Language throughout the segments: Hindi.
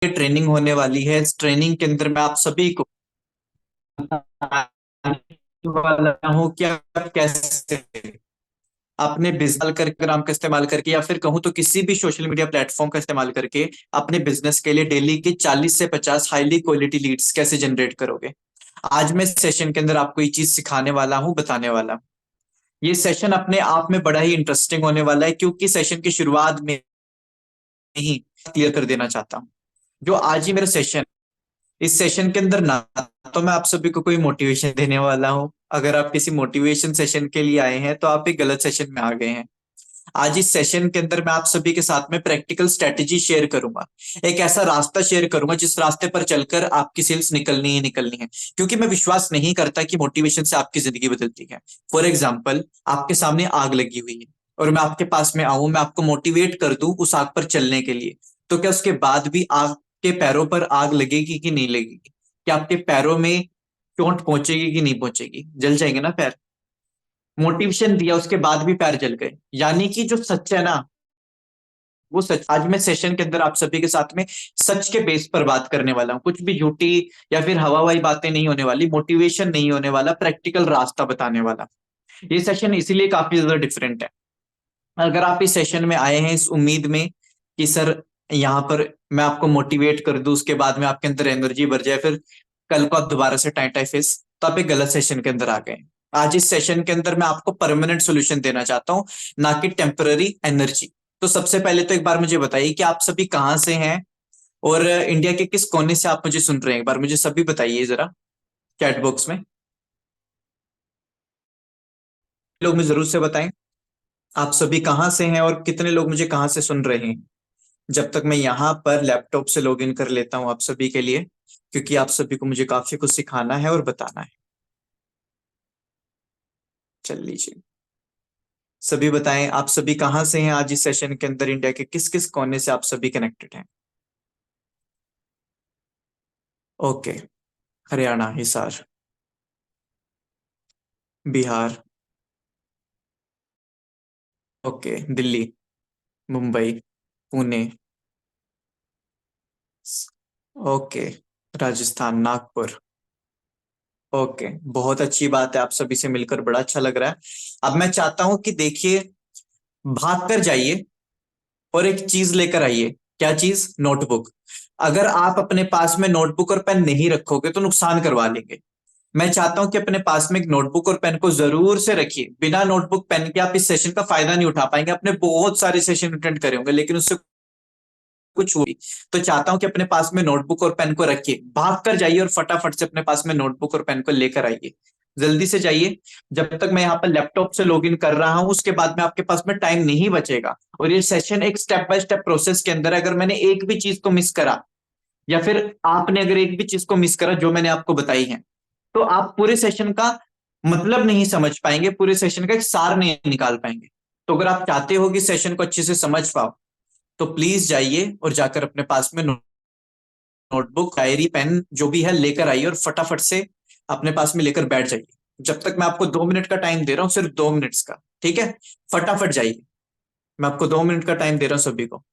ट्रेनिंग होने वाली है। इस ट्रेनिंग के अंदर मैं आप सभी को बताने वाला हूँ कि आप कैसे अपने बिजनेस इंस्टाग्राम का इस्तेमाल करके या फिर कहूँ तो किसी भी सोशल मीडिया प्लेटफॉर्म का इस्तेमाल करके अपने बिजनेस के लिए डेली के 40 से 50 हाईली क्वालिटी लीड्स कैसे जनरेट करोगे। आज मैं सेशन के अंदर आपको ये चीज सिखाने वाला हूँ, बताने वाला हूँ। ये सेशन अपने आप में बड़ा ही इंटरेस्टिंग होने वाला है, क्योंकि सेशन की शुरुआत में ही क्लियर कर देना चाहता हूँ। जो आज ही मेरा सेशन, इस सेशन के अंदर ना तो मैं आप सभी को कोई मोटिवेशन देने वाला हूँ। अगर आप किसी मोटिवेशन सेशन के लिए आए हैं तो आप एक गलत सेशन में आ गए हैं। आज इस सेशन के अंदर मैं आप सभी के साथ में प्रैक्टिकल स्ट्रेटेजी शेयर करूंगा। एक ऐसा रास्ता शेयर करूंगा जिस रास्ते पर चलकर आपकी सेल्स निकलनी ही निकलनी है, क्योंकि मैं विश्वास नहीं करता कि मोटिवेशन से आपकी जिंदगी बदलती है। फॉर एग्जाम्पल, आपके सामने आग लगी हुई है और मैं आपके पास में आऊं, मैं आपको मोटिवेट कर दूं उस आग पर चलने के लिए, तो क्या उसके बाद भी आपके पैरों पर आग लगेगी कि नहीं लगेगी? क्या आपके पैरों में चोट पहुंचेगी कि नहीं पहुंचेगी? जल जाएंगे ना पैर। मोटिवेशन दिया उसके बाद भी पैर जल गए, यानी कि जो सच है ना वो सच। आज मैं सेशन के अंदर आप सभी के साथ में सच के बेस पर बात करने वाला हूँ। कुछ भी झूठी या फिर हवावाई बातें नहीं होने वाली, मोटिवेशन नहीं होने वाला, प्रैक्टिकल रास्ता बताने वाला। ये सेशन इसीलिए काफी ज्यादा डिफरेंट है। अगर आप इस सेशन में आए हैं इस उम्मीद में कि सर यहाँ पर मैं आपको मोटिवेट कर दूं, उसके बाद में आपके अंदर एनर्जी भर जाए, फिर कल को आप दोबारा से टाइम टाइम फेस, तो आप एक गलत सेशन के अंदर आ गए। आज इस सेशन के अंदर मैं आपको परमानेंट सॉल्यूशन देना चाहता हूँ, ना कि टेम्पररी एनर्जी। तो सबसे पहले तो एक बार मुझे बताइए कि आप सभी कहाँ से हैं और इंडिया के किस कोने से आप मुझे सुन रहे हैं। एक बार मुझे सभी बताइए जरा चैट बॉक्स में। लोग मुझे जरूर से बताएं आप सभी कहाँ से हैं और कितने लोग मुझे कहाँ से सुन रहे हैं। जब तक मैं यहाँ पर लैपटॉप से लॉगिन कर लेता हूँ आप सभी के लिए, क्योंकि आप सभी को मुझे काफी कुछ सिखाना है और बताना है। चल लीजिए, सभी बताएं आप सभी कहाँ से हैं आज इस सेशन के अंदर, इंडिया के किस किस कोने से आप सभी कनेक्टेड हैं। Okay, Haryana, Hisar, Bihar, okay, Delhi, Mumbai, Pune, okay, Rajasthan, Nagpur. Okay, बहुत अच्छी बात है, आप सभी से मिलकर बड़ा अच्छा लग रहा है। अब मैं चाहता हूं कि देखिए, भाग कर जाइए और एक चीज लेकर आइए। क्या चीज? नोटबुक। अगर आप अपने पास में नोटबुक और पेन नहीं रखोगे तो नुकसान करवा लेंगे। मैं चाहता हूं कि अपने पास में एक नोटबुक और पेन को जरूर से रखिए। बिना नोटबुक पेन के आप इस सेशन का फायदा नहीं उठा पाएंगे। आपने बहुत सारे सेशन अटेंड करे होंगे लेकिन उससे कुछ हुई, तो चाहता हूं कि अपने पास में नोटबुक और पेन को रखिए, भाग कर जाइए और फटाफट से अपने पास में नोटबुक और पेन को लेकर आइए। जल्दी से जाइए। जब तक मैं यहाँ पर लैपटॉप से लॉगिन कर रहा हूं उसके बाद में आपके पास में टाइम नहीं बचेगा। और ये सेशन एक स्टेप बाय स्टेप प्रोसेस के अंदर है। अगर मैंने एक भी चीज को मिस करा या फिर आपने अगर एक भी चीज को मिस करा जो मैंने आपको बताई है, तो आप पूरे सेशन का मतलब नहीं समझ पाएंगे, पूरे सेशन का एक सार नहीं निकाल पाएंगे। तो अगर आप चाहते हो कि सेशन को अच्छे से समझ पाओ तो प्लीज जाइए और जाकर अपने पास में नोटबुक, डायरी, पेन जो भी है लेकर आइए और फटाफट से अपने पास में लेकर बैठ जाइए। जब तक मैं आपको 2 मिनट का टाइम दे रहा हूं, सिर्फ 2 मिनट्स का, ठीक है? फटाफट जाइए। मैं आपको 2 मिनट का टाइम दे रहा हूं सभी को।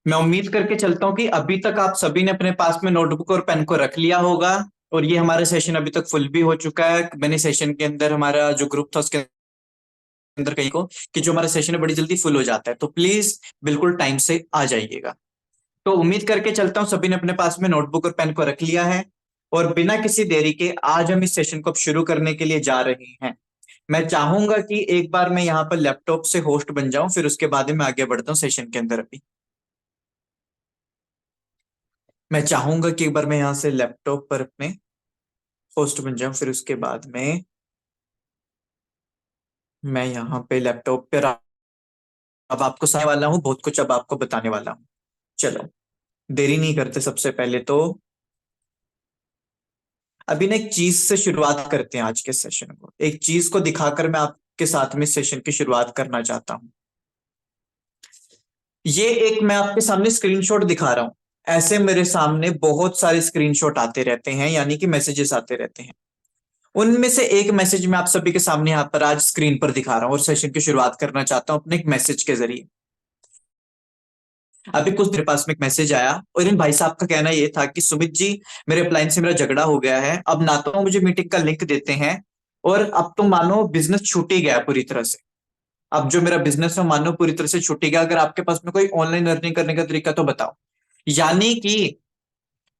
मैं उम्मीद करके चलता हूं कि अभी तक आप सभी ने अपने पास में नोटबुक और पेन को रख लिया होगा। और ये हमारा सेशन अभी तक फुल भी हो चुका है। मैंने सेशन के अंदर हमारा जो ग्रुप था उसके अंदर कहीं को कि जो हमारा सेशन है बड़ी जल्दी फुल हो जाता है, तो प्लीज बिल्कुल टाइम से आ जाइएगा। तो उम्मीद करके चलता हूं सभी ने अपने पास में नोटबुक और पेन को रख लिया है। और बिना किसी देरी के आज हम इस सेशन को अब शुरू करने के लिए जा रहे हैं। मैं चाहूंगा कि एक बार मैं यहाँ पर लैपटॉप से होस्ट बन जाऊं, फिर उसके बाद में आगे बढ़ता हूँ सेशन के अंदर। अभी मैं चाहूंगा कि एक बार मैं यहाँ से लैपटॉप पर अपने होस्ट बन जाऊं, फिर उसके बाद में मैं यहाँ पे लैपटॉप पे अब आपको सुनाने वाला हूँ बहुत कुछ, अब आपको बताने वाला हूँ। चलो, देरी नहीं करते, सबसे पहले तो अभी ना एक चीज से शुरुआत करते हैं आज के सेशन को। एक चीज को दिखाकर मैं आपके साथ में सेशन की शुरुआत करना चाहता हूँ। ये एक मैं आपके सामने स्क्रीनशॉट दिखा रहा हूँ। ऐसे मेरे सामने बहुत सारे स्क्रीनशॉट आते रहते हैं, यानी कि मैसेजेस आते रहते हैं। उनमें से एक मैसेज मैं आप सभी के सामने यहाँ पर आज स्क्रीन पर दिखा रहा हूँ और सेशन की शुरुआत करना चाहता हूँ अपने एक मैसेज के जरिए। अभी कुछ देर पास में एक मैसेज आया और इन भाई साहब का कहना ये था कि सुमित जी, मेरे अपलाइन से मेरा झगड़ा हो गया है, अब ना तो मुझे मीटिंग का लिंक देते हैं, और अब तो मानो बिजनेस छूट ही गया पूरी तरह से। अब जो मेरा बिजनेस है मानो पूरी तरह से छूट ही गया, अगर आपके पास में कोई ऑनलाइन अर्निंग करने का तरीका तो बताओ। यानी कि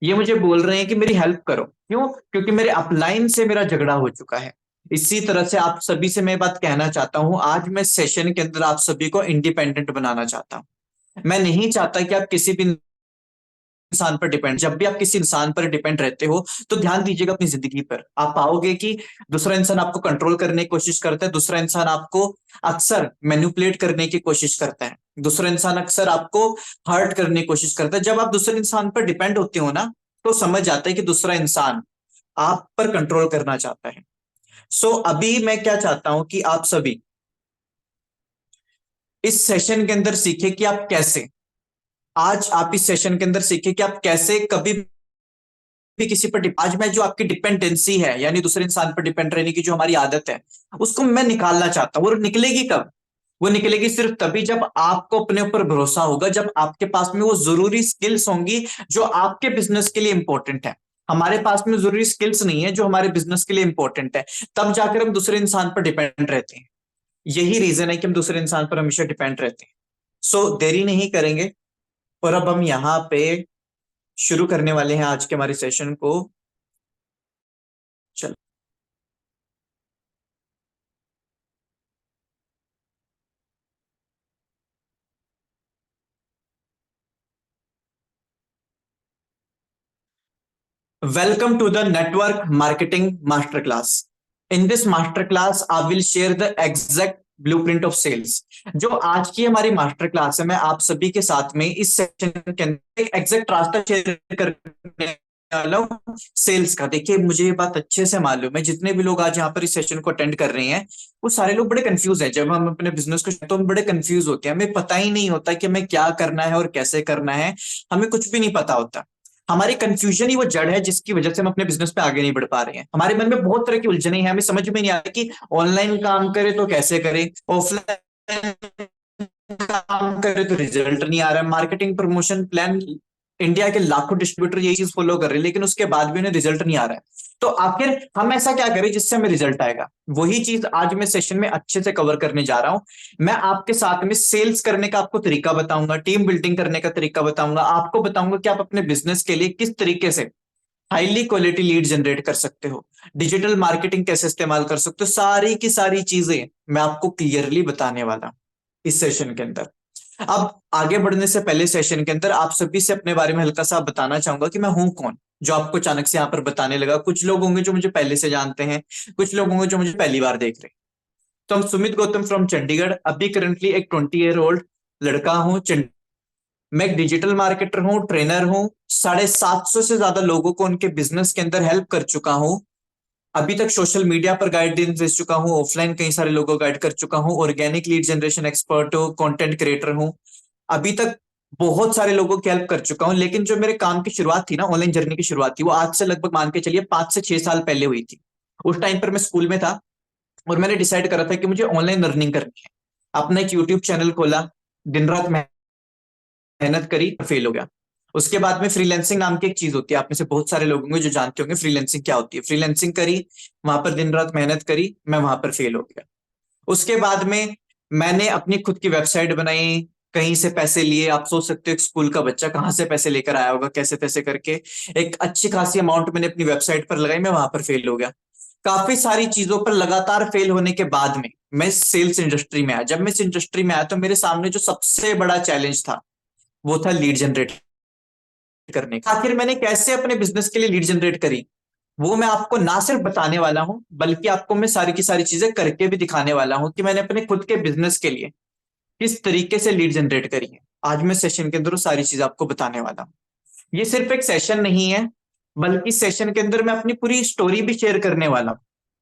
ये मुझे बोल रहे हैं कि मेरी हेल्प करो। क्यों? क्योंकि मेरे अपलाइन से मेरा झगड़ा हो चुका है। इसी तरह से आप सभी से मैं बात कहना चाहता हूं, आज मैं सेशन के अंदर आप सभी को इंडिपेंडेंट बनाना चाहता हूं। मैं नहीं चाहता कि आप किसी भी इंसान पर डिपेंड, जब भी आप किसी इंसान पर डिपेंड रहते हो तो ध्यान दीजिएगा अपनी जिंदगी पर। आप पाओगे कि दूसरा इंसान आपको कंट्रोल करने की कोशिश करता है, दूसरा इंसान आपको अक्सर मैनिपुलेट करने की कोशिश करता है, दूसरा इंसान अक्सर आपको हर्ट करने की कोशिश करता है। जब आप दूसरे इंसान पर डिपेंड होते हो ना, तो समझ जाता है कि दूसरा इंसान आप पर कंट्रोल करना चाहता है। अभी मैं क्या चाहता हूं कि आप सभी इस सेशन के अंदर सीखे कि आप कैसे, आज आप इस सेशन के अंदर सीखे कि आप कैसे कभी भी किसी पर आज मैं जो आपकी डिपेंडेंसी है, यानी दूसरे इंसान पर डिपेंड रहने की जो हमारी आदत है, उसको मैं निकालना चाहता हूं। और निकलेगी कब? वो निकलेगी सिर्फ तभी जब आपको अपने ऊपर भरोसा होगा, जब आपके पास में वो जरूरी स्किल्स होंगी जो आपके बिजनेस के लिए इंपॉर्टेंट है। हमारे पास में जरूरी स्किल्स नहीं है जो हमारे बिजनेस के लिए इंपॉर्टेंट है, तब जाकर हम दूसरे इंसान पर डिपेंड रहते हैं। यही रीजन है कि हम दूसरे इंसान पर हमेशा डिपेंड रहते हैं। देरी नहीं करेंगे, और अब हम यहाँ पे शुरू करने वाले हैं आज के हमारे सेशन को। चलो, welcome to the network marketing masterclass. In this masterclass, I will share the exact blueprint of sales. जो आज की हमारी मास्टर क्लास है, मैं आप सभी के साथ में इस सेशन के अंदर एक एग्जैक्ट रास्ता शेयर करने वाला हूँ सेल्स का। देखिए, मुझे ये बात अच्छे से मालूम है, जितने भी लोग आज यहाँ पर इस सेशन को अटेंड कर रहे हैं वो सारे लोग बड़े कंफ्यूज हैं। जब हम अपने बिजनेस को तो हम बड़े कंफ्यूज होते हैं, हमें पता ही नहीं होता कि हमें क्या करना है और कैसे करना है। हमें कुछ भी नहीं पता होता। हमारी कंफ्यूजन ही वो जड़ है जिसकी वजह से हम अपने बिजनेस पे आगे नहीं बढ़ पा रहे हैं। हमारे मन में बहुत तरह की उलझने हैं, हमें समझ में नहीं आता कि ऑनलाइन काम करे तो कैसे करें, ऑफलाइन काम करे तो रिजल्ट नहीं आ रहा है, मार्केटिंग प्रमोशन प्लान इंडिया के लाखों डिस्ट्रीब्यूटर यही चीज फॉलो कर रहे हैं, लेकिन उसके बाद भी उन्हें रिजल्ट नहीं आ रहा है। तो आखिर हम ऐसा क्या करें जिससे हमें रिजल्ट आएगा? वही चीज आज मैं सेशन में अच्छे से कवर करने जा रहा हूं। मैं आपके साथ में सेल्स करने का आपको तरीका बताऊंगा, टीम बिल्डिंग करने का तरीका बताऊंगा, आपको बताऊंगा कि आप अपने बिजनेस के लिए किस तरीके से हाईली क्वालिटी लीड जनरेट कर सकते हो, डिजिटल मार्केटिंग कैसे इस्तेमाल कर सकते हो। सारी की सारी चीजें मैं आपको क्लियरली बताने वाला हूं इस सेशन के अंदर। अब आगे बढ़ने से पहले सेशन के अंदर आप सभी से अपने बारे में हल्का सा बताना चाहूंगा कि मैं हूं कौन, जो आपको अचानक से यहाँ पर बताने लगा। कुछ लोग होंगे जो मुझे पहले से जानते हैं, कुछ लोग होंगे जो मुझे पहली बार देख रहे हैं। तो हम सुमित गौतम फ्रॉम चंडीगढ़, अभी करंटली एक 20 ईयर ओल्ड लड़का हूँ। मैं एक डिजिटल मार्केटर हूँ, ट्रेनर हूँ। 750 से ज्यादा लोगों को उनके बिजनेस के अंदर हेल्प कर चुका हूँ। अभी तक सोशल मीडिया पर गाइडेंस दे चुका हूँ, ऑफलाइन कई सारे लोगों को गाइड कर चुका हूँ, ऑर्गेनिक लीड जनरेशन एक्सपर्ट हूँ, कंटेंट क्रिएटर हूँ। अभी तक बहुत सारे लोगों की हेल्प कर चुका हूँ। लेकिन जो मेरे काम की शुरुआत थी ना, ऑनलाइन जर्नी की शुरुआत थी, वो आज से लगभग मान के चलिए 5 से 6 साल पहले हुई थी। उस टाइम पर मैं स्कूल में था और मैंने डिसाइड करा था कि मुझे ऑनलाइन अर्निंग करनी है। अपना एक यूट्यूब चैनल खोला, दिन रात मेहनत करी, फेल हो गया। उसके बाद में फ्रीलैंसिंग नाम की एक चीज होती है, आप में से बहुत सारे लोग होंगे जो जानते होंगे फ्रीलैंसिंग क्या होती है। फ्रीलैंसिंग करी, वहां पर दिन रात मेहनत करी, मैं वहां पर फेल हो गया। उसके बाद में मैंने अपनी खुद की वेबसाइट बनाई, कहीं से पैसे लिए। आप सोच सकते हो एक स्कूल का बच्चा कहां से पैसे लेकर आया होगा, कैसे तैसे करके एक अच्छी खासी अमाउंट मैंने अपनी वेबसाइट पर लगाई, मैं वहां पर फेल हो गया। काफी सारी चीजों पर लगातार फेल होने के बाद में मैं सेल्स इंडस्ट्री में आया। जब मैं इस इंडस्ट्री में आया तो मेरे सामने जो सबसे बड़ा चैलेंज था वो था लीड जनरेटर करने का। आखिर मैंने कैसे अपने बिजनेस के लिए लीड जनरेट करी, वो मैं आपको ना सिर्फ बताने वाला हूं, बल्कि आपको मैं सारी की सारी चीजें करके भी दिखाने वाला हूं कि मैंने अपने खुद के बिजनेस के लिए किस तरीके से लीड जनरेट करी है। आज मैं सेशन के अंदर वो सारी चीजें आपको बताने वाला हूं। ये सिर्फ एक सेशन नहीं है, बल्कि सेशन के अंदर मैं अपनी पूरी स्टोरी भी शेयर करने वाला हूं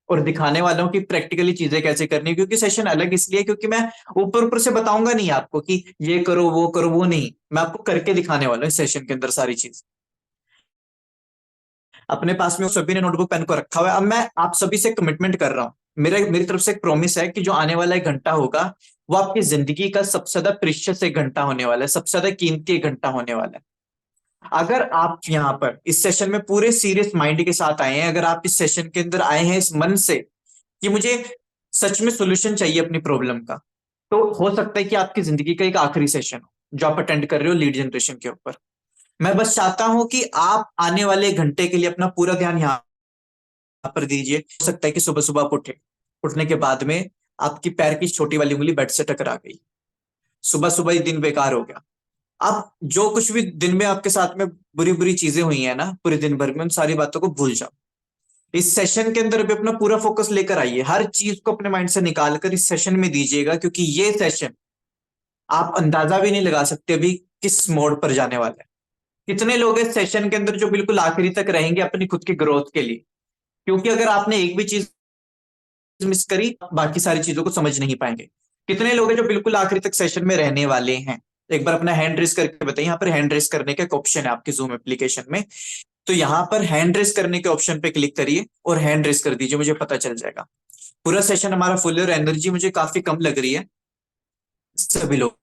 और दिखाने वाला हूं कि प्रैक्टिकली चीजें कैसे करनी है। क्योंकि सेशन अलग इसलिए क्योंकि मैं ऊपर ऊपर से बताऊंगा नहीं आपको कि ये करो वो नहीं, मैं आपको करके दिखाने वाला हूं इस सेशन के अंदर सारी चीज। अपने पास में सभी ने नोटबुक पेन को रखा हुआ है। अब मैं आप सभी से कमिटमेंट कर रहा हूं, मेरी तरफ से एक प्रॉमिस है कि जो आने वाला एक घंटा होगा वो आपकी जिंदगी का सबसे ज्यादा प्रीशियस एक घंटा होने वाला है, सबसे ज्यादा कीमती एक घंटा होने वाला है। अगर आप यहाँ पर इस सेशन में पूरे सीरियस माइंड के साथ आए हैं, अगर आप इस सेशन के अंदर आए हैं इस मन से कि मुझे सच में सोल्यूशन चाहिए अपनी प्रॉब्लम का, तो हो सकता है कि आपकी जिंदगी का एक आखिरी सेशन हो जो आप अटेंड कर रहे हो लीड जनरेशन के ऊपर। मैं बस चाहता हूं कि आप आने वाले घंटे के लिए अपना पूरा ध्यान यहाँ पर दीजिए। हो सकता है कि सुबह सुबह आप उठे, उठने के बाद में आपकी पैर की छोटी वाली उंगली बेड से टकरा गई, सुबह सुबह ही दिन बेकार हो गया। आप जो कुछ भी दिन में आपके साथ में बुरी बुरी चीजें हुई है ना पूरे दिन भर में, उन सारी बातों को भूल जाओ। इस सेशन के अंदर भी अपना पूरा फोकस लेकर आइए, हर चीज को अपने माइंड से निकाल कर इस सेशन में दीजिएगा, क्योंकि ये सेशन आप अंदाजा भी नहीं लगा सकते अभी किस मोड पर जाने वाला है। कितने लोग इस सेशन के अंदर जो बिल्कुल आखिरी तक रहेंगे अपनी खुद की ग्रोथ के लिए, क्योंकि अगर आपने एक भी चीज मिस करी बाकी सारी चीजों को समझ नहीं पाएंगे। कितने लोग हैं जो बिल्कुल आखिरी तक सेशन में रहने वाले हैं? एक बार अपना हैंड रेस करके बताइए। यहाँ पर हैंड रेस करने का एक ऑप्शन है आपके जूम एप्लीकेशन में, तो यहाँ पर हैंड रेस करने के ऑप्शन पे क्लिक करिए और हैंड रेस कर दीजिए, मुझे पता चल जाएगा। पूरा सेशन हमारा फुल है और एनर्जी मुझे काफी कम लग रही है सभी लोग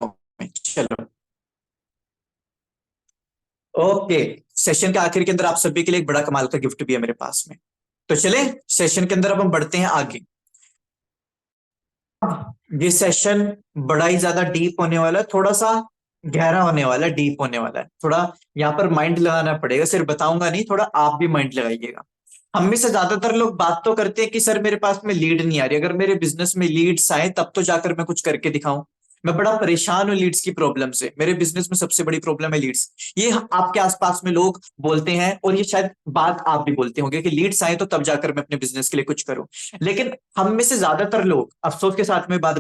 में। चलो ओके, सेशन के आखिर के अंदर आप सभी के लिए एक बड़ा कमाल का गिफ्ट भी है मेरे पास में। तो चले सेशन के अंदर अब हम बढ़ते हैं आगे। ये सेशन बड़ा ही ज्यादा डीप होने वाला है, थोड़ा सा गहरा होने वाला है, डीप होने वाला है। थोड़ा यहाँ पर माइंड लगाना पड़ेगा, सिर्फ बताऊंगा नहीं, थोड़ा आप भी माइंड लगाइएगा। हम में से ज्यादातर लोग बात तो करते हैं कि सर मेरे पास में लीड नहीं आ रही, अगर मेरे बिजनेस में लीड्स आए तब तो जाकर मैं कुछ करके दिखाऊं। मैं बड़ा परेशान हूँ लीड्स की प्रॉब्लम से, मेरे बिजनेस में सबसे बड़ी प्रॉब्लम है लीड्स। ये आपके आसपास में लोग बोलते हैं और ये शायद बात आप भी बोलते होंगे कि लीड्स आए तो तब जाकर मैं अपने बिजनेस के लिए कुछ करूं। लेकिन हम में से ज्यादातर लोग, अफसोस के साथ में बात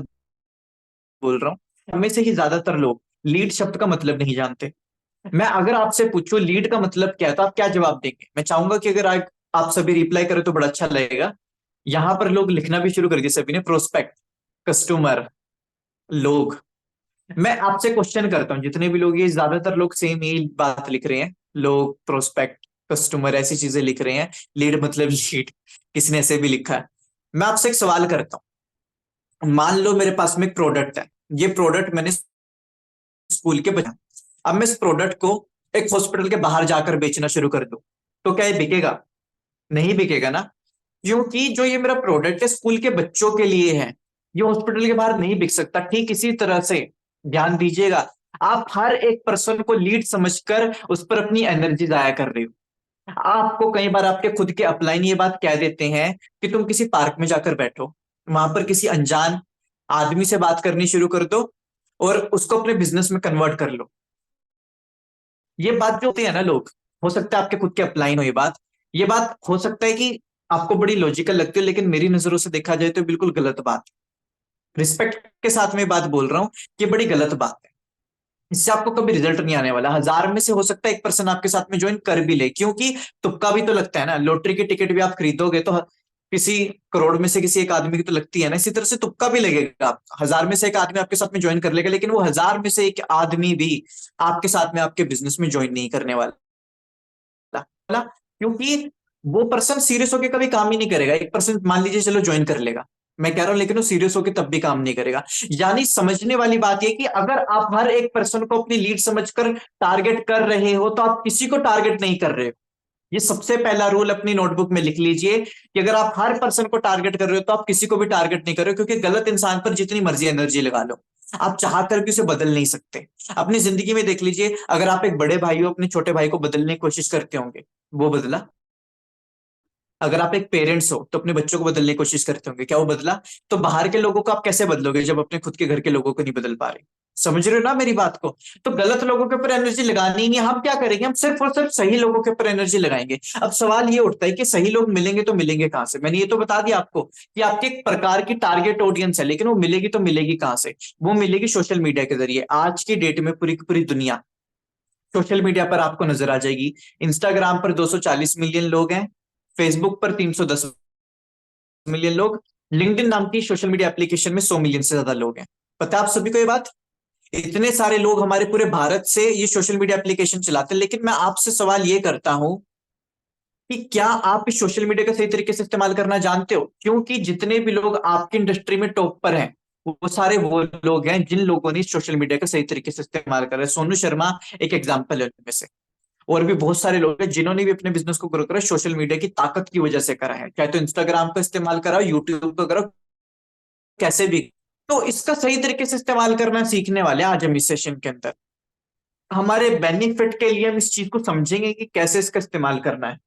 बोल रहा हूँ, हम में से ही ज्यादातर लोग लीड शब्द का मतलब नहीं जानते। मैं अगर आपसे पूछूं लीड का मतलब क्या है तो आप क्या जवाब देंगे? मैं चाहूंगा कि अगर आप सभी रिप्लाई करें तो बड़ा अच्छा लगेगा। यहां पर लोग लिखना भी शुरू कर दिए सभी ने, प्रोस्पेक्ट, कस्टमर, लोग। मैं आपसे क्वेश्चन करता हूं, जितने भी लोग, ये ज्यादातर लोग सेम ही बात लिख रहे हैं, लोग, प्रोस्पेक्ट, कस्टमर, ऐसी चीजें लिख रहे हैं। लीड मतलब लीड, किसी ने ऐसे भी लिखा है। मैं आपसे एक सवाल करता हूं, मान लो मेरे पास में एक प्रोडक्ट है, ये प्रोडक्ट मैंने स्कूल के बचा, अब मैं इस प्रोडक्ट को एक हॉस्पिटल के बाहर जाकर बेचना शुरू कर दूं, तो क्या ये बिकेगा? नहीं बिकेगा ना, क्योंकि जो ये मेरा प्रोडक्ट है स्कूल के बच्चों के लिए है, ये हॉस्पिटल के बाहर नहीं बिक सकता। ठीक इसी तरह से ध्यान दीजिएगा, आप हर एक पर्सन को लीड समझकर उस पर अपनी एनर्जी जाया कर रहे हो। आपको कई बार आपके खुद के अपलाइन ये बात कह देते हैं कि तुम किसी पार्क में जाकर बैठो, वहां पर किसी अनजान आदमी से बात करनी शुरू कर दो और उसको अपने बिजनेस में कन्वर्ट कर लो। ये बात जो होती है ना लोग, हो सकता है आपके खुद के अपलाइन हो ये बात हो सकता है कि आपको बड़ी लॉजिकल लगती है, लेकिन मेरी नजरों से देखा जाए तो बिल्कुल गलत बात। रिस्पेक्ट के साथ में बात बोल रहा हूं कि बड़ी गलत बात है। इससे आपको कभी रिजल्ट नहीं आने वाला। 1000 में से हो सकता है एक पर्सन आपके साथ में ज्वाइन कर भी ले, क्योंकि तुक्का भी तो लगता है ना, लॉटरी की टिकट भी आप खरीदोगे तो किसी करोड़ में से किसी एक आदमी की तो लगती है ना, इसी तरह से तुक्का भी लगेगा। आप 1000 में से एक आदमी आपके साथ में ज्वाइन कर लेगा, लेकिन वो 1000 में से एक आदमी भी आपके साथ में आपके बिजनेस में ज्वाइन नहीं करने वाला, क्योंकि वो पर्सन सीरियस होकर कभी काम ही नहीं करेगा। एक पर्सन मान लीजिए चलो ज्वाइन कर लेगा, मैं कह रहा हूं, लेकिन वो सीरियस होकर तब भी काम नहीं करेगा। यानी समझने वाली बात यह कि अगर आप हर एक पर्सन को अपनी लीड समझकर टारगेट कर रहे हो तो आप किसी को टारगेट नहीं कर रहे हो। ये सबसे पहला रूल अपनी नोटबुक में लिख लीजिए कि अगर आप हर पर्सन को टारगेट कर रहे हो तो आप किसी को भी टारगेट नहीं कर रहे हो, क्योंकि गलत इंसान पर जितनी मर्जी एनर्जी लगा लो आप चाह कर भी उसे बदल नहीं सकते। अपनी जिंदगी में देख लीजिए, अगर आप एक बड़े भाई हो अपने छोटे भाई को बदलने की कोशिश करते होंगे, वो बदला? अगर आप एक पेरेंट्स हो तो अपने बच्चों को बदलने की कोशिश करते होंगे, क्या वो बदला? तो बाहर के लोगों को आप कैसे बदलोगे जब अपने खुद के घर के लोगों को नहीं बदल पा रहे? समझ रहे हो ना मेरी बात को? तो गलत लोगों के ऊपर एनर्जी लगानी ही नहीं, हम क्या करेंगे, हम सिर्फ और सिर्फ सही लोगों के ऊपर एनर्जी लगाएंगे। अब सवाल ये उठता है कि सही लोग मिलेंगे तो मिलेंगे कहां से? मैंने ये तो बता दिया आपको कि आपके एक प्रकार की टारगेट ऑडियंस है, लेकिन वो मिलेगी तो मिलेगी कहां से? वो मिलेगी सोशल मीडिया के जरिए। आज की डेट में पूरी की पूरी दुनिया सोशल मीडिया पर आपको नजर आ जाएगी। इंस्टाग्राम पर 240 मिलियन लोग हैं, फेसबुक पर 310 मिलियन लोग, लिंक्डइन नाम की सोशल मीडिया एप्लीकेशन में 100 मिलियन से ज्यादा लोग हैं। पता है आप सभी को ये बात? इतने सारे लोग हमारे पूरे भारत से ये सोशल मीडिया एप्लीकेशन चलाते हैं। लेकिन मैं आपसे सवाल ये करता हूं कि क्या आप इस सोशल मीडिया का सही तरीके से इस्तेमाल करना जानते हो? क्योंकि जितने भी लोग आपकी इंडस्ट्री में टॉप पर हैं, वो सारे वो लोग हैं जिन लोगों ने सोशल मीडिया का सही तरीके से इस्तेमाल करा है। सोनू शर्मा एक एग्जाम्पल है उनमें से। और भी बहुत सारे लोग हैं जिन्होंने भी अपने बिजनेस को ग्रो करा सोशल मीडिया की ताकत की वजह से करा है। चाहे तो इंस्टाग्राम का इस्तेमाल करा, यूट्यूब का करा, कैसे भी। तो इसका सही तरीके से इस्तेमाल करना सीखने वाले हैं आज हम इस सेशन के अंदर। हमारे बेनिफिट के लिए हम इस चीज को समझेंगे कि कैसे इसका इस्तेमाल करना है।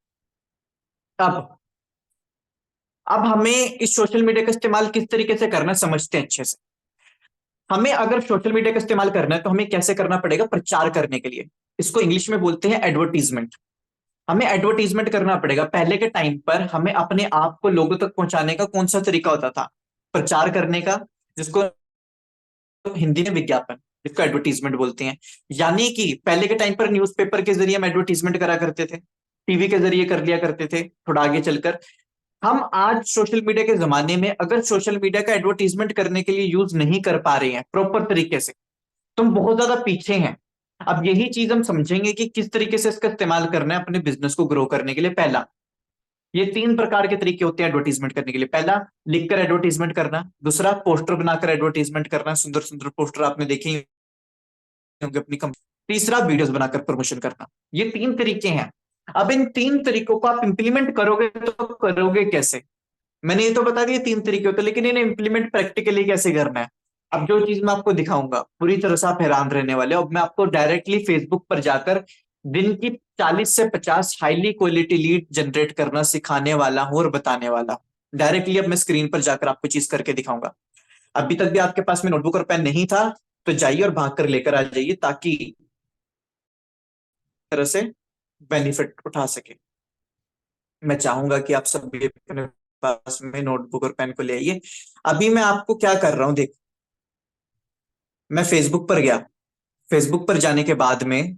अब अब हमें इस सोशल मीडिया का इस्तेमाल किस तरीके से करना है समझते हैं अच्छे से। हमें अगर सोशल मीडिया का इस्तेमाल करना है तो हमें कैसे करना पड़ेगा प्रचार करने के लिए? इसको इंग्लिश में बोलते हैं एडवर्टीजमेंट। हमें एडवर्टीजमेंट करना पड़ेगा। पहले के टाइम पर हमें अपने आप को लोगों तक पहुंचाने का कौन सा तरीका होता था? प्रचार करने का, जिसको हिंदी में विज्ञापन, जिसको एडवर्टीजमेंट बोलते हैं। यानी कि पहले के टाइम पर न्यूज़पेपर के जरिए हम एडवर्टीजमेंट करा करते थे, टीवी के जरिए कर लिया करते थे। थोड़ा आगे चलकर हम आज सोशल मीडिया के जमाने में अगर सोशल मीडिया का एडवर्टीजमेंट करने के लिए यूज नहीं कर पा रहे हैं प्रॉपर तरीके से, तो हम बहुत ज्यादा पीछे हैं। अब यही चीज हम समझेंगे कि किस तरीके से इसका इस्तेमाल करना है अपने बिजनेस को ग्रो करने के लिए। पहला, ये तीन प्रकार के तरीके होते हैं एडवर्टीजमेंट करने के लिए। पहला, लिखकर एडवर्टीजमेंट करना। दूसरा, पोस्टर बनाकर एडवर्टीजमेंट करना, सुंदर सुंदर पोस्टर आपने देखे ही होंगे अपनी कंपनी। तीसरा, वीडियोस बनाकर प्रमोशन करना। ये तीन तरीके हैं। अब इन तीन तरीकों को आप इंप्लीमेंट करोगे तो करोगे कैसे? मैंने ये तो बता दिया तीन तरीके होते हैं, लेकिन इन्हें इंप्लीमेंट प्रैक्टिकली कैसे करना है? अब जो चीज मैं आपको दिखाऊंगा पूरी तरह से आप हैरान रहने वाले हो। अब मैं आपको डायरेक्टली फेसबुक पर जाकर दिन की 40 से 50 हाईली क्वालिटी लीड जनरेट करना सिखाने वाला हूं और बताने वाला हूं। डायरेक्टली अब मैं स्क्रीन पर जाकर आपको चीज करके दिखाऊंगा। अभी तक भी आपके पास में नोटबुक और पेन नहीं था तो जाइए और भाग कर लेकर आ जाइए, ताकि तरह से बेनिफिट उठा सके। मैं चाहूंगा कि आप सब भी अपने पास में नोटबुक और पेन को ले आइए। अभी मैं आपको क्या कर रहा हूं देख, मैं फेसबुक पर गया। फेसबुक पर जाने के बाद में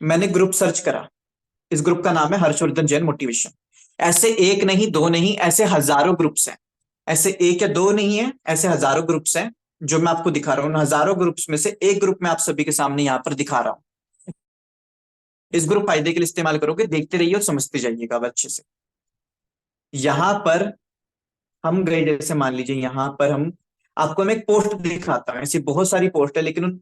मैंने ग्रुप सर्च करा। इस ग्रुप का नाम है हर्षवर्धन जैन मोटिवेशन। ऐसे एक नहीं, दो नहीं, ऐसे हजारों ग्रुप्स हैं। ऐसे एक या दो नहीं है, ऐसे हजारों ग्रुप्स हैं जो मैं आपको दिखा रहा हूं। हजारों ग्रुप्स में से एक ग्रुप मैं आप सभी के सामने यहां पर दिखा रहा हूं। इस ग्रुप फायदे के लिए इस्तेमाल करोगे, देखते रहिए और समझते जाइएगा अब अच्छे से। यहां पर हम गए, जैसे मान लीजिए यहां पर हम, आपको मैं एक पोस्ट दिखाता हूँ। ऐसी बहुत सारी पोस्ट है, लेकिन उन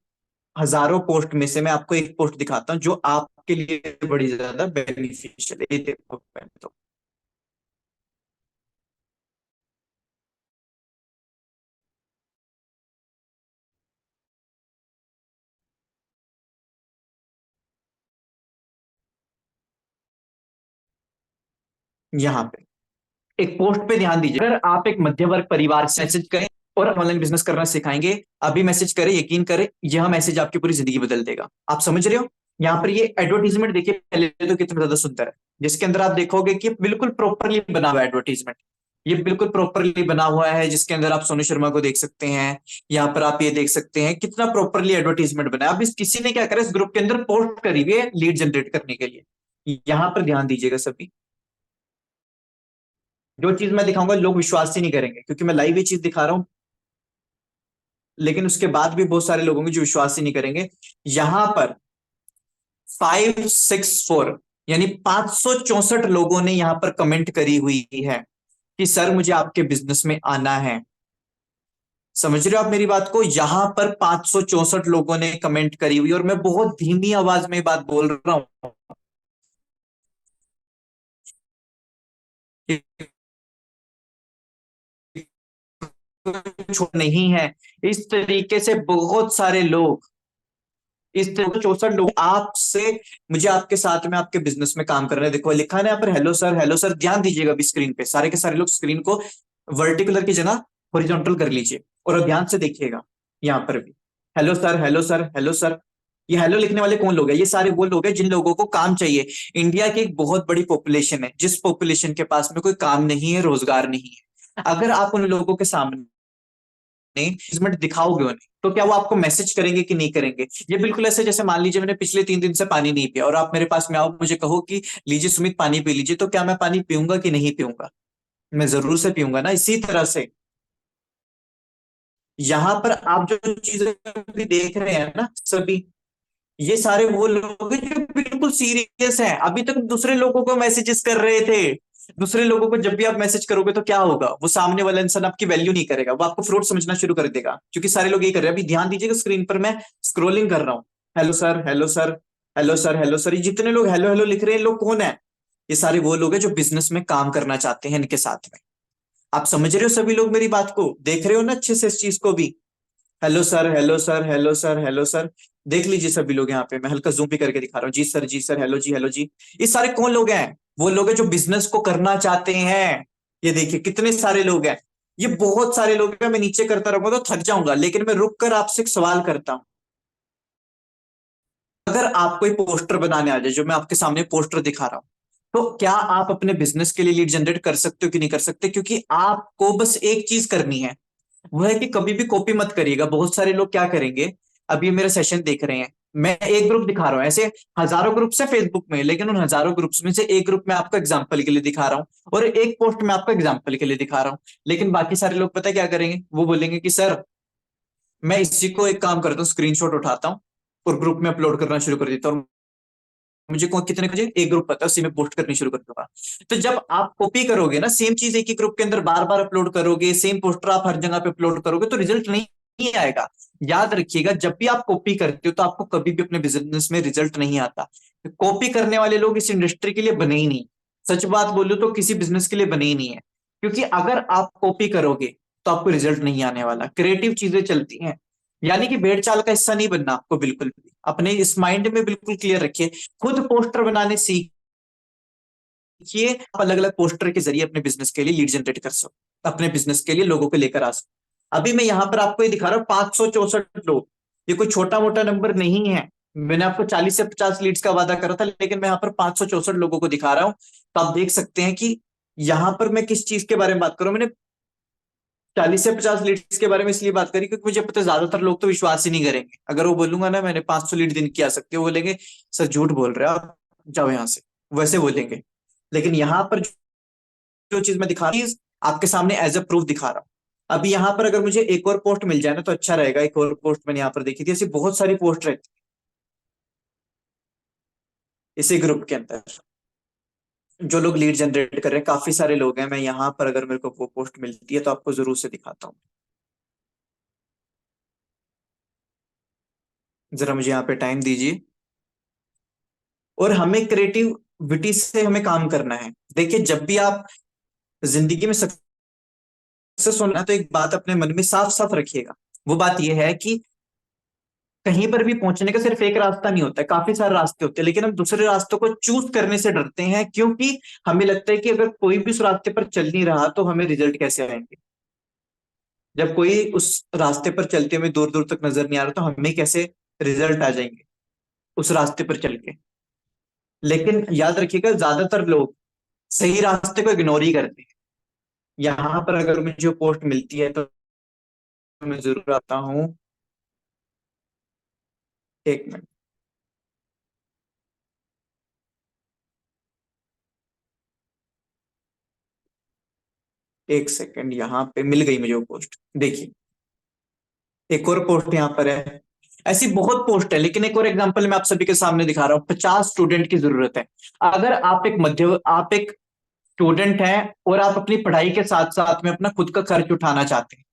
हजारों पोस्ट में से मैं आपको एक पोस्ट दिखाता हूँ जो आपके लिए बड़ी ज्यादा बेनिफिशियल है। ये देखो पहले तो, यहाँ पे एक पोस्ट पे ध्यान दीजिए। अगर आप एक मध्य वर्ग परिवार से मैसेज करें और ऑनलाइन बिजनेस करना सिखाएंगे, अभी मैसेज करें, यकीन करें, यह मैसेज आपकी पूरी जिंदगी बदल देगा। आप समझ रहे हो? यहाँ पर ये एडवर्टीजमेंट देखिए पहले तो कितना ज्यादा सुंदर है, जिसके अंदर आप देखोगे कि बिल्कुल प्रॉपरली बना हुआ एडवर्टीजमेंट। ये बिल्कुल प्रॉपरली बना हुआ है, जिसके अंदर आप सोनू शर्मा को देख सकते हैं। यहाँ पर आप ये देख सकते हैं कितना प्रॉपरली एडवर्टीजमेंट बना है। अब इस किसी ने क्या करा, इस ग्रुप के अंदर पोस्ट करी हुई है लीड जनरेट करने के लिए। यहाँ पर ध्यान दीजिएगा सभी। जो चीज मैं दिखाऊंगा लोग विश्वास ही नहीं करेंगे, क्योंकि मैं लाइव ये चीज दिखा रहा हूं, लेकिन उसके बाद भी बहुत सारे लोग होंगे जो विश्वास ही नहीं करेंगे। यहां पर 564 यानी 564 लोगों ने यहां पर कमेंट करी हुई है कि सर मुझे आपके बिजनेस में आना है। समझ रहे हो आप मेरी बात को? यहां पर 564 लोगों ने कमेंट करी हुई, और मैं बहुत धीमी आवाज में बात बोल रहा हूं। छोड़ नहीं है। इस तरीके से बहुत सारे लोग, इस 64 लोग आपसे, मुझे आपके साथ में आपके बिजनेस में काम करने, देखो लिखा है ना यहाँ पर, हेलो सर, हेलो सर। ध्यान दीजिएगा अभी स्क्रीन पे, सारे के सारे लोग स्क्रीन को वर्टिकुलर की जगह हॉरिजॉन्टल कर लीजिए और ध्यान से देखिएगा। यहाँ पर भी hello sir, hello sir, hello sir. ये हेलो लिखने वाले कौन लोग हैं? ये सारे वो लोग हैं जिन लोगों को काम चाहिए। इंडिया की एक बहुत बड़ी पॉपुलेशन है, जिस पॉपुलेशन के पास में कोई काम नहीं है, रोजगार नहीं है। अगर आप उन लोगों के सामने एडवर्टीजमेंट दिखाओगे उन्हें, तो क्या वो आपको मैसेज करेंगे कि नहीं करेंगे? ये बिल्कुल ऐसे जैसे मान लीजिए मैंने पिछले 3 दिन से पानी नहीं पिया और आप मेरे पास में आओ, मुझे कहो कि लीजिए सुमित पानी पी लीजिए, तो क्या मैं पानी पीऊंगा कि नहीं पीऊंगा? मैं जरूर से पीऊंगा ना। इसी तरह से यहाँ पर आप जो चीजें अभी देख रहे हैं ना सभी, ये सारे वो लोग हैं जो बिल्कुल सीरियस हैं। अभी तक दूसरे लोगों को मैसेजेस कर रहे थे। दूसरे लोगों को जब भी आप मैसेज करोगे तो क्या होगा? वो सामने वाला इंसान आपकी वैल्यू नहीं करेगा, वो आपको फ्रॉड समझना शुरू कर देगा, क्योंकि सारे लोग यही कर रहे हैं। अभी ध्यान दीजिएगा, स्क्रीन पर मैं स्क्रोलिंग कर रहा हूँ। Hello sir, hello sir, hello sir, hello sir. ये जितने लोग हेलो हेलो लिख रहे हैं, लोग कौन है? ये सारे वो लोग हैं जो बिजनेस में काम करना चाहते हैं इनके साथ में। आप समझ रहे हो सभी लोग मेरी बात को? देख रहे हो ना अच्छे से इस चीज को भी? Hello sir, hello sir, hello sir, hello sir. देख लीजिए सभी लोग यहाँ पे, मैं हल्का जूम भी करके दिखा रहा हूँ। जी सर, जी सर, हेलो जी, हेलो जी। ये सारे कौन लोग हैं? वो लोग हैं जो बिजनेस को करना चाहते हैं। ये देखिए कितने सारे लोग हैं। ये बहुत सारे लोग हैं। मैं नीचे करता रहूंगा तो थक जाऊंगा, लेकिन मैं रुक कर आपसे एक सवाल करता हूं। अगर आप कोई पोस्टर बनाने आ जाए, जो मैं आपके सामने पोस्टर दिखा रहा हूं, तो क्या आप अपने बिजनेस के लिए लीड जनरेट कर सकते हो कि नहीं कर सकते? क्योंकि आपको बस एक चीज करनी है, वो है कि कभी भी कॉपी मत करिएगा। बहुत सारे लोग क्या करेंगे, अब ये मेरा सेशन देख रहे हैं, मैं एक ग्रुप दिखा रहा हूं, ऐसे हजारों ग्रुप्स है फेसबुक में, लेकिन उन हजारों ग्रुप्स में से एक ग्रुप में आपको एग्जांपल के लिए दिखा रहा हूं और एक पोस्ट में आपको एग्जांपल के लिए दिखा रहा हूं। लेकिन बाकी सारे लोग पता है क्या करेंगे? वो बोलेंगे कि सर, मैं इसी को एक काम करता हूँ, स्क्रीनशॉट उठाता हूँ और ग्रुप में अपलोड करना शुरू कर देता हूँ। मुझे कौन कितने बजे एक ग्रुप पता है, उसी में पोस्ट करनी शुरू कर दूंगा। तो जब आप कॉपी करोगे ना, सेम चीज एक ही ग्रुप के अंदर बार बार अपलोड करोगे, सेम पोस्टर आप हर जगह पे अपलोड करोगे, तो रिजल्ट नहीं आएगा। याद रखिएगा, जब भी आप कॉपी करते हो तो आपको कभी भी अपने बिजनेस में रिजल्ट नहीं आता। कॉपी करने वाले लोग इस इंडस्ट्री के लिए बने ही नहीं। सच बात बोलूं तो किसी बिजनेस के लिए बने ही नहीं है। क्योंकि अगर आप कॉपी करोगे तो आपको रिजल्ट नहीं आने वाला। क्रिएटिव चीजें चलती हैं। यानी कि भेड़ चाल का हिस्सा नहीं बनना आपको, बिल्कुल भी अपने इस माइंड में बिल्कुल क्लियर रखिए। खुद पोस्टर बनाने सीखिए। आप अलग अलग पोस्टर के जरिए अपने बिजनेस के लिए लीड जनरेट कर सकते, अपने बिजनेस के लिए लोगों को लेकर आ सकते। अभी मैं यहाँ पर आपको ये दिखा रहा हूँ 564 लोग। ये कोई छोटा मोटा नंबर नहीं है। मैंने आपको 40 से 50 लीड्स का वादा करा था, लेकिन मैं यहाँ पर 564 लोगों को दिखा रहा हूँ। तो आप देख सकते हैं कि यहाँ पर मैं किस चीज के बारे में बात करूं। मैंने 40 से 50 लीड्स के बारे में इसलिए बात करी क्योंकि मुझे पता है ज्यादातर लोग तो विश्वास ही नहीं करेंगे। अगर वो बोलूंगा ना मैंने 500 लीड दिन की आ सकती है, वो बोलेंगे सर झूठ बोल रहे हो आप, जाओ यहाँ से, वैसे बोलेंगे। लेकिन यहाँ पर जो चीज मैं दिखा रही हूँ, आपके सामने एज अ प्रूफ दिखा रहा हूँ। अभी यहाँ पर अगर मुझे एक और पोस्ट मिल जाए ना तो अच्छा रहेगा। एक और पोस्ट मैंने यहाँ पर देखी थी, ऐसी बहुत सारी पोस्ट रहती है इसी ग्रुप के अंदर। जो लोग लीड जनरेट कर रहे हैं, काफी सारे लोग हैं। मैं यहाँ पर अगर मेरे को वो पोस्ट मिलती है तो आपको जरूर से दिखाता हूँ। जरा मुझे यहाँ पे टाइम दीजिए। और हमें क्रिएटिविटी से हमें काम करना है। देखिए, जब भी आप जिंदगी में सक्सेस होना है तो एक बात अपने मन में साफ साफ रखिएगा। वो बात यह है कि कहीं पर भी पहुंचने का सिर्फ एक रास्ता नहीं होता है, काफी सारे रास्ते होते हैं। लेकिन हम दूसरे रास्तों को चूज करने से डरते हैं, क्योंकि हमें लगता है कि अगर कोई भी उस रास्ते पर चल नहीं रहा तो हमें रिजल्ट कैसे आएंगे। जब कोई उस रास्ते पर चलते हुए दूर दूर तक नजर नहीं आ रहा तो हमें कैसे रिजल्ट आ जाएंगे उस रास्ते पर चल के? लेकिन याद रखिएगा, ज्यादातर लोग सही रास्ते को इग्नोर ही करते हैं। यहाँ पर अगर मुझे पोस्ट मिलती है तो मैं जरूर आता हूँ। एक मिनट, एक सेकंड, यहाँ पे मिल गई मुझे वो पोस्ट। देखिए, एक और पोस्ट यहाँ पर है। ऐसी बहुत पोस्ट है, लेकिन एक और एग्जांपल मैं आप सभी के सामने दिखा रहा हूँ। 50 स्टूडेंट की जरूरत है। अगर आप एक स्टूडेंट हैं और आप अपनी पढ़ाई के साथ साथ में अपना खुद का खर्च उठाना चाहते हैं,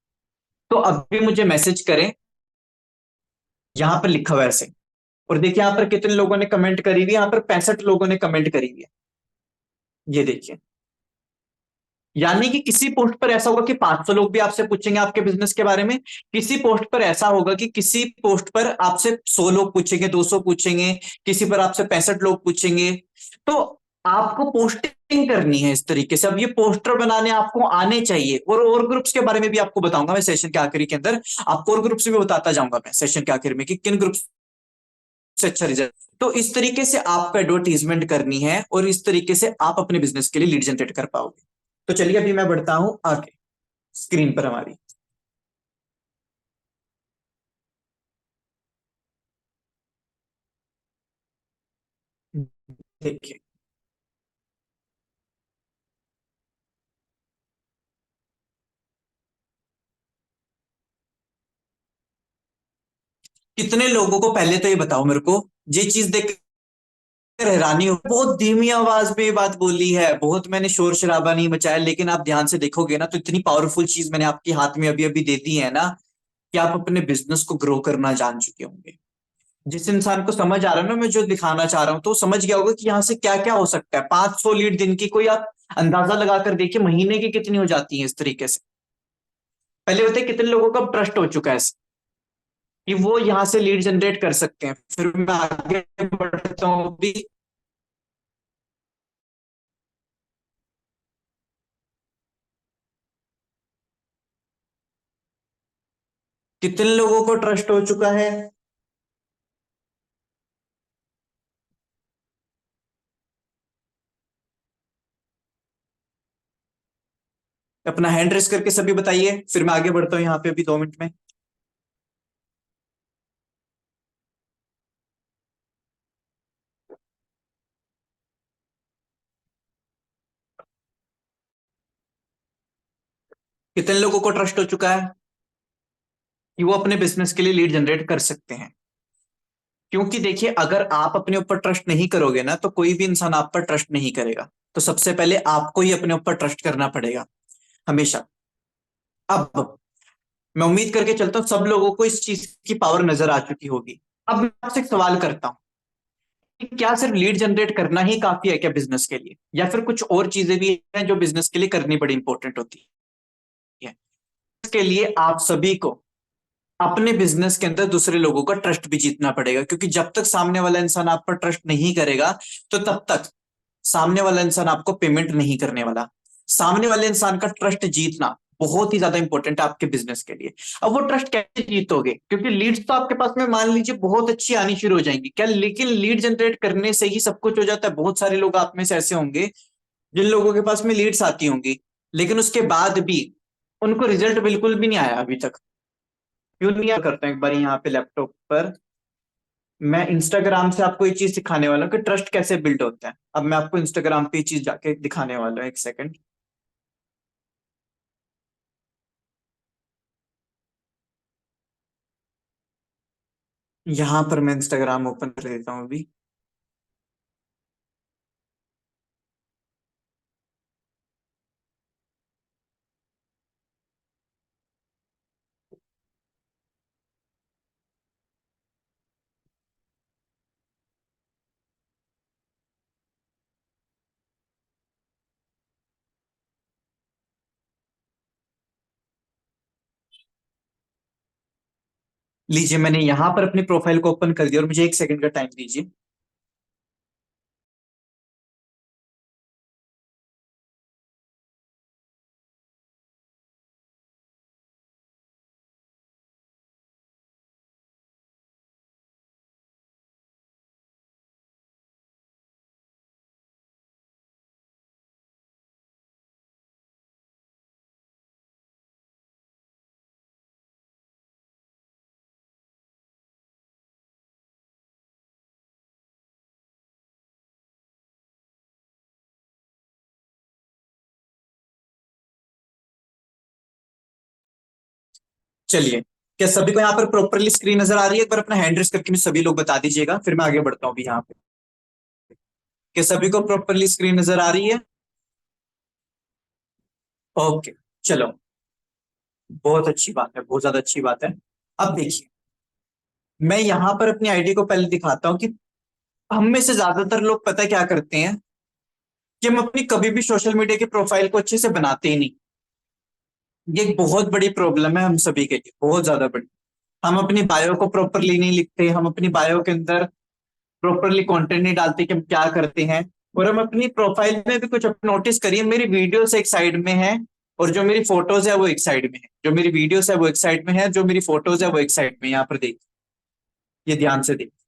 तो अभी मुझे मैसेज करें। यहाँ पर लिखा हुआ है ऐसे। और देखिए यहाँ पर कितने लोगों ने कमेंट करी हुई है। यहाँ पर 65 लोगों ने कमेंट करी हुई है। ये देखिए, यानी कि किसी पोस्ट पर ऐसा होगा कि 500 लोग भी आपसे पूछेंगे आपके बिजनेस के बारे में। किसी पोस्ट पर ऐसा होगा कि किसी पोस्ट पर आपसे 100 लोग पूछेंगे, 200 पूछेंगे, किसी पर आपसे 65 लोग पूछेंगे। तो आपको पोस्टिंग करनी है इस तरीके से। अब ये पोस्टर बनाने आपको आने चाहिए, और ग्रुप्स के बारे में भी आपको बताऊंगा मैं सेशन के आखिरी के अंदर। आपको और ग्रुप्स भी बताता जाऊंगा मैं सेशन के आखिर में कि किन ग्रुप्स से अच्छा रिजल्ट। तो इस तरीके से आपको एडवर्टीजमेंट करनी है, और इस तरीके से आप अपने बिजनेस के लिए लीड जनरेट कर पाओगे। तो चलिए अभी मैं बढ़ता हूं आगे स्क्रीन पर हमारी। देखिए, कितने लोगों को, पहले तो ये बताओ मेरे को, ये चीज देख हैरानी हो, बहुत धीमी आवाज में ये बात बोली है, बहुत मैंने शोर शराबा नहीं मचाया, लेकिन आप ध्यान से देखोगे ना तो इतनी पावरफुल चीज मैंने आपके हाथ में अभी अभी दे दी है ना, कि आप अपने बिजनेस को ग्रो करना जान चुके होंगे। जिस इंसान को समझ आ रहा है ना मैं जो दिखाना चाह रहा हूं, तो समझ गया होगा कि यहाँ से क्या क्या हो सकता है। 500 लीड दिन की, कोई आप अंदाजा लगाकर देखिए महीने की कितनी हो जाती है इस तरीके से। पहले बताइए कितने लोगों का ट्रस्ट हो चुका है कि वो यहाँ से लीड जनरेट कर सकते हैं। फिर मैं आगे बढ़ता हूँ भी। कितने लोगों को ट्रस्ट हो चुका है। अपना हैंड रेस करके सभी बताइए, फिर मैं आगे बढ़ता हूँ यहाँ पे अभी 2 मिनट में। कितने लोगों को ट्रस्ट हो चुका है कि वो अपने बिजनेस के लिए लीड जनरेट कर सकते हैं। क्योंकि देखिए, अगर आप अपने ऊपर ट्रस्ट नहीं करोगे ना, तो कोई भी इंसान आप पर ट्रस्ट नहीं करेगा। तो सबसे पहले आपको ही अपने ऊपर ट्रस्ट करना पड़ेगा हमेशा। अब मैं उम्मीद करके चलता हूँ सब लोगों को इस चीज की पावर नजर आ चुकी होगी। अब मैं आपसे एक सवाल करता हूँ कि क्या सिर्फ लीड जनरेट करना ही काफी है क्या बिजनेस के लिए, या फिर कुछ और चीजें भी हैं जो बिजनेस के लिए करनी बड़ी इंपॉर्टेंट होती है। इसके लिए आप सभी को अपने बिजनेस के अंदर दूसरे लोगों का ट्रस्ट भी जीतना पड़ेगा, क्योंकि जब तक सामने वाला इंसान आप पर ट्रस्ट नहीं करेगा, तो तब तक सामने वाला इंसान आपको पेमेंट नहीं करने वाला। सामने वाले इंसान का ट्रस्ट जीतना बहुत ही ज्यादा इंपॉर्टेंट है आपके बिजनेस के लिए। अब वो ट्रस्ट कैसे जीतोगे, क्योंकि लीड्स तो आपके पास में मान लीजिए बहुत अच्छी आनी शुरू हो जाएंगी क्या, लेकिन लीड जनरेट करने से ही सब कुछ हो जाता है। बहुत सारे लोग आप में से ऐसे होंगे जिन लोगों के पास में लीड्स आती होंगी, लेकिन उसके बाद भी उनको रिजल्ट बिल्कुल भी नहीं आया अभी तक। क्यों नहीं आया, करता हूँ एक बार यहाँ पे लैपटॉप पर। मैं इंस्टाग्राम से आपको ये चीज सिखाने वाला हूँ कि ट्रस्ट कैसे बिल्ड होता है। अब मैं आपको इंस्टाग्राम पे ये चीज जाके दिखाने वाला हूँ, एक सेकंड। यहाँ पर मैं इंस्टाग्राम ओपन कर देता हूँ अभी। लीजिए, मैंने यहाँ पर अपनी प्रोफाइल को ओपन कर दिया, और मुझे 1 सेकंड का टाइम दीजिए। चलिए, क्या सभी को यहाँ पर प्रॉपरली स्क्रीन नजर आ रही है? एक बार अपना हैंड रेस करके मुझे सभी लोग बता दीजिएगा, फिर मैं आगे बढ़ता हूँ अभी यहाँ पे। क्या सभी को प्रॉपरली स्क्रीन नजर आ रही है? ओके, चलो, बहुत अच्छी बात है, बहुत ज्यादा अच्छी बात है। अब देखिए, मैं यहाँ पर अपनी आईडी को पहले दिखाता हूँ कि हम में से ज्यादातर लोग पता है क्या करते हैं, कि हम अपनी कभी भी सोशल मीडिया की प्रोफाइल को अच्छे से बनाते ही नहीं। ये एक बहुत बड़ी प्रॉब्लम है हम सभी के लिए, बहुत ज्यादा बड़ी। हम अपनी बायो को प्रॉपरली नहीं लिखते, हम अपनी बायो के अंदर प्रॉपरली कंटेंट नहीं डालते कि हम क्या करते हैं। और हम अपनी प्रोफाइल में भी कुछ नोटिस करिए, मेरी वीडियोस एक साइड में है और जो मेरी फोटोज है वो एक साइड में है, जो मेरी वीडियोस है वो एक साइड में है, जो मेरी फोटोज है वो एक साइड में, यहाँ पर देखिए, ये ध्यान से देखिए।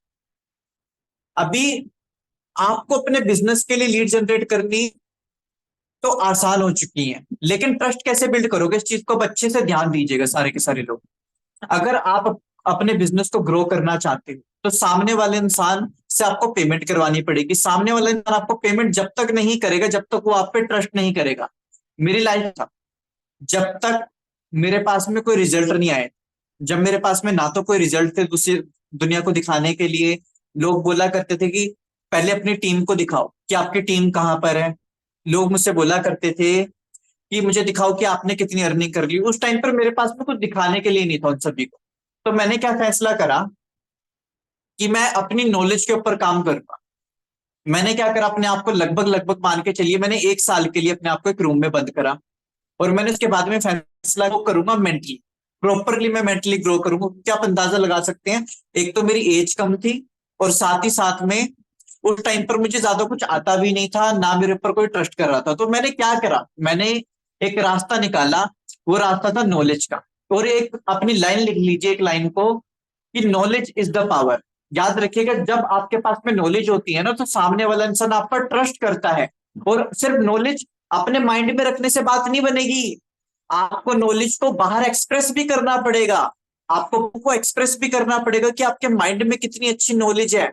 अभी आपको अपने बिजनेस के लिए लीड जनरेट करनी तो आसान हो चुकी है, लेकिन ट्रस्ट कैसे बिल्ड करोगे, इस चीज को अब अच्छे से ध्यान दीजिएगा सारे के सारे लोग। अगर आप अपने बिजनेस को ग्रो करना चाहते हो तो सामने वाले इंसान से आपको पेमेंट करवानी पड़ेगी। सामने वाला इंसान आपको पेमेंट जब तक नहीं करेगा जब तक वो आप पे ट्रस्ट नहीं करेगा। मेरी लाइफ था, जब तक मेरे पास में कोई रिजल्ट नहीं आए, जब मेरे पास में ना तो कोई रिजल्ट थे दूसरी दुनिया को दिखाने के लिए, लोग बोला करते थे कि पहले अपनी टीम को दिखाओ कि आपकी टीम कहां पर है। लोग मुझसे बोला करते थे कि मुझे दिखाओ कि आपने कितनी अर्निंग कर ली। उस टाइम पर मेरे पास में कुछ दिखाने के लिए नहीं था उन सभी को। तो मैंने क्या फैसला करा कि मैं अपनी नॉलेज के ऊपर काम करूंगा। मैंने क्या करा, अपने आप को लगभग लगभग मान के चलिए मैंने 1 साल के लिए अपने आप को एक रूम में बंद करा। और मैंने उसके बाद में फैसला वो करूंगा मेंटली, प्रॉपरली मैं मेंटली ग्रो करूंगा। क्या आप अंदाजा लगा सकते हैं, एक तो मेरी एज कम थी और साथ ही साथ में उस टाइम पर मुझे ज्यादा कुछ आता भी नहीं था, ना मेरे ऊपर कोई ट्रस्ट कर रहा था। तो मैंने क्या करा, मैंने एक रास्ता निकाला, वो रास्ता था नॉलेज का। और एक अपनी लाइन लिख लीजिए एक लाइन को, कि नॉलेज इज द पावर। याद रखिएगा, जब आपके पास में नॉलेज होती है ना तो सामने वाला इंसान आप पर ट्रस्ट करता है। और सिर्फ नॉलेज अपने माइंड में रखने से बात नहीं बनेगी, आपको नॉलेज को बाहर एक्सप्रेस भी करना पड़ेगा। आपको एक्सप्रेस भी करना पड़ेगा कि आपके माइंड में कितनी अच्छी नॉलेज है।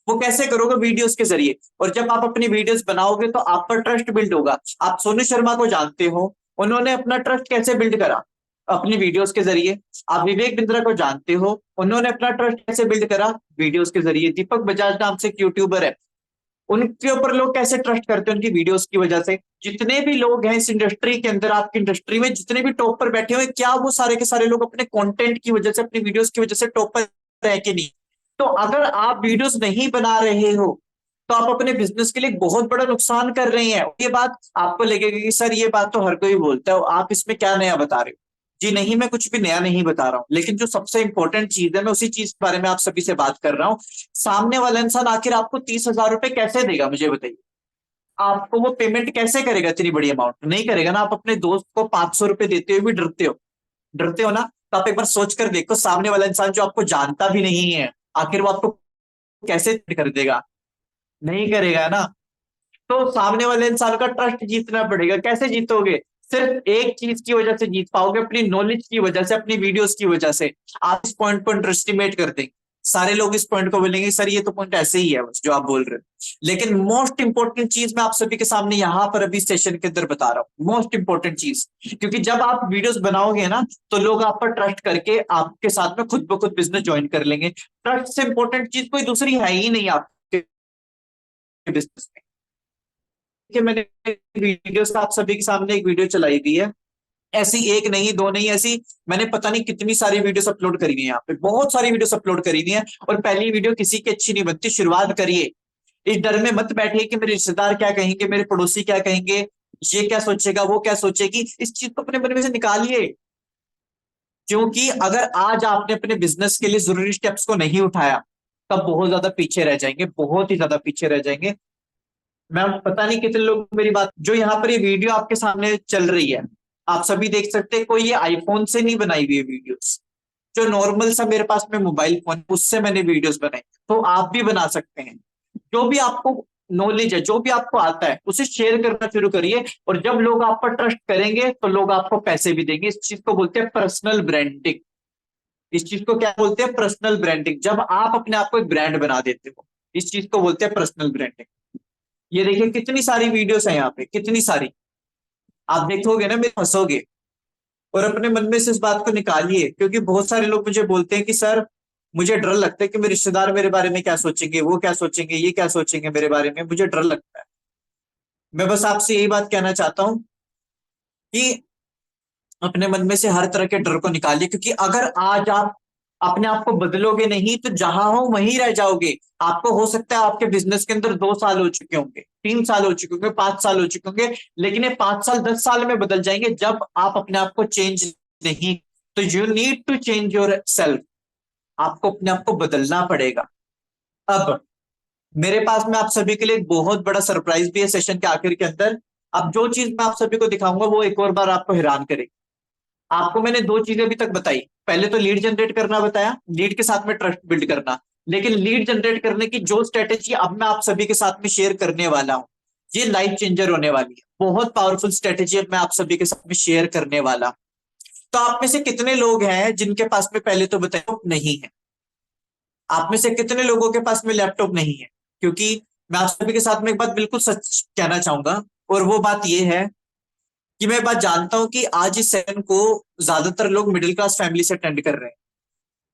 वो कैसे करोगे, वीडियोस के जरिए। और जब आप अपनी वीडियोस बनाओगे तो आप पर ट्रस्ट बिल्ड होगा। आप सोनू शर्मा को जानते हो, उन्होंने अपना ट्रस्ट कैसे बिल्ड करा, अपनी वीडियोस के जरिए। आप विवेक बिंद्रा को जानते हो, उन्होंने अपना ट्रस्ट कैसे बिल्ड करा, वीडियोस के जरिए। दीपक बजाज नाम से एक यूट्यूबर है, उनके ऊपर लोग कैसे ट्रस्ट करते हैं, उनकी वीडियोस की वजह से। जितने भी लोग हैं इस इंडस्ट्री के अंदर, आपकी इंडस्ट्री में जितने भी टॉप पर बैठे हुए, क्या वो सारे के सारे लोग अपने कंटेंट की वजह से, अपनी वीडियोस की वजह से टॉप पर है कि नहीं। तो अगर आप वीडियोस नहीं बना रहे हो तो आप अपने बिजनेस के लिए बहुत बड़ा नुकसान कर रहे हैं। ये बात आपको लगेगी कि सर ये बात तो हर कोई बोलता है, आप इसमें क्या नया बता रहे हो। जी नहीं, मैं कुछ भी नया नहीं बता रहा हूं, लेकिन जो सबसे इंपॉर्टेंट चीज है मैं उसी चीज के बारे में आप सभी से बात कर रहा हूं। सामने वाला इंसान आखिर आपको 30,000 रुपए कैसे देगा, मुझे बताइए। आपको वो पेमेंट कैसे करेगा, इतनी बड़ी अमाउंट नहीं करेगा ना। आप अपने दोस्त को 500 रुपए देते हुए भी डरते हो, डरते हो ना। तो आप एक बार सोच कर देखो, सामने वाला इंसान जो आपको जानता भी नहीं है, आखिर वो आपको कैसे कर देगा, नहीं करेगा ना। तो सामने वाले इंसान का ट्रस्ट जीतना पड़ेगा। कैसे जीतोगे, सिर्फ एक चीज की वजह से जीत पाओगे, अपनी नॉलेज की वजह से, अपनी वीडियोस की वजह से। आप इस पॉइंट को अंडर एस्टिमेट कर देंगे, सारे लोग इस पॉइंट को बोलेंगे सर ये तो पॉइंट ऐसे ही है बस जो आप बोल रहे हो। लेकिन मोस्ट इंपॉर्टेंट चीज मैं आप सभी के सामने यहां पर अभी सेशन के अंदर बता रहा हूँ, मोस्ट इंपॉर्टेंट चीज। क्योंकि जब आप वीडियोस बनाओगे ना तो लोग आप पर ट्रस्ट करके आपके साथ में खुद ब खुद बिजनेस ज्वाइन कर लेंगे। ट्रस्ट से इंपॉर्टेंट चीज कोई दूसरी है ही नहीं आपके बिजनेस में। कि मैंने वीडियोस आप सभी के सामने एक वीडियो चलाई हुई है, ऐसी एक नहीं दो नहीं, ऐसी मैंने पता नहीं कितनी सारी वीडियोस अपलोड करी हुई है, यहाँ पे बहुत सारी वीडियोस अपलोड करी हुई है। और पहली वीडियो किसी की अच्छी नहीं बनती, शुरुआत करिए। इस डर में मत बैठिए कि मेरे रिश्तेदार क्या कहेंगे, मेरे पड़ोसी क्या कहेंगे, ये क्या सोचेगा, वो क्या सोचेगी। इस चीज को अपने मन में से निकालिए। क्योंकि अगर आज आपने अपने बिजनेस के लिए जरूरी स्टेप्स को नहीं उठाया, तब बहुत ज्यादा पीछे रह जाएंगे, बहुत ही ज्यादा पीछे रह जाएंगे। मैं पता नहीं कितने लोग मेरी बात, जो यहाँ पर ये वीडियो आपके सामने चल रही है, आप सभी देख सकते हैं, कोई ये आईफोन से नहीं बनाई हुई है वीडियोस। जो नॉर्मल सा मेरे पास में मोबाइल फोन, उससे मैंने वीडियोस बनाई। तो आप भी बना सकते हैं। जो भी आपको नॉलेज है, जो भी आपको आता है, उसे शेयर करना शुरू करिए। और जब लोग आप पर ट्रस्ट करेंगे तो लोग आपको पैसे भी देंगे। इस चीज को बोलते हैं पर्सनल ब्रांडिंग। इस चीज को क्या बोलते हैं, पर्सनल ब्रांडिंग। जब आप अपने आप को एक ब्रांड बना देते हो, इस चीज को बोलते हैं पर्सनल ब्रांडिंग। ये देखिए कितनी सारी वीडियोस है यहाँ पे, कितनी सारी। आप देखोगे ना मेरे हंसोगे। और अपने मन में से इस बात को निकालिए, क्योंकि बहुत सारे लोग मुझे बोलते हैं कि सर मुझे डर लगता है कि मेरे रिश्तेदार मेरे बारे में क्या सोचेंगे, वो क्या सोचेंगे, ये क्या सोचेंगे मेरे बारे में, मुझे डर लगता है। मैं बस आपसे यही बात कहना चाहता हूँ कि अपने मन में से हर तरह के डर को निकालिए। क्योंकि अगर आज आप अपने आप को बदलोगे नहीं तो जहां हो वहीं रह जाओगे। आपको हो सकता है आपके बिजनेस के अंदर 2 साल हो चुके होंगे, 3 साल हो चुके होंगे, 5 साल हो चुके होंगे, लेकिन ये 5 साल 10 साल में बदल जाएंगे जब आप अपने आप को चेंज नहीं। तो you need to change yourself. आपको अपने आप को बदलना पड़ेगा। अब मेरे पास में आप सभी के लिए एक बहुत बड़ा सरप्राइज भी है सेशन के आखिर के अंदर। अब जो चीज मैं आप सभी को दिखाऊंगा वो एक और बार आपको हैरान करेगी। आपको मैंने दो चीजें अभी तक बताई। पहले तो लीड जनरेट करना बताया, लीड के साथ में ट्रस्ट बिल्ड करना। लेकिन लीड जनरेट करने की जो स्ट्रेटेजी अब मैं आप सभी के साथ में शेयर करने वाला हूं, ये लाइफ चेंजर होने वाली है। बहुत पावरफुल स्ट्रेटेजी अब मैं आप सभी के साथ में शेयर करने वाला हूं। तो आप में से कितने लोग हैं जिनके पास में पहले तो बताओ नहीं है? आप में से कितने लोगों के पास में लैपटॉप नहीं है? क्योंकि मैं आप सभी के साथ में एक बात बिल्कुल सच कहना चाहूंगा, और वो बात ये है कि मैं बात जानता हूं कि आज इस सेशन को ज्यादातर लोग मिडिल क्लास फैमिली से अटेंड कर रहे हैं,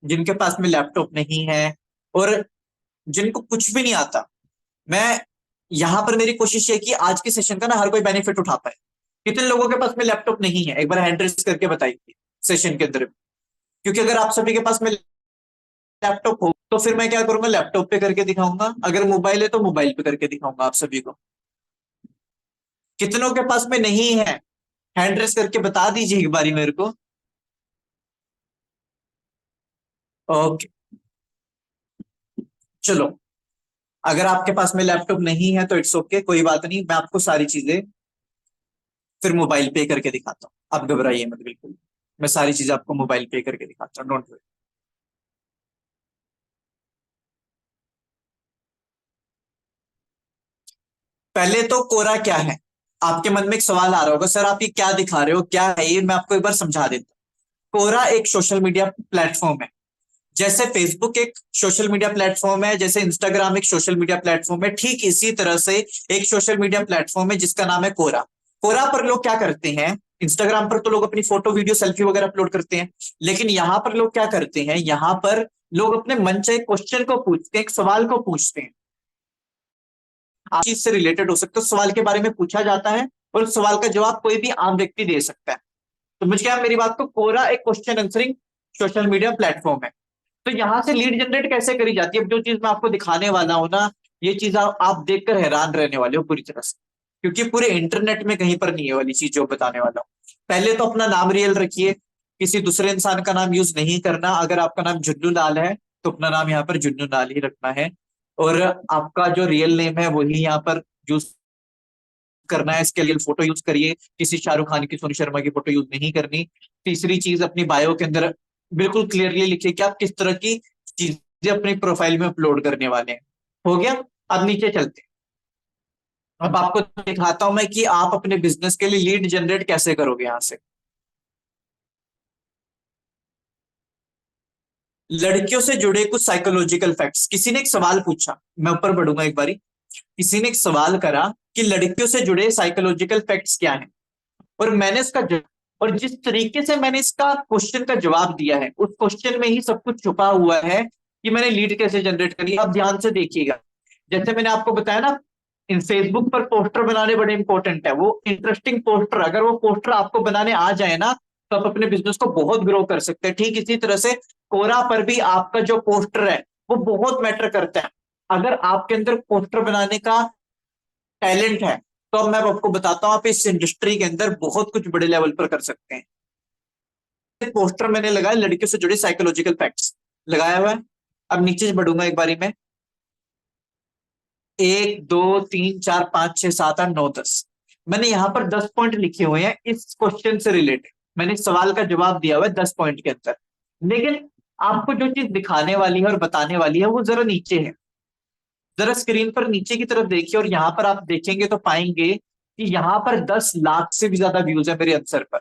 जिनके पास में लैपटॉप नहीं है और जिनको कुछ भी नहीं आता। मैं यहां पर मेरी कोशिश है कि आज के सेशन का ना हर कोई बेनिफिट उठा पाए। कितने लोगों के पास में लैपटॉप नहीं है, एक बार हैंड रेज करके बताइए सेशन के अंदर। क्योंकि अगर आप सभी के पास में लैपटॉप हो तो फिर मैं क्या करूंगा, लैपटॉप पे करके दिखाऊंगा। अगर मोबाइल है तो मोबाइल पे करके दिखाऊंगा आप सभी को। कितनों के पास में नहीं है, हैंड रेस करके बता दीजिए एक बारी मेरे को। ओके, चलो। अगर आपके पास में लैपटॉप नहीं है तो इट्स ओके, कोई बात नहीं, मैं आपको सारी चीजें फिर मोबाइल पे करके दिखाता हूँ। आप घबराइए मत बिल्कुल, मैं सारी चीजें आपको मोबाइल पे करके दिखाता हूँ, डोंट वरी। पहले तो कोरा क्या है? आपके मन में एक सवाल आ रहा होगा, सर आप ये क्या दिखा रहे हो, क्या है ये, मैं आपको एक बार समझा देता हूँ। कोरा एक सोशल मीडिया प्लेटफॉर्म है। जैसे फेसबुक एक सोशल मीडिया प्लेटफॉर्म है, जैसे इंस्टाग्राम एक सोशल मीडिया प्लेटफॉर्म है, ठीक इसी तरह से एक सोशल मीडिया प्लेटफॉर्म है जिसका नाम है कोरा। कोरा पर लोग क्या करते हैं? इंस्टाग्राम पर तो लोग अपनी फोटो वीडियो सेल्फी वगैरह अपलोड करते हैं, लेकिन यहाँ पर लोग क्या करते हैं, यहाँ पर लोग अपने मन से एक क्वेश्चन को पूछते हैं, एक सवाल को पूछते हैं। आप चीज से रिलेटेड हो सकते हो, सवाल के बारे में पूछा जाता है और उस सवाल का जवाब कोई भी आम व्यक्ति दे सकता है। तो मुझे क्या, मेरी बात को, कोरा एक question answering social media platform है। तो यहां से लीड जनरेट कैसे करी जाती है, अब जो चीज मैं आपको दिखाने वाला हूं ना, ये चीज आप देखकर हैरान रहने वाले हो पूरी तरह से। क्योंकि पूरे इंटरनेट में कहीं पर नहीं है वाली चीज जो बताने वाला हूं। पहले तो अपना नाम रियल रखिए, किसी दूसरे इंसान का नाम यूज नहीं करना। अगर आपका नाम जुन्नू लाल है तो अपना नाम यहाँ पर जुन्नू लाल ही रखना है। और आपका जो रियल नेम है वही यहाँ पर यूज करना है। इसके लिए फोटो यूज करिए, किसी शाहरुख खान की, सोनू शर्मा की फोटो यूज नहीं करनी। तीसरी चीज, अपनी बायो के अंदर बिल्कुल क्लियरली लिखिए कि आप किस तरह की चीजें अपनी प्रोफाइल में अपलोड करने वाले हैं। हो गया? अब नीचे चलते हैं। अब आपको दिखाता हूं मैं कि आप अपने बिजनेस के लिए लीड जनरेट कैसे करोगे यहां से। लड़कियों से जुड़े कुछ साइकोलॉजिकल फैक्ट्स। किसी ने एक सवाल पूछा, मैं ऊपर बढ़ूंगा एक बारी। किसी ने एक सवाल करा कि लड़कियों से जुड़े साइकोलॉजिकल फैक्ट्स क्या हैं, और मैंने इसका और जिस तरीके से मैंने इसका क्वेश्चन का जवाब दिया है, उस क्वेश्चन में ही सब कुछ छुपा हुआ है कि मैंने लीड कैसे जनरेट करी। अब ध्यान से देखिएगा। जैसे मैंने आपको बताया ना, इन फेसबुक पर पोस्टर बनाने बड़े इंपॉर्टेंट है। वो इंटरेस्टिंग पोस्टर, अगर वो पोस्टर आपको बनाने आ जाए ना, तो आप अपने बिजनेस को बहुत ग्रो कर सकते हैं। ठीक इसी तरह से कोरा पर भी आपका जो पोस्टर है वो बहुत मैटर करता है। अगर आपके अंदर पोस्टर बनाने का टैलेंट है तो अब मैं आपको बताता हूं, आप इस इंडस्ट्री के अंदर बहुत कुछ बड़े लेवल पर कर सकते हैं। पोस्टर मैंने लगाया, लड़कियों से जुड़े साइकोलॉजिकल फैक्ट्स लगाया हुआ है। अब नीचे बढ़ूंगा एक बारी में। 1 2 3 4 5 6 7 8 9 10, मैंने यहाँ पर 10 पॉइंट लिखे हुए हैं इस क्वेश्चन से रिलेटेड। मैंने इस सवाल का जवाब दिया हुआ है 10 पॉइंट के अंदर। लेकिन आपको जो चीज दिखाने वाली है और बताने वाली है वो जरा नीचे है। जरा स्क्रीन पर नीचे की तरफ देखिए, और यहां पर आप देखेंगे तो पाएंगे कि यहां पर 10 लाख से भी ज्यादा व्यूज है मेरे आंसर पर।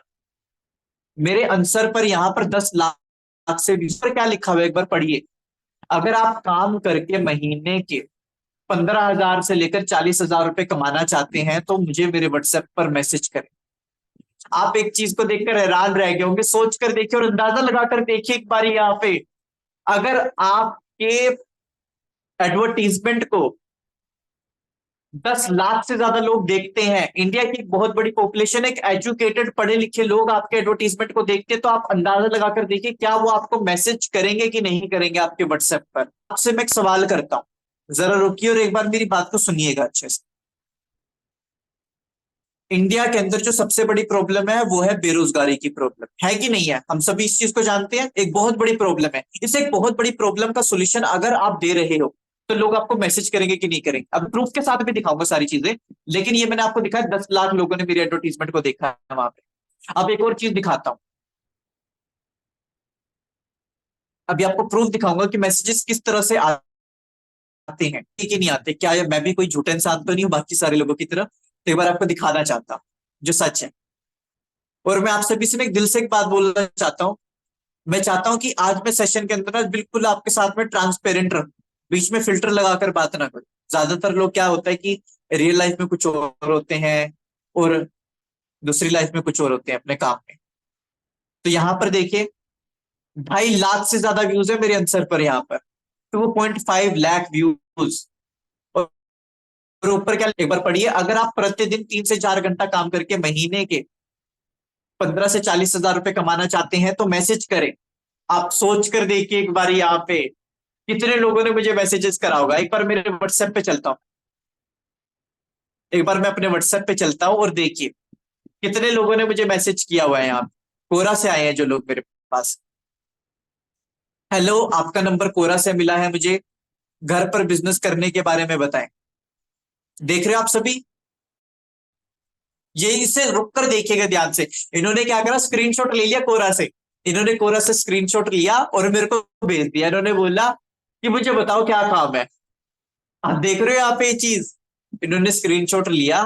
मेरे आंसर पर यहां पर 10 लाख से व्यूज पर क्या लिखा हुआ है एक बार पढ़िए। अगर आप काम करके महीने के 15,000 से लेकर 40,000 रुपए कमाना चाहते हैं तो मुझे मेरे व्हाट्सएप पर मैसेज करें। आप एक चीज को देखकर हैरान रह गए होंगे, सोच कर देखिए और अंदाजा लगाकर देखिए एक बार यहाँ पे। अगर आपके एडवर्टीजमेंट को 10 लाख से ज्यादा लोग देखते हैं, इंडिया की एक बहुत बड़ी पॉपुलेशन, एक एजुकेटेड पढ़े लिखे लोग आपके एडवर्टीजमेंट को देखते हैं, तो आप अंदाजा लगाकर देखिए क्या वो आपको मैसेज करेंगे कि नहीं करेंगे आपके व्हाट्सएप पर। आपसे मैं एक सवाल करता हूं, जरा रुकिए और एक बार मेरी बात को सुनिएगा अच्छे से। इंडिया के अंदर जो सबसे बड़ी प्रॉब्लम है वो है बेरोजगारी की प्रॉब्लम, है कि नहीं है? हम सभी इस चीज को जानते हैं, एक बहुत बड़ी प्रॉब्लम है। इस एक बहुत बड़ी प्रॉब्लम का सोल्यूशन अगर आप दे रहे हो तो लोग आपको मैसेज करेंगे कि नहीं करेंगे। अब प्रूफ के साथ भी दिखाऊंगा सारी चीजें, लेकिन ये मैंने आपको दिखाया 10 लाख लोगों ने मेरी एडवर्टीजमेंट को देखा है वहां पे। अब एक और चीज दिखाता हूँ, अभी आपको प्रूफ दिखाऊंगा कि मैसेजेस किस तरह से आते हैं, ठीक ही नहीं आते। क्या मैं भी कोई झूठा इंसान तो नहीं हूँ बाकी सारे लोगों की तरह। तो एक बार आपको दिखाना चाहता हूँ जो सच है। और मैं आप सभी से ना एक दिल से एक बात बोलना चाहता हूँ, मैं चाहता हूं कि आज मैं सेशन के अंदर ना बिल्कुल आपके साथ में ट्रांसपेरेंट रहूं, बीच में फिल्टर लगाकर बात ना करूं। ज्यादातर लोग क्या होता है कि रियल लाइफ में कुछ और होते हैं और दूसरी लाइफ में कुछ और होते हैं अपने काम में। तो यहाँ पर देखिए 2.5 लाख से ज्यादा व्यूज है मेरे आंसर पर यहाँ पर, 2.5 लाख व्यूज। और ऊपर क्या, एक बार पढ़िए, अगर आप प्रतिदिन 3 से 4 घंटा काम करके महीने के 15 से 40 हजार रुपए कमाना चाहते हैं तो मैसेज करें। आप सोच कर देखिए एक बार यहाँ पे कितने लोगों ने मुझे मैसेजेस करा होगा। एक बार मेरे व्हाट्सएप पे चलता हूँ, एक बार मैं अपने व्हाट्सएप पे चलता हूँ और देखिए कितने लोगों ने मुझे मैसेज किया हुआ है। यहाँ कोरा से आए हैं जो लोग मेरे पास। हेलो, आपका नंबर कोरा से मिला है मुझे, घर पर बिजनेस करने के बारे में बताएं। देख रहे हो आप सभी, ये इसे रुक कर देखिएगा ध्यान से। इन्होंने क्या करा, स्क्रीनशॉट ले लिया कोरा से। इन्होंने कोरा से स्क्रीनशॉट लिया और मेरे को भेज दिया। इन्होंने बोला कि मुझे बताओ क्या काम है। आप देख रहे हो यहाँ पे ये चीज, इन्होंने स्क्रीनशॉट लिया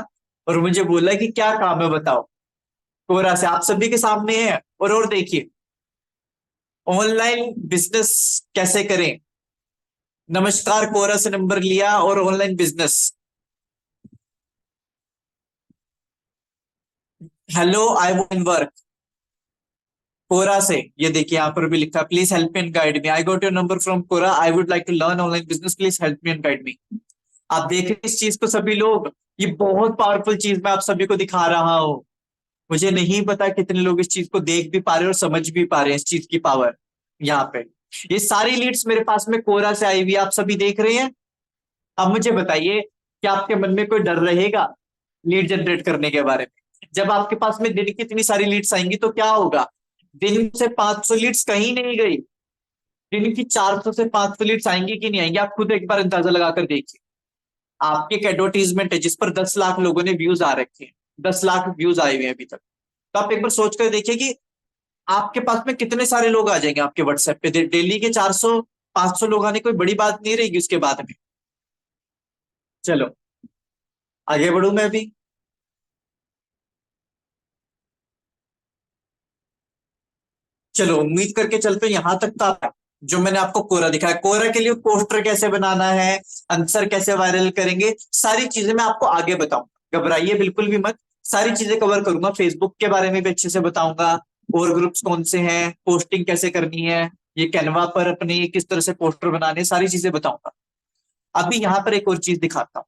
और मुझे बोला कि क्या काम है बताओ, कोरा से आप सभी के सामने है। और देखिए, ऑनलाइन बिजनेस कैसे करें, नमस्कार, कोरा से नंबर लिया और online business. Hello, I want work, Quora से। ये देखिए यहाँ पर भी लिखा, please help me and guide me, I got your number from Quora, I would like to learn online business, please help me and guide me. आप देख रहे हैं इस चीज को सभी लोग, ये बहुत पावरफुल चीज मैं आप सभी को दिखा रहा हूं। मुझे नहीं पता कितने लोग इस चीज को देख भी पा रहे हैं और समझ भी पा रहे हैं इस चीज की पावर। यहाँ पे ये सारी लीड्स मेरे पास में कोरा से आई हुई आप सभी देख रहे हैं। अब मुझे बताइए कि आपके मन में कोई डर रहेगा लीड जनरेट करने के बारे में? जब आपके पास में दिन की इतनी सारी लीड्स आएंगी तो क्या होगा, दिन से 500 लीड्स कहीं नहीं गई, दिन की 400 से 500 लीड्स आएंगी कि नहीं आएंगी, आप खुद एक बार अंदाजा लगाकर देखिए। आपके एक एडवर्टीजमेंट है जिस पर 10 लाख लोगों ने व्यूज आ रखे हैं, 10 लाख व्यूज आए हुए हैं अभी तक। तो आप एक बार सोच कर देखिए कि आपके पास में कितने सारे लोग आ जाएंगे आपके व्हाट्सएप पे। डेली के 400 500 लोग आने कोई बड़ी बात नहीं रहेगी उसके बाद में। चलो आगे बढ़ू मैं भी। चलो उम्मीद करके चलते हैं, यहां तक तो आप जो मैंने आपको कोरा दिखाया, कोरा के लिए पोस्टर कैसे बनाना है, आंसर कैसे वायरल करेंगे, सारी चीजें मैं आपको आगे बताऊंगा, घबराइए बिल्कुल भी मत। सारी चीजें कवर करूंगा, फेसबुक के बारे में भी अच्छे से बताऊंगा, और ग्रुप्स कौन से हैं, पोस्टिंग कैसे करनी है, ये कैनवा पर अपने किस तरह से पोस्टर बनाने, सारी चीजें बताऊंगा। अभी यहाँ पर एक और चीज दिखाता हूँ।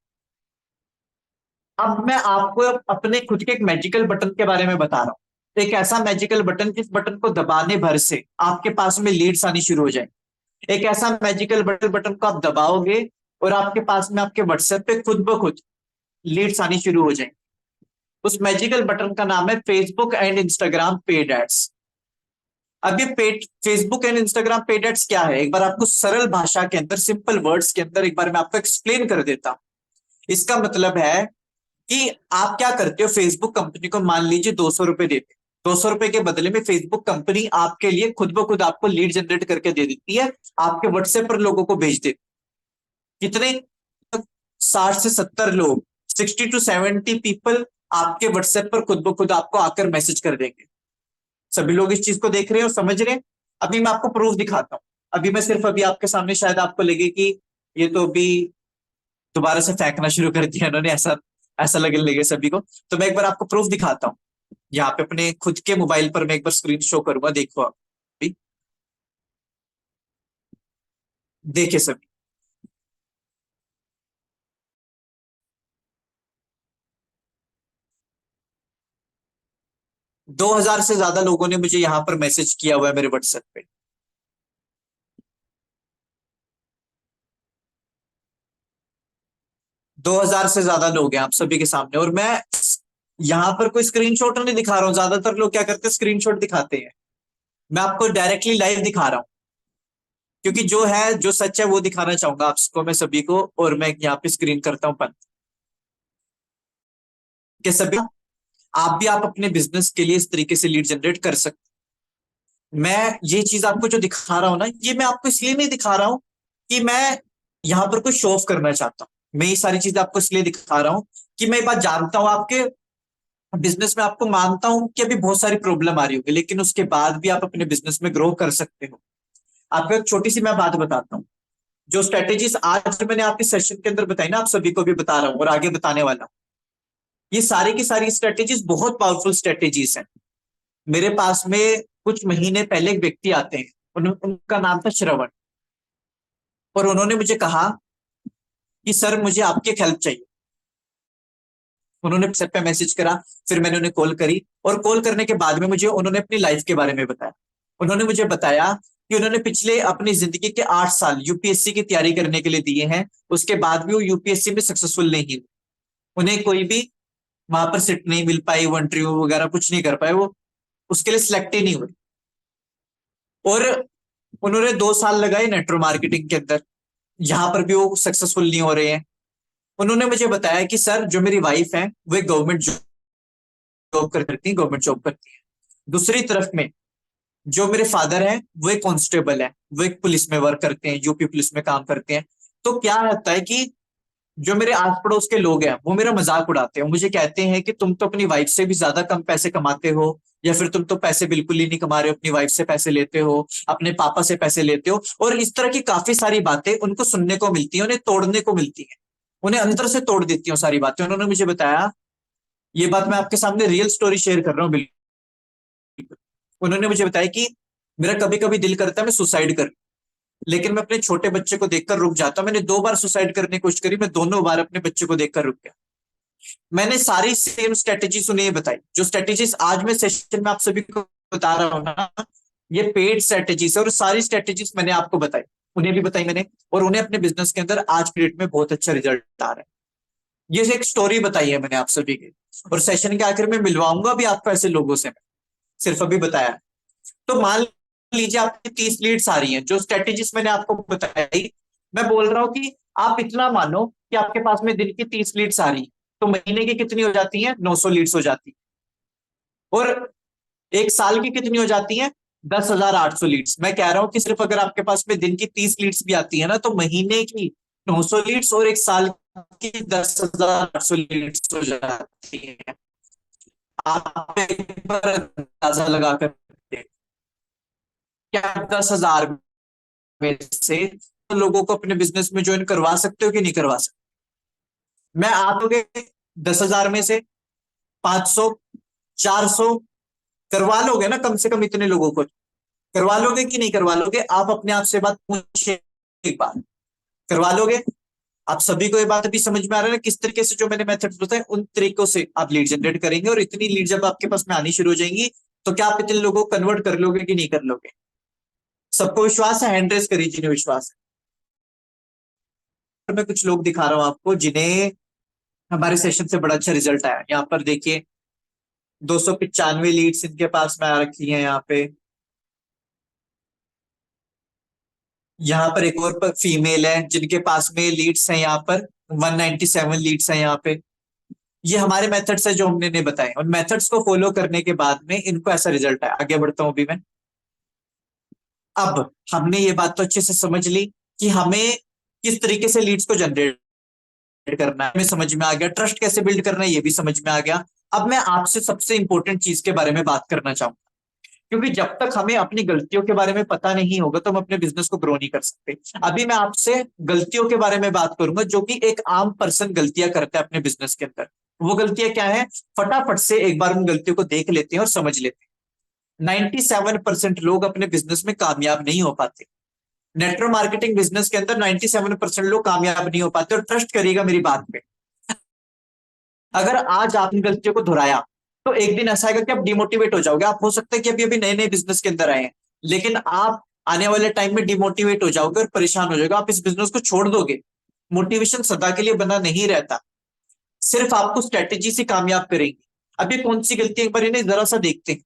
अब मैं आपको अपने खुद के एक मैजिकल बटन के बारे में बता रहा हूँ, एक ऐसा मैजिकल बटन जिस बटन को दबाने भर से आपके पास में लीड्स आनी शुरू हो जाए। एक ऐसा मैजिकल बटन को आप दबाओगे और आपके पास में आपके व्हाट्सएप पे खुद ब खुद लीड्स आनी शुरू हो जाए। उस मैजिकल बटन का नाम है Facebook and Instagram paid ads. अब ये paid Facebook and Instagram paid ads क्या है, एक बार आपको सरल भाषा के अंदर, सिंपल वर्ड्स के अंदर एक बार मैं आपको एक्सप्लेन कर देता हूं। इसका मतलब है कि आप क्या करते हो, फेसबुक कंपनी को मान लीजिए 200 रुपए देते, 200 रुपए के बदले में फेसबुक कंपनी आपके लिए खुद ब खुद आपको लीड जनरेट करके दे देती है, आपके व्हाट्सएप पर लोगों को भेज देती। कितने, 60 से 70 लोग, 60 to 70 पीपल आपके व्हाट्सएप पर खुद ब खुद आपको आकर मैसेज कर देंगे। सभी लोग इस चीज को देख रहे हैं और समझ रहे हैं। अभी मैं आपको प्रूफ दिखाता हूँ। अभी मैं सिर्फ अभी आपके सामने, शायद आपको लगे कि ये तो अभी दोबारा से फेंकना शुरू कर दिया इन्होंने, ऐसा ऐसा लगने लगे सभी को। तो मैं एक बार आपको प्रूफ दिखाता हूँ, यहाँ पे अपने खुद के मोबाइल पर मैं एक बार स्क्रीन शो करूंगा, देखो आप भी, देखिए सभी। 2,000 से ज्यादा लोगों ने मुझे यहाँ पर मैसेज किया हुआ है मेरे व्हाट्सएप पे। 2,000 से ज्यादा लोग हैं आप सभी के सामने, और मैं यहाँ पर कोई स्क्रीनशॉट नहीं दिखा रहा हूँ। ज्यादातर लोग क्या करते हैं, स्क्रीनशॉट दिखाते हैं। मैं आपको डायरेक्टली लाइव दिखा रहा हूँ। क्योंकि जो है, जो सच है वो दिखाना चाहूंगा आपको मैं सभी को। और मैं यहाँ पे स्क्रीन करता हूँ बंद कि सभी आप भी आप अपने बिजनेस के लिए इस तरीके से लीड जनरेट कर सकते। मैं ये चीज आपको जो दिखा रहा हूं ना, ये मैं आपको इसलिए नहीं दिखा रहा हूं कि मैं यहाँ पर कोई शो ऑफ करना चाहता हूँ। मैं ये सारी चीजें आपको इसलिए दिखा रहा हूँ कि मैं ये बात जानता हूँ आपके बिजनेस में, आपको मानता हूं कि अभी बहुत सारी प्रॉब्लम आ रही होगी, लेकिन उसके बाद भी आप अपने बिजनेस में ग्रो कर सकते हो। आपको एक छोटी सी मैं बात बताता हूँ। जो स्ट्रेटेजीज आज मैंने आपके सेशन के अंदर बताई ना, आप सभी को भी बता रहा हूँ और आगे बताने वाला हूँ, ये सारी की सारी स्ट्रेटेजीज बहुत पावरफुल स्ट्रेटेजीज हैं। मेरे पास में कुछ महीने पहले एक व्यक्ति आते हैं, उनका नाम था श्रवण। और उन्होंने मुझे कहा कि सर मुझे आपकी हेल्प चाहिए। उन्होंने सर पे मैसेज करा, फिर मैंने उन्हें कॉल करी, और कॉल करने के बाद में मुझे उन्होंने अपनी लाइफ के बारे में बताया। उन्होंने मुझे बताया कि उन्होंने पिछले अपनी जिंदगी के 8 साल यूपीएससी की तैयारी करने के लिए दिए हैं, उसके बाद भी वो यूपीएससी में सक्सेसफुल नहीं हुए। उन्हें कोई भी वहां पर सीट नहीं मिल पाई, वो इंटरव्यू वगैरह कुछ नहीं कर पाए, वो उसके लिए सिलेक्ट ही नहीं हुए। और उन्होंने 2 साल लगाए नेटवर्क मार्केटिंग के अंदर, यहाँ पर भी वो सक्सेसफुल नहीं हो रहे हैं। उन्होंने मुझे बताया कि सर जो मेरी वाइफ है वो एक गवर्नमेंट जॉब करती है, गवर्नमेंट जॉब करती है। दूसरी तरफ में जो मेरे फादर हैं वो एक कांस्टेबल है, वो एक पुलिस में वर्क करते हैं, यूपी पुलिस में काम करते हैं। तो क्या होता है कि जो मेरे आस पड़ोस के लोग हैं वो मेरा मजाक उड़ाते हैं, मुझे कहते हैं कि तुम तो अपनी वाइफ से भी ज्यादा कम पैसे कमाते हो, या फिर तुम तो पैसे बिल्कुल ही नहीं कमा रहे हो, अपनी वाइफ से पैसे लेते हो, अपने पापा से पैसे लेते हो। और इस तरह की काफी सारी बातें उनको सुनने को मिलती है, उन्हें तोड़ने को मिलती है, उन्हें अंदर से तोड़ देती हूँ सारी बातें। उन्होंने मुझे बताया, ये बात मैं आपके सामने रियल स्टोरी शेयर कर रहा हूँ बिल्कुल। उन्होंने मुझे बताया कि मेरा कभी कभी दिल करता है मैं सुसाइड कर, लेकिन मैं अपने छोटे बच्चे को देखकर रुक जाता हूँ। मैंने 2 बार सुसाइड करने की कोशिश करी, मैं दोनों बार अपने बच्चे को देखकर रुक गया। मैंने सारी सेम स्ट्रेटेजीज उन्हें बताई, जो स्ट्रेटेजीज आज मैं सेशन में आप सभी को बता रहा हूँ ना, ये पेड स्ट्रेटेजीज है। और सारी स्ट्रेटेजीज मैंने आपको बताई, उन्हें भी बताई मैंने, और उन्हें अपने बिजनेस के अंदर आज की डेट में बहुत अच्छा रिजल्ट आ रहा है। ये एक स्टोरी बताई है मैंने आप सभी की, और सेशन के आखिर में मिलवाऊंगा भी आपको ऐसे लोगों से, मैं सिर्फ अभी बताया। तो मान लीजिए आपकी 30 लीड्स आ रही हैं, जो स्ट्रेटेजीज मैंने आपको बताई, मैं बोल रहा हूं कि आप इतना मानो कि आपके पास में दिन की 30 लीड्स आ रही है, तो महीने की कितनी हो जाती है? 900 लीड्स हो जाती है। और एक साल की कितनी हो जाती है? 10,800 लीड्स। मैं कह रहा हूं कि सिर्फ अगर आपके पास में दिन की 30 लीड्स भी आती है ना, तो महीने की 900 लीड्स और एक साल की 10,800 लीड्स हो जाती है। आप एक बार अंदाजा लगा कर देखिए, क्या 10,000 में से लोगों को अपने बिजनेस में ज्वाइन करवा सकते हो कि नहीं करवा सकते? मैं आप लोग 10,000 में से 500, 400 करवा लोगे ना, कम से कम इतने लोगों को करवा लोगे कि नहीं करवा लोगे? आप अपने आप से बात पूछिए एक बार, करवा लोगे? आप सभी को ये बात अभी समझ में आ रहा है ना, किस तरीके से जो मैंने मेथड्स बताए उन तरीकों से आप लीड जनरेट करेंगे। और इतनी लीड जब आपके पास में आनी शुरू हो जाएंगी, तो क्या आप इतने लोगों को कन्वर्ट कर लोगे कि नहीं कर लोगे? सबको विश्वास है? हैंड रेस करिए जिन्हें विश्वास है। मैं कुछ लोग दिखा रहा हूं आपको जिन्हें हमारे सेशन से बड़ा अच्छा रिजल्ट आया। यहाँ पर देखिए, 295 लीड्स इनके पास में आ रखी है यहाँ पे। यहाँ पर एक और फीमेल है जिनके पास में लीड्स हैं यहाँ पर, 197 लीड्स हैं यहाँ पे। ये हमारे मेथड्स है जो हमने नहीं बताए, उन मेथड्स को फॉलो करने के बाद में इनको ऐसा रिजल्ट आया। आगे बढ़ता हूं अभी मैं। अब हमने ये बात तो अच्छे से समझ ली कि हमें किस तरीके से लीड्स को जनरेट करना है, हमें समझ में आ गया। ट्रस्ट कैसे बिल्ड करना है ये भी समझ में आ गया। अब मैं आपसे सबसे इंपॉर्टेंट चीज के बारे में बात करना चाहूंगा, क्योंकि जब तक हमें अपनी गलतियों के बारे में पता नहीं होगा तो हम अपने बिजनेस को ग्रो नहीं कर सकते। अभी मैं आपसे गलतियों के बारे में बात करूंगा, जो कि एक आम पर्सन गलतियां करता है अपने बिजनेस के अंदर। वो गलतियां क्या है? फटाफट से एक बार उन गलतियों को देख लेते हैं और समझ लेते हैं। 97% लोग अपने बिजनेस में कामयाब नहीं हो पाते। नेटवर्क मार्केटिंग बिजनेस के अंदर 97% लोग कामयाब नहीं हो पाते। और ट्रस्ट करिएगा मेरी बात पे, अगर आज आपने गलतियों को दोहराया तो एक दिन ऐसा आएगा कि आप डिमोटिवेट हो जाओगे। आप हो सकता है कि अभी अभी नए नए बिजनेस के अंदर आए हैं, लेकिन आप आने वाले टाइम में डिमोटिवेट हो जाओगे और परेशान हो जाओगे, आप इस बिजनेस को छोड़ दोगे। मोटिवेशन सदा के लिए बना नहीं रहता, सिर्फ आपको स्ट्रेटेजी से कामयाब करेंगे। अब ये कौन सी गलती, एक बार इन्हें जरा सा देखते हैं।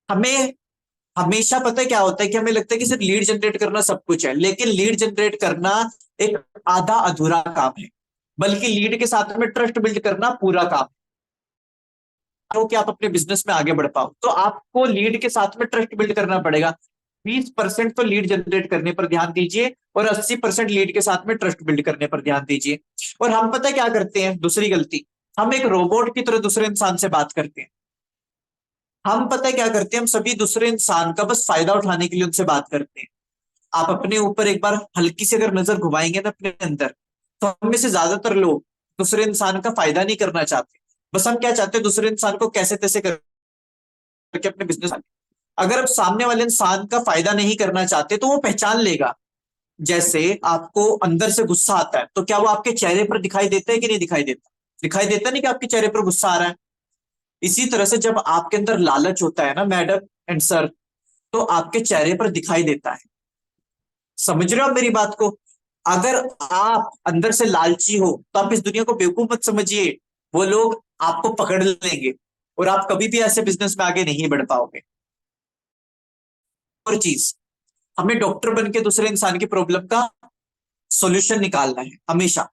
हमें हमेशा पता है क्या होता है कि हमें लगता है कि सिर्फ लीड जनरेट करना सब कुछ है, लेकिन लीड जनरेट करना एक आधा अधूरा काम है, बल्कि लीड के साथ में ट्रस्ट बिल्ड करना पूरा काम हो कि आप अपने बिजनेस में आगे बढ़ पाओ। तो आपको लीड के साथ में ट्रस्ट बिल्ड करना पड़ेगा। 20% तो लीड जनरेट करने पर ध्यान दीजिए और 80% लीड के साथ में ट्रस्ट बिल्ड करने पर ध्यान दीजिए। और हम पता है क्या करते हैं, दूसरी गलती, हम एक रोबोट की तरह दूसरे इंसान से बात करते हैं। हम पता है क्या करते हैं, हम सभी दूसरे इंसान का बस फायदा उठाने के लिए उनसे बात करते हैं। आप अपने ऊपर एक बार हल्की से अगर नजर घुमाएंगे ना अपने अंदर, तो हम में से ज्यादातर लोग दूसरे इंसान का फायदा नहीं करना चाहते। बस हम क्या चाहते हैं, दूसरे इंसान को कैसे तैसे करके अपने बिजनेस। अगर आप सामने वाले इंसान का फायदा नहीं करना चाहते तो वो पहचान लेगा। जैसे आपको अंदर से गुस्सा आता है तो क्या वो आपके चेहरे पर दिखाई देता है कि नहीं दिखाई देता? दिखाई देता नहीं कि आपके चेहरे पर गुस्सा आ रहा है। इसी तरह से जब आपके अंदर लालच होता है ना मैडम एंड सर, तो आपके चेहरे पर दिखाई देता है। समझ रहे हो आप मेरी बात को? अगर आप अंदर से लालची हो तो आप इस दुनिया को बेवकूफ मत समझिए। वो लोग आपको पकड़ लेंगे और आप कभी भी ऐसे बिजनेस में आगे नहीं बढ़ पाओगे। और चीज, हमें डॉक्टर बन के दूसरे इंसान की प्रॉब्लम का सॉल्यूशन निकालना है हमेशा।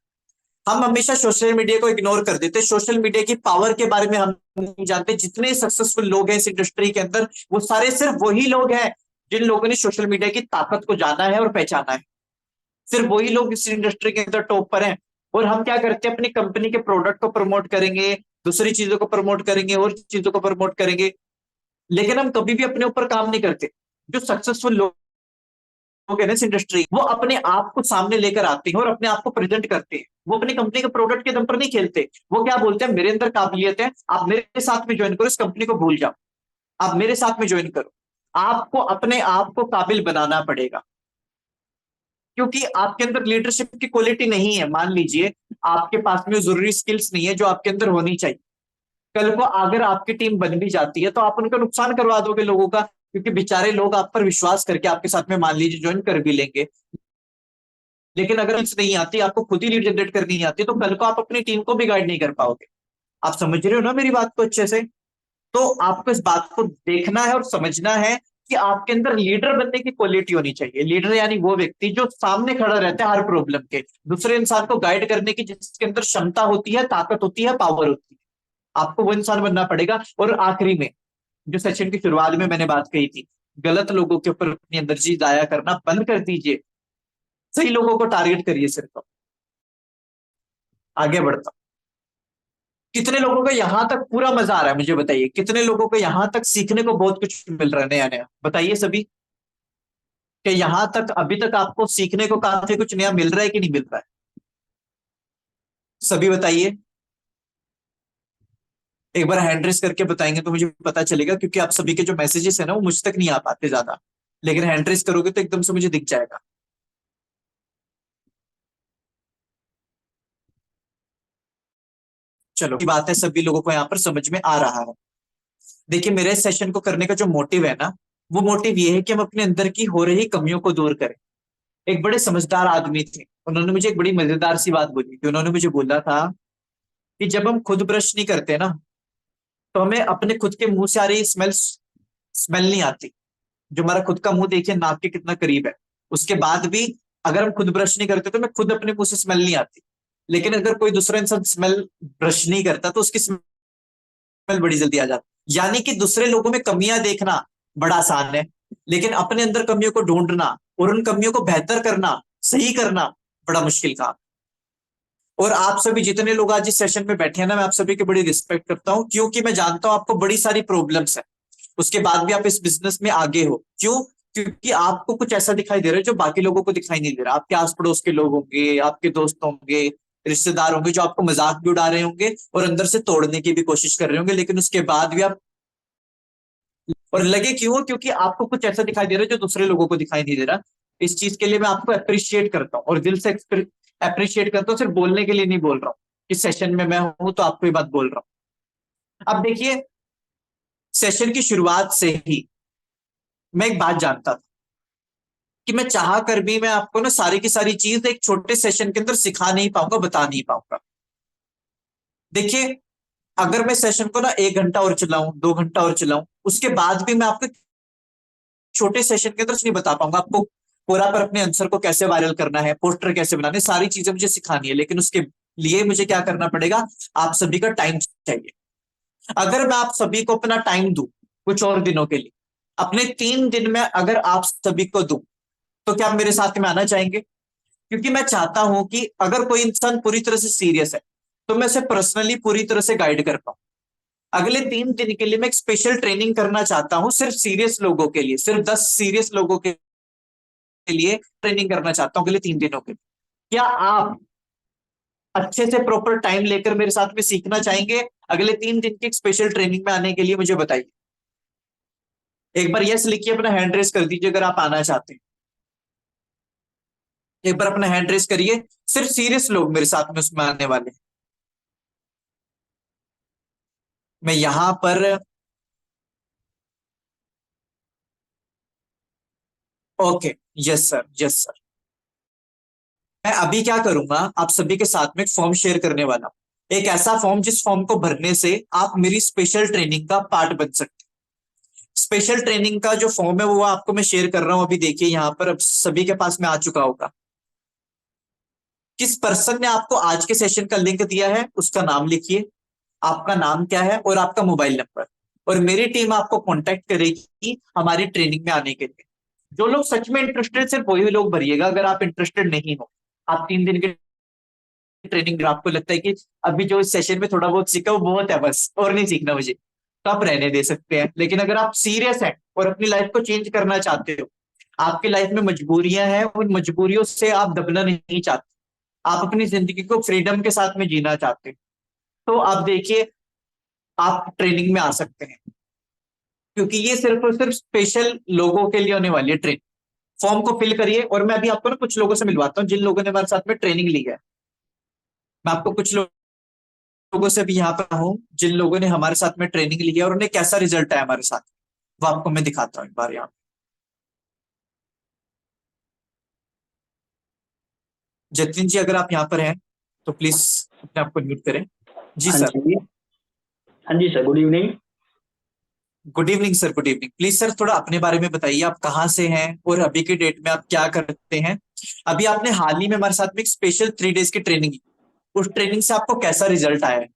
हम हमेशा सोशल मीडिया को इग्नोर कर देते हैं, सोशल मीडिया की पावर के बारे में हम नहीं जानते। जितने सक्सेसफुल लोग हैं इस इंडस्ट्री के अंदर, वो सारे सिर्फ वही लोग हैं जिन लोगों ने सोशल मीडिया की ताकत को जाना है और पहचाना है। सिर्फ वही लोग इस इंडस्ट्री के अंदर टॉप पर हैं। और हम क्या करते हैं, अपनी कंपनी के प्रोडक्ट को प्रमोट करेंगे, दूसरी चीजों को प्रमोट करेंगे और चीजों को प्रमोट करेंगे, लेकिन हम कभी भी अपने ऊपर काम नहीं करते। जो सक्सेसफुल लोग लोग हैं ना इस इंडस्ट्री, वो अपने आप को सामने लेकर आते हैं और अपने आप को प्रेजेंट करते हैं। वो अपनी कंपनी के प्रोडक्ट के दम पर नहीं खेलते। वो क्या बोलते हैं, मेरे अंदर काबिलियत है, आप मेरे साथ में ज्वाइन करो, इस कंपनी को भूल जाओ, आप मेरे साथ में ज्वाइन करो। आपको अपने आप को काबिल बनाना पड़ेगा, क्योंकि आपके अंदर लीडरशिप की क्वालिटी नहीं है। मान लीजिए आपके पास में जरूरी स्किल्स नहीं है जो आपके अंदर होनी चाहिए। कल को अगर आपकी टीम बन भी जाती है तो आप उनका नुकसान करवा दोगे लोगों का, क्योंकि बेचारे लोग आप पर विश्वास करके आपके साथ में मान लीजिए ज्वाइन कर भी लेंगे। लेकिन अगर नहीं आती, आपको खुद ही लीड जनरेट करनी नहीं आती, तो कल को आप अपनी टीम को भी गाइड नहीं कर पाओगे। आप समझ रहे हो ना मेरी बात को अच्छे से? तो आपको इस बात को देखना है और समझना है कि आपके अंदर लीडर बनने की क्वालिटी होनी चाहिए। लीडर यानी वो व्यक्ति जो सामने खड़ा रहता है हर प्रॉब्लम के, दूसरे इंसान को गाइड करने की जिसके अंदर क्षमता होती है, ताकत होती है, पावर होती है। आपको वो इंसान बनना पड़ेगा। और आखिरी में, जो सेशन की शुरुआत में मैंने बात कही थी, गलत लोगों के ऊपर अपनी एनर्जी जाया करना बंद कर दीजिए। सही लोगों को टारगेट करिए सिर्फ। आगे बढ़ता हूं। कितने लोगों को यहां तक पूरा मजा आ रहा है मुझे बताइए? कितने लोगों को यहां तक सीखने को बहुत कुछ मिल रहा है नया नया? बताइए सभी, कि यहां तक अभी तक आपको सीखने को काफी कुछ नया मिल रहा है कि नहीं मिल रहा है? सभी बताइए। एक बार हैंड रेस करके बताएंगे तो मुझे पता चलेगा, क्योंकि आप सभी के जो मैसेजेस है ना वो मुझ तक नहीं आ पाते ज्यादा। लेकिन हैंड रेस करोगे तो एकदम से मुझे दिख जाएगा। चलो की बात है, सभी लोगों को यहाँ पर समझ में आ रहा है। देखिए, मेरे इस सेशन को करने का जो मोटिव है ना, वो मोटिव ये है कि हम अपने अंदर की हो रही कमियों को दूर करें। एक बड़े समझदार आदमी थे, उन्होंने मुझे एक बड़ी मजेदार सी बात बोली कि उन्होंने मुझे बोला था कि जब हम खुद ब्रश नहीं करते ना, तो हमें अपने खुद के मुंह से आ रही स्मेल स्मेल नहीं आती। जो हमारा खुद का मुंह देखिए नाक के कितना करीब है, उसके बाद भी अगर हम खुद ब्रश नहीं करते तो हमें खुद अपने मुंह से स्मेल नहीं आती। लेकिन अगर कोई दूसरा इंसान स्मेल ब्रश नहीं करता तो उसकी स्मेल बड़ी जल्दी आ जाती। यानी कि दूसरे लोगों में कमियां देखना बड़ा आसान है, लेकिन अपने अंदर कमियों को ढूंढना और उन कमियों को बेहतर करना, सही करना, बड़ा मुश्किल काम। और आप सभी जितने लोग आज इस सेशन में बैठे हैं ना, मैं आप सभी की बड़ी रिस्पेक्ट करता हूँ, क्योंकि मैं जानता हूं आपको बड़ी सारी प्रॉब्लम्स है। उसके बाद भी आप इस बिजनेस में आगे हो। क्यों? क्योंकि आपको कुछ ऐसा दिखाई दे रहा है जो बाकी लोगों को दिखाई नहीं दे रहा। आपके आस पड़ोस के लोग होंगे, आपके दोस्त होंगे, रिश्तेदार होंगे, जो आपको मजाक भी उड़ा रहे होंगे और अंदर से तोड़ने की भी कोशिश कर रहे होंगे, लेकिन उसके बाद भी आप, और लगे क्यों? क्योंकि आपको कुछ ऐसा दिखाई दे रहा है जो दूसरे लोगों को दिखाई नहीं दे रहा। इस चीज के लिए मैं आपको अप्रिशिएट करता हूँ और दिल से अप्रिशिएट करता हूँ। सिर्फ बोलने के लिए नहीं बोल रहा हूँ, इस सेशन में मैं हूं तो आपको ये बात बोल रहा हूँ। अब देखिए, सेशन की शुरुआत से ही मैं एक बात जानता था कि मैं चाह कर भी मैं आपको ना सारी की सारी चीज एक छोटे सेशन के अंदर सिखा नहीं पाऊंगा, बता नहीं पाऊंगा। देखिए, अगर मैं सेशन को ना 1 घंटा और चलाऊं, 2 घंटा और चलाऊं, उसके बाद भी मैं आपको छोटे सेशन के अंदर नहीं बता पाऊंगा आपको पूरा, पर अपने आंसर को कैसे वायरल करना है, पोस्टर कैसे बनाने, सारी चीजें मुझे सिखानी है। लेकिन उसके लिए मुझे क्या करना पड़ेगा, आप सभी का टाइम चाहिए। अगर मैं आप सभी को अपना टाइम दूं कुछ और दिनों के लिए, अपने 3 दिन में अगर आप सभी को दूं, तो क्या आप मेरे साथ में आना चाहेंगे? क्योंकि मैं चाहता हूं कि अगर कोई इंसान पूरी तरह से सीरियस है तो मैं उसे पर्सनली पूरी तरह से गाइड कर पाऊं। अगले 3 दिन के लिए मैं एक स्पेशल ट्रेनिंग करना चाहता हूं, सिर्फ सीरियस लोगों के लिए, सिर्फ 10 सीरियस लोगों के लिए ट्रेनिंग करना चाहता हूं अगले 3 दिनों के लिए। क्या आप अच्छे से प्रॉपर टाइम लेकर मेरे साथ में सीखना चाहेंगे अगले 3 दिन की स्पेशल ट्रेनिंग में आने के लिए? मुझे बताइए। एक बार यस लिखिए, अपना हैंड रेस कर दीजिए अगर आप आना चाहते हैं। एक बार अपना हैंड रेस करिए, सिर्फ सीरियस लोग मेरे साथ में उसमें आने वाले हैं। मैं यहां पर, okay, yes sir, yes sir. मैं अभी क्या करूंगा, आप सभी के साथ में एक फॉर्म शेयर करने वाला हूं, एक ऐसा फॉर्म जिस फॉर्म को भरने से आप मेरी स्पेशल ट्रेनिंग का पार्ट बन सकते हैं। स्पेशल ट्रेनिंग का जो फॉर्म है वो आपको मैं शेयर कर रहा हूं, अभी देखिए यहाँ पर, अब सभी के पास में आ चुका होगा। किस पर्सन ने आपको आज के सेशन का लिंक दिया है उसका नाम लिखिए, आपका नाम क्या है और आपका मोबाइल नंबर, और मेरी टीम आपको कांटेक्ट करेगी हमारी ट्रेनिंग में आने के लिए। जो लोग सच में इंटरेस्टेड, सिर्फ वही लोग भरिएगा। अगर आप इंटरेस्टेड नहीं हो, आप 3 दिन के ट्रेनिंग, आपको लगता है कि अभी जो इस सेशन में थोड़ा बहुत सीखा वो बहुत है, बस और नहीं सीखना मुझे, तो आप रहने दे सकते हैं। लेकिन अगर आप सीरियस हैं और अपनी लाइफ को चेंज करना चाहते हो, आपकी लाइफ में मजबूरियां हैं, उन मजबूरियों से आप दबना नहीं चाहते, आप अपनी जिंदगी को फ्रीडम के साथ में जीना चाहते हैं, तो आप देखिए, आप ट्रेनिंग में आ सकते हैं। क्योंकि ये सिर्फ और सिर्फ स्पेशल लोगों के लिए होने वाली है ट्रेनिंग। फॉर्म को फिल करिए, और मैं अभी आपको ना कुछ लोगों से मिलवाता हूँ जिन लोगों ने हमारे साथ में ट्रेनिंग ली है। मैं आपको कुछ लोगों से भी यहाँ पर हूँ जिन लोगों ने हमारे साथ में ट्रेनिंग ली है और उन्हें कैसा रिजल्ट है हमारे साथ, वो आपको मैं दिखाता हूँ एक बार यहाँ। जतिन जी, अगर आप यहाँ पर हैं तो प्लीज अपने आप को म्यूट करें। जी हाँ सर। जी। हाँ जी sir, good evening. Good evening sir, good evening. Please sir थोड़ा अपने बारे में बताइए, आप कहाँ से हैं और अभी के डेट में आप क्या करते हैं? अभी आपने हाल ही में हमारे साथ में एक स्पेशल 3 डेज की ट्रेनिंग की, उस ट्रेनिंग से आपको कैसा रिजल्ट आया है?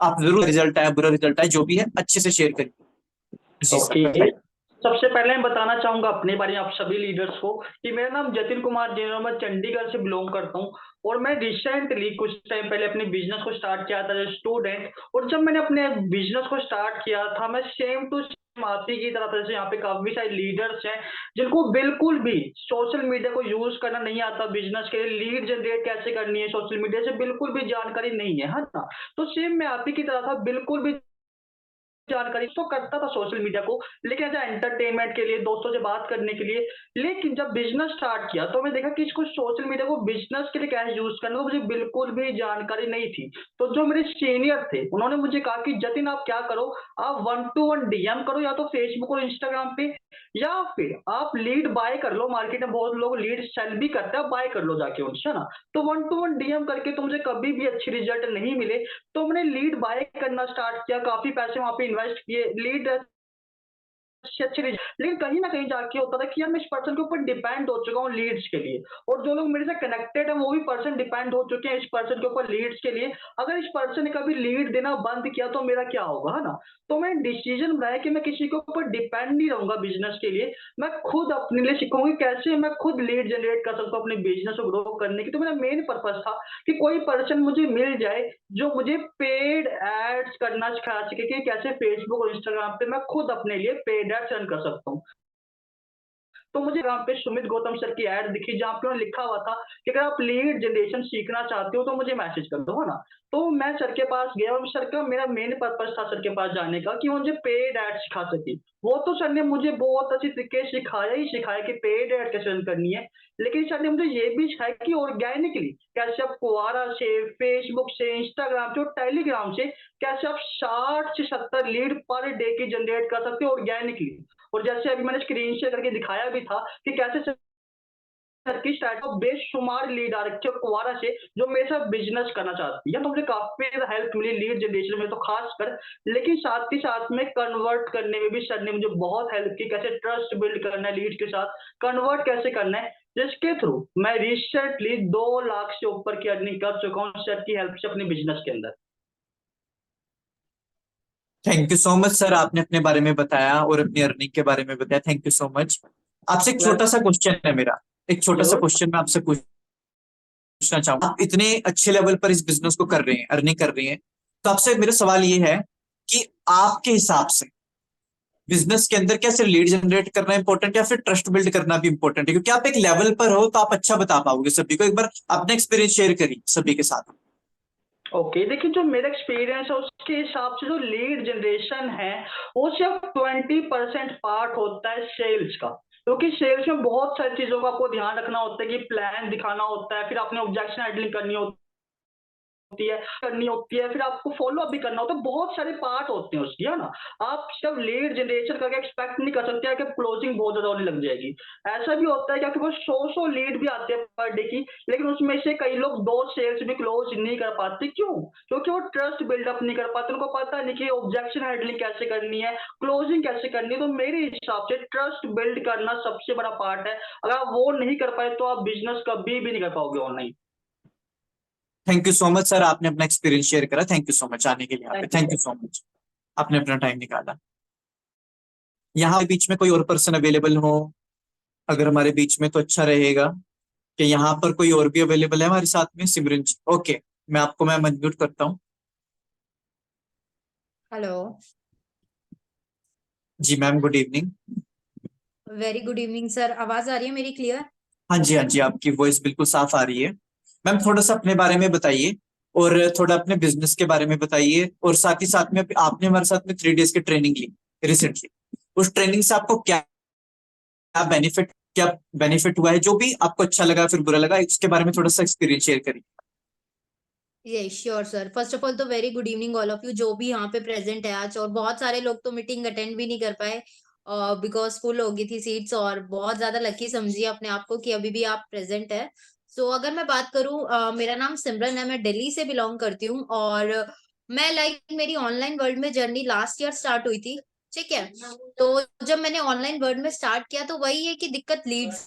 आप जरूर, रिजल्ट आया, बुरा रिजल्ट आया, जो भी है अच्छे से शेयर करिए। जी सर, ओके, बताइए। सबसे पहले मैं बताना चाहूंगा अपने बारे में आप सभी लीडर्स को कि मेरा नाम जतिन कुमार जैन है, मैं चंडीगढ़ से बिलोंग करता हूँ। और मैं रिसेंटली कुछ टाइम पहले अपने बिजनेस को स्टार्ट किया था एज स्टूडेंट। और जब मैंने अपने बिजनेस को स्टार्ट किया था, मैं सेम टू सेम आप ही की तरह से, यहाँ पे काफी सारे लीडर्स हैं जिनको बिल्कुल भी सोशल मीडिया को यूज करना नहीं आता बिजनेस के लिए, लीड जनरेट कैसे करनी है सोशल मीडिया से बिल्कुल भी जानकारी नहीं है ना। तो सेम मैं आप ही की तरह था, बिल्कुल भी जानकारी तो करता था सोशल मीडिया को, लेकिन एज एंटरटेनमेंट के लिए, दोस्तों से बात करने के लिए। लेकिन जब बिजनेस स्टार्ट किया तो मैं देखा कि इसको सोशल मीडिया को बिजनेस के लिए कैसे यूज करना, तो मुझे बिल्कुल भी जानकारी नहीं थी। तो जो मेरे सीनियर थे उन्होंने मुझे कहा कि जतिन आप क्या करो, आप 1-to-1 डीएम करो, या तो फेसबुक और इंस्टाग्राम पे, या फिर आप लीड बाय कर लो। मार्केट में बहुत लोग लीड सेल भी करते हैं, आप बाय कर लो जाके उनसे, है ना। तो 1-to-1 डीएम करके तो मुझे कभी भी अच्छे रिजल्ट नहीं मिले। तो मैंने लीड बाय करना स्टार्ट किया, काफी पैसे वहां पे इन्वेस्ट किए, लीड अच्छे लेकिन कहीं ना कहीं जाके होता था कि यार मैं इस पर्सन के ऊपर डिपेंड हो चुका हूँ लीड्स के लिए, और जो लोग मेरे से कनेक्टेड है वो भी पर्सन डिपेंड हो चुके हैं इस पर्सन के ऊपर लीड्स के लिए। अगर इस पर्सन ने कभी लीड देना बंद किया तो मेरा क्या होगा, है ना। तो मैं डिसीजन बनाया कि मैं किसी के ऊपर डिपेंड नहीं रहूंगा बिजनेस के लिए। मैं खुद अपने लिए सीखूंगी कैसे मैं खुद लीड जनरेट कर सकता हूँ अपने बिजनेस को ग्रो करने की। तो मेरा मेन पर्पस था कि कोई पर्सन मुझे मिल जाए जो मुझे पेड एड्स करना सिखा सके कि कैसे फेसबुक और इंस्टाग्राम पे मैं खुद अपने लिए पेड एड्स रन कर सकता हूँ। तो मुझे यहाँ पे सुमित गौतम सर की एड दिखी जहाँ पे उन्होंने लिखा हुआ था कि अगर आप लीड जनरेशन सीखना चाहते हो तो मुझे मैसेज कर दो, है ना। तो मैं सर के पास गया और सर का मेरा मेन पर्पस था सर के पास जाने का कि वो मुझे पेड एड सिखा सके। वो तो सर ने मुझे बहुत अच्छी तरीके से सिखाया ही सिखाया कि पेड एड कैसे रन करनी है, लेकिन सर ने मुझे ये भी सिखाया कि ऑर्गेनिकली कैसे आप क्वारा से, फेसबुक से, इंस्टाग्राम से और टेलीग्राम से कैसे आप 60 से 70 लीड पर डे की जनरेट कर सकते हो ऑर्गेनिकली। और जैसे अभी मैंने स्क्रीन शेयर करके दिखाया भी था कि कैसे सर की स्टार्टअप बेशुमार लीड आ रखी है कुवारा से, जो मेरे साथ बिजनेस करना चाहती है, तो मुझे काफी हेल्प मिली लीड जनरेशन में तो खासकर। लेकिन साथ ही साथ में कन्वर्ट करने में भी सर ने मुझे बहुत हेल्प की, कैसे ट्रस्ट बिल्ड करना है लीड के साथ, कन्वर्ट कैसे करना है, जिसके थ्रू मैं रिसेंटली 2 लाख से ऊपर की अर्निंग कर चुका हूँ सर की हेल्प से अपने बिजनेस के अंदर। Thank you so much sir, आपने अपने बारे में बताया और अपनी अर्निंग के बारे में बताया। Thank you so much. आपसे एक छोटा सा क्वेश्चन है मेरा, एक छोटा सा जरूर। क्वेश्चन मैं आपसे पूछना चाहूंगा। आप इतने अच्छे लेवल पर इस बिजनेस को कर रहे हैं, अर्निंग कर रहे हैं, तो आपसे मेरा सवाल ये है कि आपके हिसाब से बिजनेस के अंदर क्या सिर्फ लीड जनरेट करना इंपॉर्टेंट या फिर ट्रस्ट बिल्ड करना भी इंपॉर्टेंट है? क्योंकि आप एक लेवल पर हो तो आप अच्छा बता पाओगे सभी को। एक बार अपना एक्सपीरियंस शेयर करिए सभी के साथ। ओके, देखिए जो मेरा एक्सपीरियंस है उसके हिसाब से जो लीड जनरेशन है वो सिर्फ 20% पार्ट होता है सेल्स का। क्योंकि सेल्स में बहुत सारी चीजों का आपको ध्यान रखना होता है कि प्लान दिखाना होता है, फिर आपने ऑब्जेक्शन हैंडलिंग करनी होती है, फिर आपको फॉलो अप भी करना होता है, बहुत सारे पार्ट होते हैं उसकी, है ना। आप सिर्फ लीड जनरेशन करके एक्सपेक्ट नहीं कर सकते कि क्लोजिंग बहुत ज्यादा होने लग जाएगी। ऐसा भी होता है कि आपके पास 100 लीड भी आते हैं पर डे की, लेकिन उसमें से कई लोग 2 सेल्स भी क्लोज नहीं कर पाते। क्यों? क्योंकि वो ट्रस्ट बिल्डअप नहीं कर पाते, उनको पता नहीं कि ऑब्जेक्शन हैंडलिंग कैसे करनी है, क्लोजिंग कैसे करनी है। तो मेरे हिसाब से ट्रस्ट बिल्ड करना सबसे बड़ा पार्ट है। अगर आप वो नहीं कर पाए तो आप बिजनेस कभी भी नहीं कर पाओगे online. Thank you so much sir, आपने अपना एक्सपीरियंस शेयर करा। थैंक यू सो मच आने के लिए यहाँ पे। Thank you thank you sir. So much, आपने अपना टाइम निकाला। यहाँ बीच में कोई और पर्सन अवेलेबल हो अगर हमारे बीच में, तो अच्छा रहेगा कि यहाँ पर कोई और भी अवेलेबल है हमारे साथ में। सिमरन जी, ओके, मैं अनम्यूट करता हूँ। हेलो। जी ma'am, good evening. Very good evening sir, आवाज आ रही है मेरी क्लियर? हाँ जी, हाँ जी, आपकी वॉइस बिल्कुल साफ आ रही है। मैम थोड़ा सा अपने बारे में बताइए और थोड़ा अपने बिजनेस के बारे में बताइए, और साथ ही साथ में आपने हमारे साथ में 3 डेज की ट्रेनिंग ली रिसेंटली। उस ट्रेनिंग से आपको क्या क्या बेनिफिट हुआ है, जो भी आपको अच्छा लगा फिर बुरा लगा, इसके बारे में थोड़ा सा एक्सपीरियंस शेयर करिए। ये sure sir, first of all तो very good evening all of you जो भी यहाँ पे प्रेजेंट है आज। और बहुत सारे लोग तो मीटिंग अटेंड भी नहीं कर पाए बिकॉज फुल हो गई थी सीट्स, और बहुत ज्यादा लकी समझिए अपने आप को कि अभी भी आप प्रेजेंट है। सो अगर मैं बात करूँ, मेरा नाम सिमरन है, मैं दिल्ली से बिलोंग करती हूँ। और मैं मेरी ऑनलाइन वर्ल्ड में जर्नी लास्ट ईयर स्टार्ट हुई थी। ठीक है। तो जब मैंने ऑनलाइन वर्ल्ड में स्टार्ट किया तो वही है कि दिक्कत लीड्स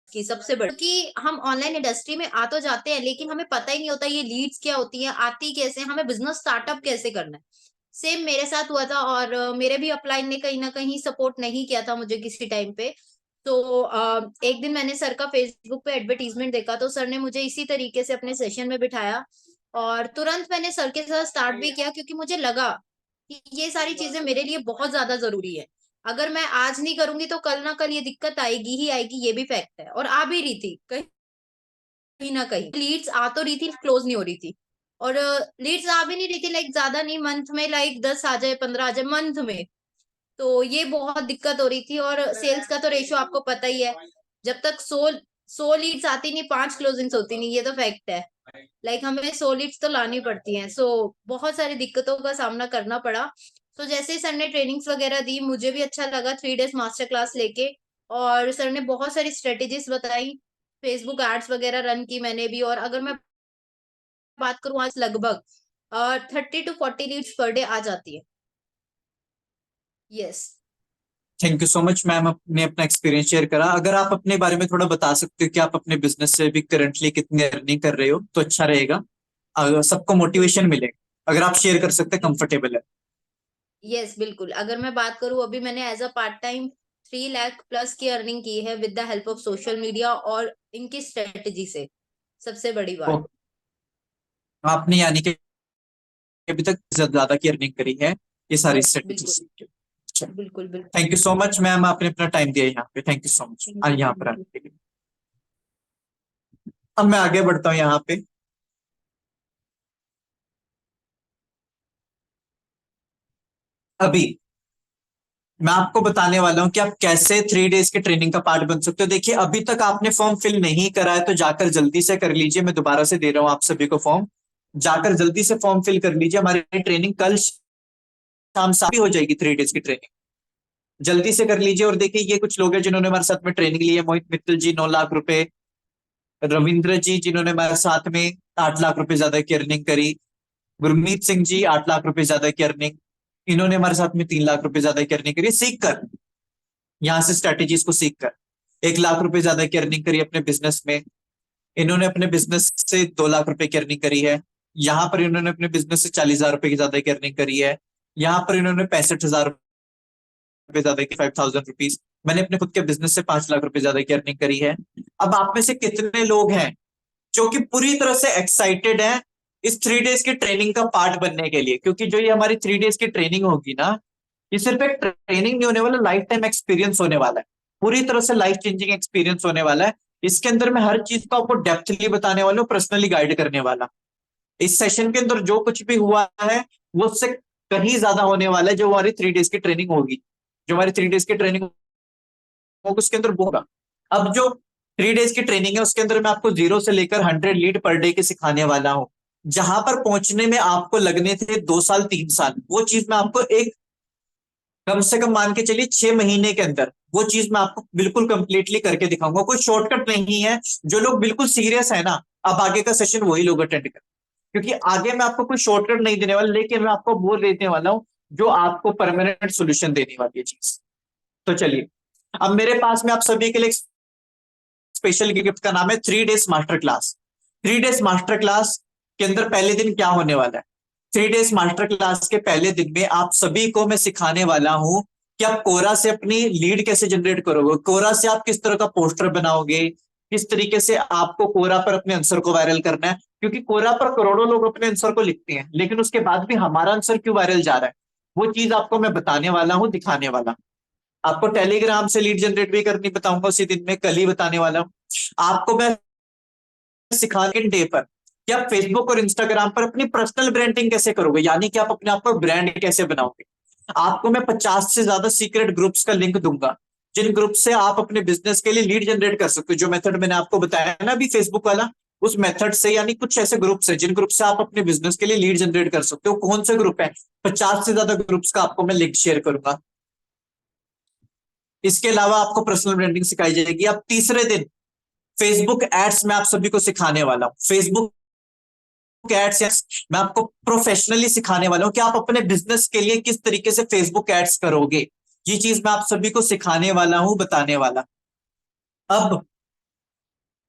की सबसे बड़ी, कि हम ऑनलाइन इंडस्ट्री में आ तो जाते हैं लेकिन हमें पता ही नहीं होता ये लीड्स क्या होती हैं, आती कैसे, हमें बिजनेस स्टार्टअप कैसे करना है। सेम मेरे साथ हुआ था, और मेरे भी अपलाइन ने कहीं ना कहीं सपोर्ट नहीं किया था मुझे किसी टाइम पे। तो एक दिन मैंने सर का फेसबुक पे एडवर्टीजमेंट देखा, तो सर ने मुझे इसी तरीके से अपने सेशन में बिठाया, और तुरंत मैंने सर के साथ स्टार्ट भी किया, क्योंकि मुझे लगा कि ये सारी चीजें मेरे लिए बहुत ज्यादा जरूरी है। अगर मैं आज नहीं करूंगी तो कल ना कल ये दिक्कत आएगी ही आएगी, ये भी फैक्ट है। और आ भी रही थी कहीं ना कहीं, लीड्स आ तो रही थी, क्लोज नहीं हो रही थी। और लीड्स आ भी नहीं रही थी, लाइक ज्यादा नहीं, मंथ में लाइक 10 आ जाए, 15 आ जाए मंथ में। तो ये बहुत दिक्कत हो रही थी। और सेल्स का तो रेशियो आपको पता ही है, जब तक 100 लीड्स आती नहीं 5 क्लोजिंग्स होती नहीं, ये तो फैक्ट है। लाइक हमें 100 लीड्स तो लानी पड़ती हैं। सो बहुत सारी दिक्कतों का सामना करना पड़ा। तो जैसे ही सर ने ट्रेनिंग्स वगैरह दी, मुझे भी अच्छा लगा 3 डेज मास्टर क्लास लेके। और सर ने बहुत सारी स्ट्रेटेजीज बताई, फेसबुक एड्स वगैरह रन की मैंने भी। और अगर मैं बात करूं, आज लगभग 30 to 40 लीड्स पर डे आ जाती है। Yes. Thank you so much ma'am, आपने अपना एक्सपीरियंस शेयर करा। अगर आप अपने बारे में थोड़ा बता सकते हो कि आप अपने बिजनेस से भी करंटली कितनी अर्निंग कर रहे हो तो अच्छा रहेगा, अगर सबको मोटिवेशन मिले। अगर आप शेयर कर सकते हैं, कंफर्टेबल है। यस बिल्कुल, अगर मैं बात करूं, अभी मैंने as a part time 3 lakh plus की अर्निंग की है with the help of social media और इनकी स्ट्रेटेजी से। सबसे बड़ी तो बात। आपने यानी कि अभी तक ज्यादा की अर्निंग करी है ये सारी यस स्ट्रेटेजी बिल्कुल। सीख के। अच्छा, बिल्कुल बिल्कुल। Thank you so much ma'am, आपने अपना टाइम दिया यहाँ पे। Thank you so much thank you यहाँ पर थैंक आने यू। के लिए। अब मैं आगे बढ़ता हूँ यहाँ पे। अभी मैं आपको बताने वाला हूं कि आप कैसे 3 डेज के ट्रेनिंग का पार्ट बन सकते हो। देखिए, अभी तक आपने फॉर्म फिल नहीं करा है तो जाकर जल्दी से कर लीजिए। मैं दोबारा से दे रहा हूं आप सभी को फॉर्म, जाकर जल्दी से फॉर्म फिल कर लीजिए। हमारी ट्रेनिंग कल शाम 7 हो जाएगी, 3 डेज की ट्रेनिंग। जल्दी से कर लीजिए। और देखिए ये कुछ लोग हैं जिन्होंने हमारे साथ में ट्रेनिंग ली है। मोहित मित्तल जी 9 लाख रुपए, रविंद्र जी जिन्होंने हमारे साथ में 8 लाख रुपए ज्यादा की अर्निंग करी, गुरमीत सिंह जी 8 लाख रुपए ज्यादा की अर्निंग, इन्होंने हमारे साथ में 3 लाख रुपए ज्यादा की अर्निंग करी सीख कर, यहाँ से स्ट्रेटेजीज को सीख कर। 1 लाख रुपए ज्यादा की अर्निंग करी अपने बिजनेस में, इन्होंने अपने बिजनेस से 2 लाख रुपए की अर्निंग करी है। यहाँ पर इन्होंने अपने बिजनेस से 40,000 रुपए की ज्यादा की अर्निंग करी है। यहाँ पर इन्होंने 65,000 रुपए ज्यादा की, 5,000 रुपीज। मैंने अपने खुद के बिजनेस से 5 लाख रुपए ज्यादा की अर्निंग करी है। अब आप में से कितने लोग हैं जो कि पूरी तरह से एक्साइटेड हैं इस 3 डेज की ट्रेनिंग का पार्ट बनने के लिए? क्योंकि जो ये हमारी 3 डेज की ट्रेनिंग होगी ना, ये सिर्फ एक ट्रेनिंग नहीं होने वाला, लाइफ टाइम एक्सपीरियंस होने वाला है। पूरी तरह से लाइफ चेंजिंग एक्सपीरियंस होने वाला है। इसके अंदर मैं हर चीज को आपको डेप्थली बताने वाला हूँ, पर्सनली गाइड करने वाला। इस सेशन के अंदर जो कुछ भी हुआ है वो उससे कहीं ज्यादा होने वाला है जो हमारी 3 डेज की ट्रेनिंग होगी। जो हमारी 3 डेज की ट्रेनिंग होगी उसके अंदर वो होगा। अब जो 3 डेज की ट्रेनिंग है उसके अंदर मैं आपको 0 से लेकर 100 लीड पर डे के सिखाने वाला हूँ। जहां पर पहुंचने में आपको लगने थे 2 साल 3 साल, वो चीज मैं आपको एक कम से कम मान के चलिए 6 महीने के अंदर वो चीज मैं आपको बिल्कुल कंप्लीटली करके दिखाऊंगा। कोई शॉर्टकट नहीं है। जो लोग बिल्कुल सीरियस है ना, अब आगे का सेशन वही लोग अटेंड कर, क्योंकि आगे मैं आपको कोई शॉर्टकट नहीं देने वाला, लेकिन मैं आपको वो देने वाला हूँ जो आपको परमानेंट सोल्यूशन देने वाली है चीज। तो चलिए, अब मेरे पास में आप सभी के लिए स्पेशल गिफ्ट का नाम है 3 days master class. 3 days master class के अंदर पहले दिन क्या होने वाला है? 3 डेज मास्टर क्लास के पहले दिन में आप सभी को मैं सिखाने वाला हूं कि आप कोरा से अपनी लीड कैसे जनरेट करोगे, कोरा से आप किस तरह का पोस्टर बनाओगे, किस तरीके से आपको कोरा पर अपने आंसर को वायरल करना है। क्योंकि कोरा पर करोड़ों लोग अपने आंसर को लिखते हैं, लेकिन उसके बाद भी हमारा आंसर क्यों वायरल जा रहा है, वो चीज आपको मैं बताने वाला हूँ, दिखाने वाला। आपको टेलीग्राम से लीड जनरेट भी करनी बताऊंगा उसी दिन में, कल ही बताने वाला हूँ। आपको मैं सिखाने डे पर कि आप फेसबुक और इंस्टाग्राम पर अपनी पर्सनल ब्रांडिंग कैसे करोगे, यानी कि आप अपने आप को ब्रांड कैसे बनाओगे। आपको मैं 50 से ज्यादा सीक्रेट ग्रुप्स का लिंक दूंगा, जिन ग्रुप से आप अपने बिजनेस के लिए लीड जनरेट कर सकते हो। जो मेथड मैंने आपको बताया ना अभी फेसबुक वाला, उस मेथड से, यानी कुछ ऐसे ग्रुप्स हैं जिन ग्रुप से आप अपने बिजनेस के लिए लीड जनरेट कर सकते हो। कौन से ग्रुप है? 50 से ज्यादा ग्रुप्स का आपको मैं लिंक शेयर करूंगा। इसके अलावा आपको पर्सनल ब्रांडिंग सिखाई जाएगी। अब तीसरे दिन फेसबुक एड्स में आप सभी को सिखाने वाला हूं। फेसबुक एड्स मैं आपको प्रोफेशनली सिखाने वाला हूं कि आप अपने बिजनेस के लिए किस तरीके से फेसबुक एड्स करोगे। ये चीज मैं आप सभी को सिखाने वाला हूं, बताने वाला। अब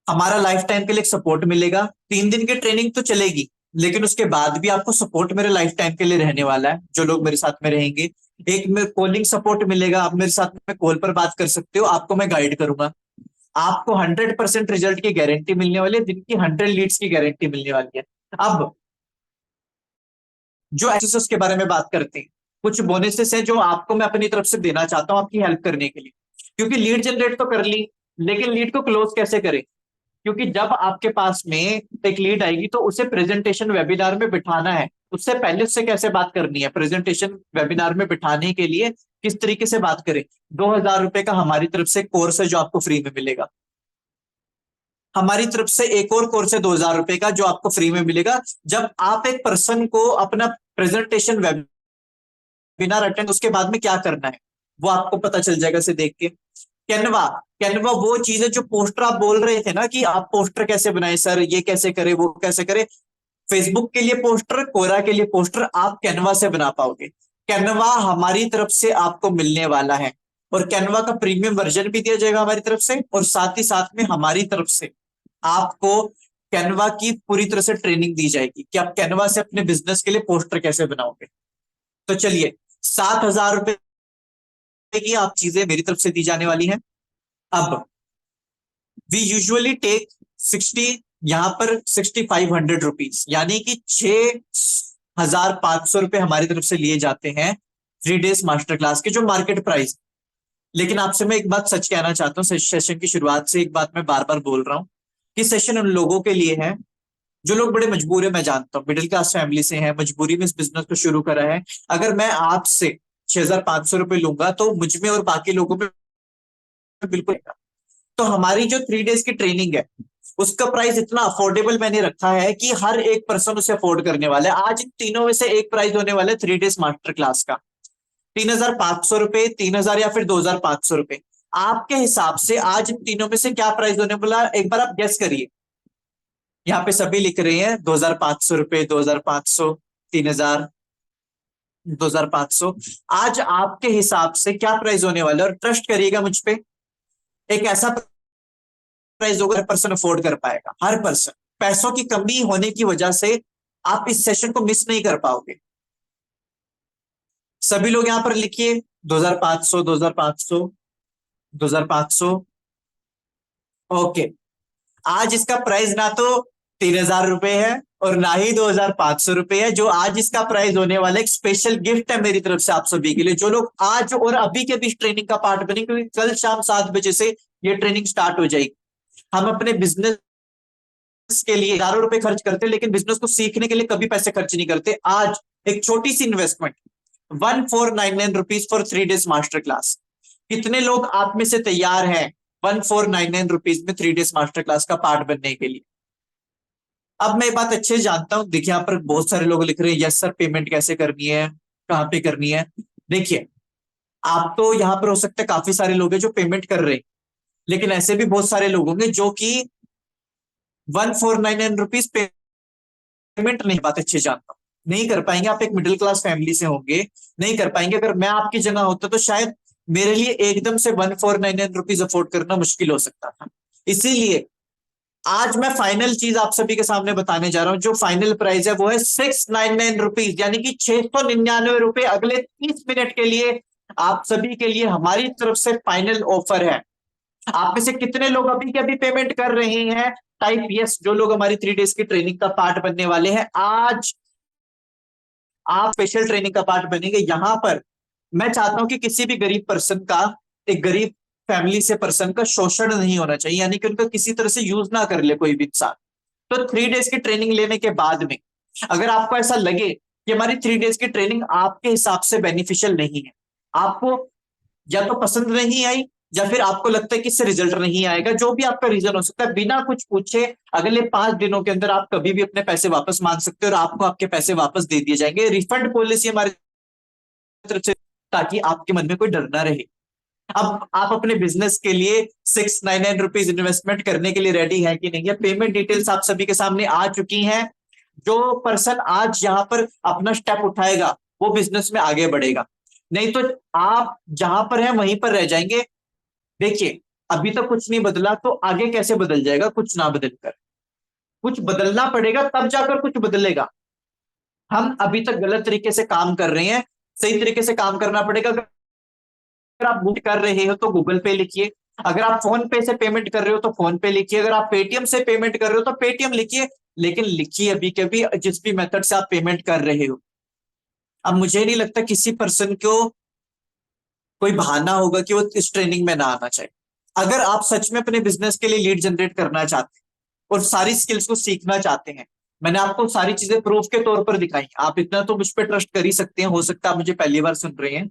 हमारा लाइफ टाइम के लिए सपोर्ट मिलेगा। 3 दिन की ट्रेनिंग तो चलेगी, लेकिन उसके बाद भी आपको सपोर्ट मेरे लाइफ टाइम के लिए रहने वाला है। जो लोग मेरे साथ में रहेंगे, एक में कॉलिंग सपोर्ट मिलेगा, आप मेरे साथ में कॉल पर बात कर सकते हो, आपको मैं गाइड करूंगा। आपको 100% रिजल्ट की गारंटी मिलने वाली है, दिन की 100 लीड्स की गारंटी मिलने वाली है। अब जो एक्सेस के बारे में बात करते हैं, कुछ बोनसेस हैं जो आपको मैं अपनी तरफ से देना चाहता हूं आपकी हेल्प करने के लिए। क्योंकि लीड जनरेट तो कर ली, लेकिन लीड को क्लोज कैसे करें? क्योंकि जब आपके पास में एक लीड आएगी तो उसे प्रेजेंटेशन वेबिनार में बिठाना है। उससे पहले उससे कैसे बात करनी है, प्रेजेंटेशन वेबिनार में बिठाने के लिए किस तरीके से बात करें। 2,000 रुपए का हमारी तरफ से कोर्स है जो आपको फ्री में मिलेगा। हमारी तरफ से एक और कोर्स है 2,000 रुपए का जो आपको फ्री में मिलेगा। जब आप एक पर्सन को अपना प्रेजेंटेशन वेबिनार अटेंड, उसके बाद में क्या करना है वो आपको पता चल जाएगा से देख के। कैनवा, कैनवा वो चीज है जो पोस्टर आप बोल रहे थे ना कि आप पोस्टर कैसे बनाए सर, ये कैसे करे, वो कैसे करे। फेसबुक के लिए पोस्टर, कोरा के लिए पोस्टर आप कैनवा से बना पाओगे। कैनवा हमारी तरफ से आपको मिलने वाला है, और कैनवा का प्रीमियम वर्जन भी दिया जाएगा हमारी तरफ से, और साथ ही साथ में हमारी तरफ से आपको कैनवा की पूरी तरह से ट्रेनिंग दी जाएगी कि आप कैनवा से अपने बिजनेस के लिए पोस्टर कैसे बनाओगे। तो चलिए, 7,000 रुपए की आप चीजें मेरी तरफ से दी जाने वाली है। अब वी यूजुअली टेक 60, यहां पर 6,500 रुपीज, यानी कि 6,500 रुपए हमारी तरफ से लिए जाते हैं 3 डेज मास्टर क्लास के, जो मार्केट प्राइस। लेकिन आपसे मैं एक बात सच कहना चाहता हूँ, सेशन की शुरुआत से एक बात मैं बार बार बोल रहा हूँ कि सेशन उन लोगों के लिए है जो लोग बड़े मजबूर है। मैं जानता हूँ मिडिल क्लास फैमिली से हैं, मजबूरी में इस बिजनेस को शुरू करा है। अगर मैं आपसे 6,500 रुपए लूंगा तो मुझ में और बाकी लोगों में बिल्कुल। तो हमारी जो 3 डेज की ट्रेनिंग है उसका प्राइस इतना अफोर्डेबल मैंने रखा है कि हर एक पर्सन उसे अफोर्ड करने वाला है। आज इन तीनों में से एक प्राइस होने वाला है 3 डेज मास्टर क्लास का। ₹3,500, 3,000 या फिर ₹2,500। आपके हिसाब से आज इन तीनों में से क्या प्राइस होने वाला, एक बार आप गेस करिए। यहाँ पे सभी लिख रहे हैं ₹2,500, 2,500, 3,000, 2,500। आज आपके हिसाब से क्या प्राइस होने वाला है? और ट्रस्ट करिएगा मुझ पे, एक ऐसा प्राइस होगा हर पर्सन अफोर्ड कर पाएगा। हर पर्सन, पैसों की कमी होने की वजह से आप इस सेशन को मिस नहीं कर पाओगे। सभी लोग यहां पर लिखिए 2,500, 2,500, 2,500। ओके, आज इसका प्राइस ना तो ₹3,000 है और ना ही ₹2,500 है। जो आज इसका प्राइस होने वाला एक स्पेशल गिफ्ट है मेरी तरफ से आप सभी के लिए, जो लोग आज और अभी के बीच ट्रेनिंग का पार्ट बने, क्योंकि कल शाम 7 बजे से ये ट्रेनिंग स्टार्ट हो जाएगी। हम अपने बिजनेस के लिए हजारों रुपए खर्च करते हैं, लेकिन बिजनेस को सीखने के लिए कभी पैसे खर्च नहीं करते। आज एक छोटी सी investment, ₹1499 for 3 days master class. कितने लोग आप में से तैयार हैं ₹1499 में 3 days मास्टर क्लास का पार्ट बनने के लिए? अब मैं बात अच्छे से जानता हूं। देखिए यहाँ पर बहुत सारे लोग लिख रहे हैं यस सर, पेमेंट कैसे करनी है, कहाँ पे करनी है। देखिए, आप तो यहाँ पर हो सकता है काफी सारे लोग हैं जो पेमेंट कर रहे हैं, लेकिन ऐसे भी बहुत सारे लोग होंगे जो कि ₹1499 पेमेंट नहीं, बात अच्छे जानता हूं, नहीं कर पाएंगे। आप एक मिडिल क्लास फैमिली से होंगे, नहीं कर पाएंगे। अगर मैं आपकी जगह होता तो शायद मेरे लिए एकदम से ₹1499 अफोर्ड करना मुश्किल हो सकता था। इसीलिए आज मैं फाइनल चीज आप सभी के सामने बताने जा रहा हूं। जो फाइनल प्राइस है वो है ₹699, यानी कि ₹699 अगले 30 मिनट के लिए आप सभी के लिए हमारी तरफ से फाइनल ऑफर है। आप में से कितने लोग अभी के अभी पेमेंट कर रहे हैं? टाइप यस, जो लोग हमारी 3 days की ट्रेनिंग का पार्ट बनने वाले हैं। आज आप स्पेशल ट्रेनिंग का पार्ट बनेंगे। यहां पर मैं चाहता हूं कि किसी भी गरीब पर्सन का, एक गरीब फैमिली से पर्सन का शोषण नहीं होना चाहिए, यानी कि उनका किसी तरह से यूज ना कर ले कोई भी इंसान। तो 3 days की ट्रेनिंग लेने के बाद में अगर आपको ऐसा लगे कि हमारी 3 days की ट्रेनिंग आपके हिसाब से बेनिफिशियल नहीं है, आपको या तो पसंद नहीं आई या फिर आपको लगता है कि इससे रिजल्ट नहीं आएगा, जो भी आपका रीजन हो सकता है, बिना कुछ पूछे अगले 5 दिनों के अंदर आप कभी भी अपने पैसे वापस मांग सकते हो और आपको आपके पैसे वापस दे दिए जाएंगे। रिफंड पॉलिसी हमारी तरफ से, ताकि आपके मन में कोई डर ना रहे। अब आप अपने बिजनेस के लिए ₹699 इन्वेस्टमेंट करने के लिए रेडी है कि नहीं है? पेमेंट डिटेल्स आप सभी के सामने आ चुकी हैं। जो पर्सन आज यहां पर अपना स्टेप उठाएगा वो बिजनेस में आगे बढ़ेगा, नहीं तो आप जहां पर हैं वहीं पर रह जाएंगे। देखिए, अभी तक कुछ नहीं बदला तो आगे कैसे बदल जाएगा? कुछ ना बदल कर, कुछ बदलना पड़ेगा तब जाकर कुछ बदलेगा। हम अभी तक गलत तरीके से काम कर रहे हैं, सही तरीके से काम करना पड़ेगा। अगर आप बुक कर रहे हो तो गूगल पे लिखिए, अगर आप फोन पे से पेमेंट कर रहे हो तो फोन पे लिखिए, अगर आप पेटीएम से पेमेंट कर रहे हो तो पेटीएम लिखिए, लेकिन लिखिए अभी के भी जिस भी मेथड से आप पेमेंट कर रहे हो। अब मुझे नहीं लगता किसी पर्सन को कोई बहाना होगा कि वो इस ट्रेनिंग में ना आना चाहिए। अगर आप सच में अपने बिजनेस के लिए लीड जनरेट करना चाहते हैं और सारी स्किल्स को सीखना चाहते हैं, मैंने आपको सारी चीजें प्रूफ के तौर पर दिखाई। आप इतना तो मुझ पर ट्रस्ट कर ही सकते हैं। हो सकता है आप मुझे पहली बार सुन रहे हैं,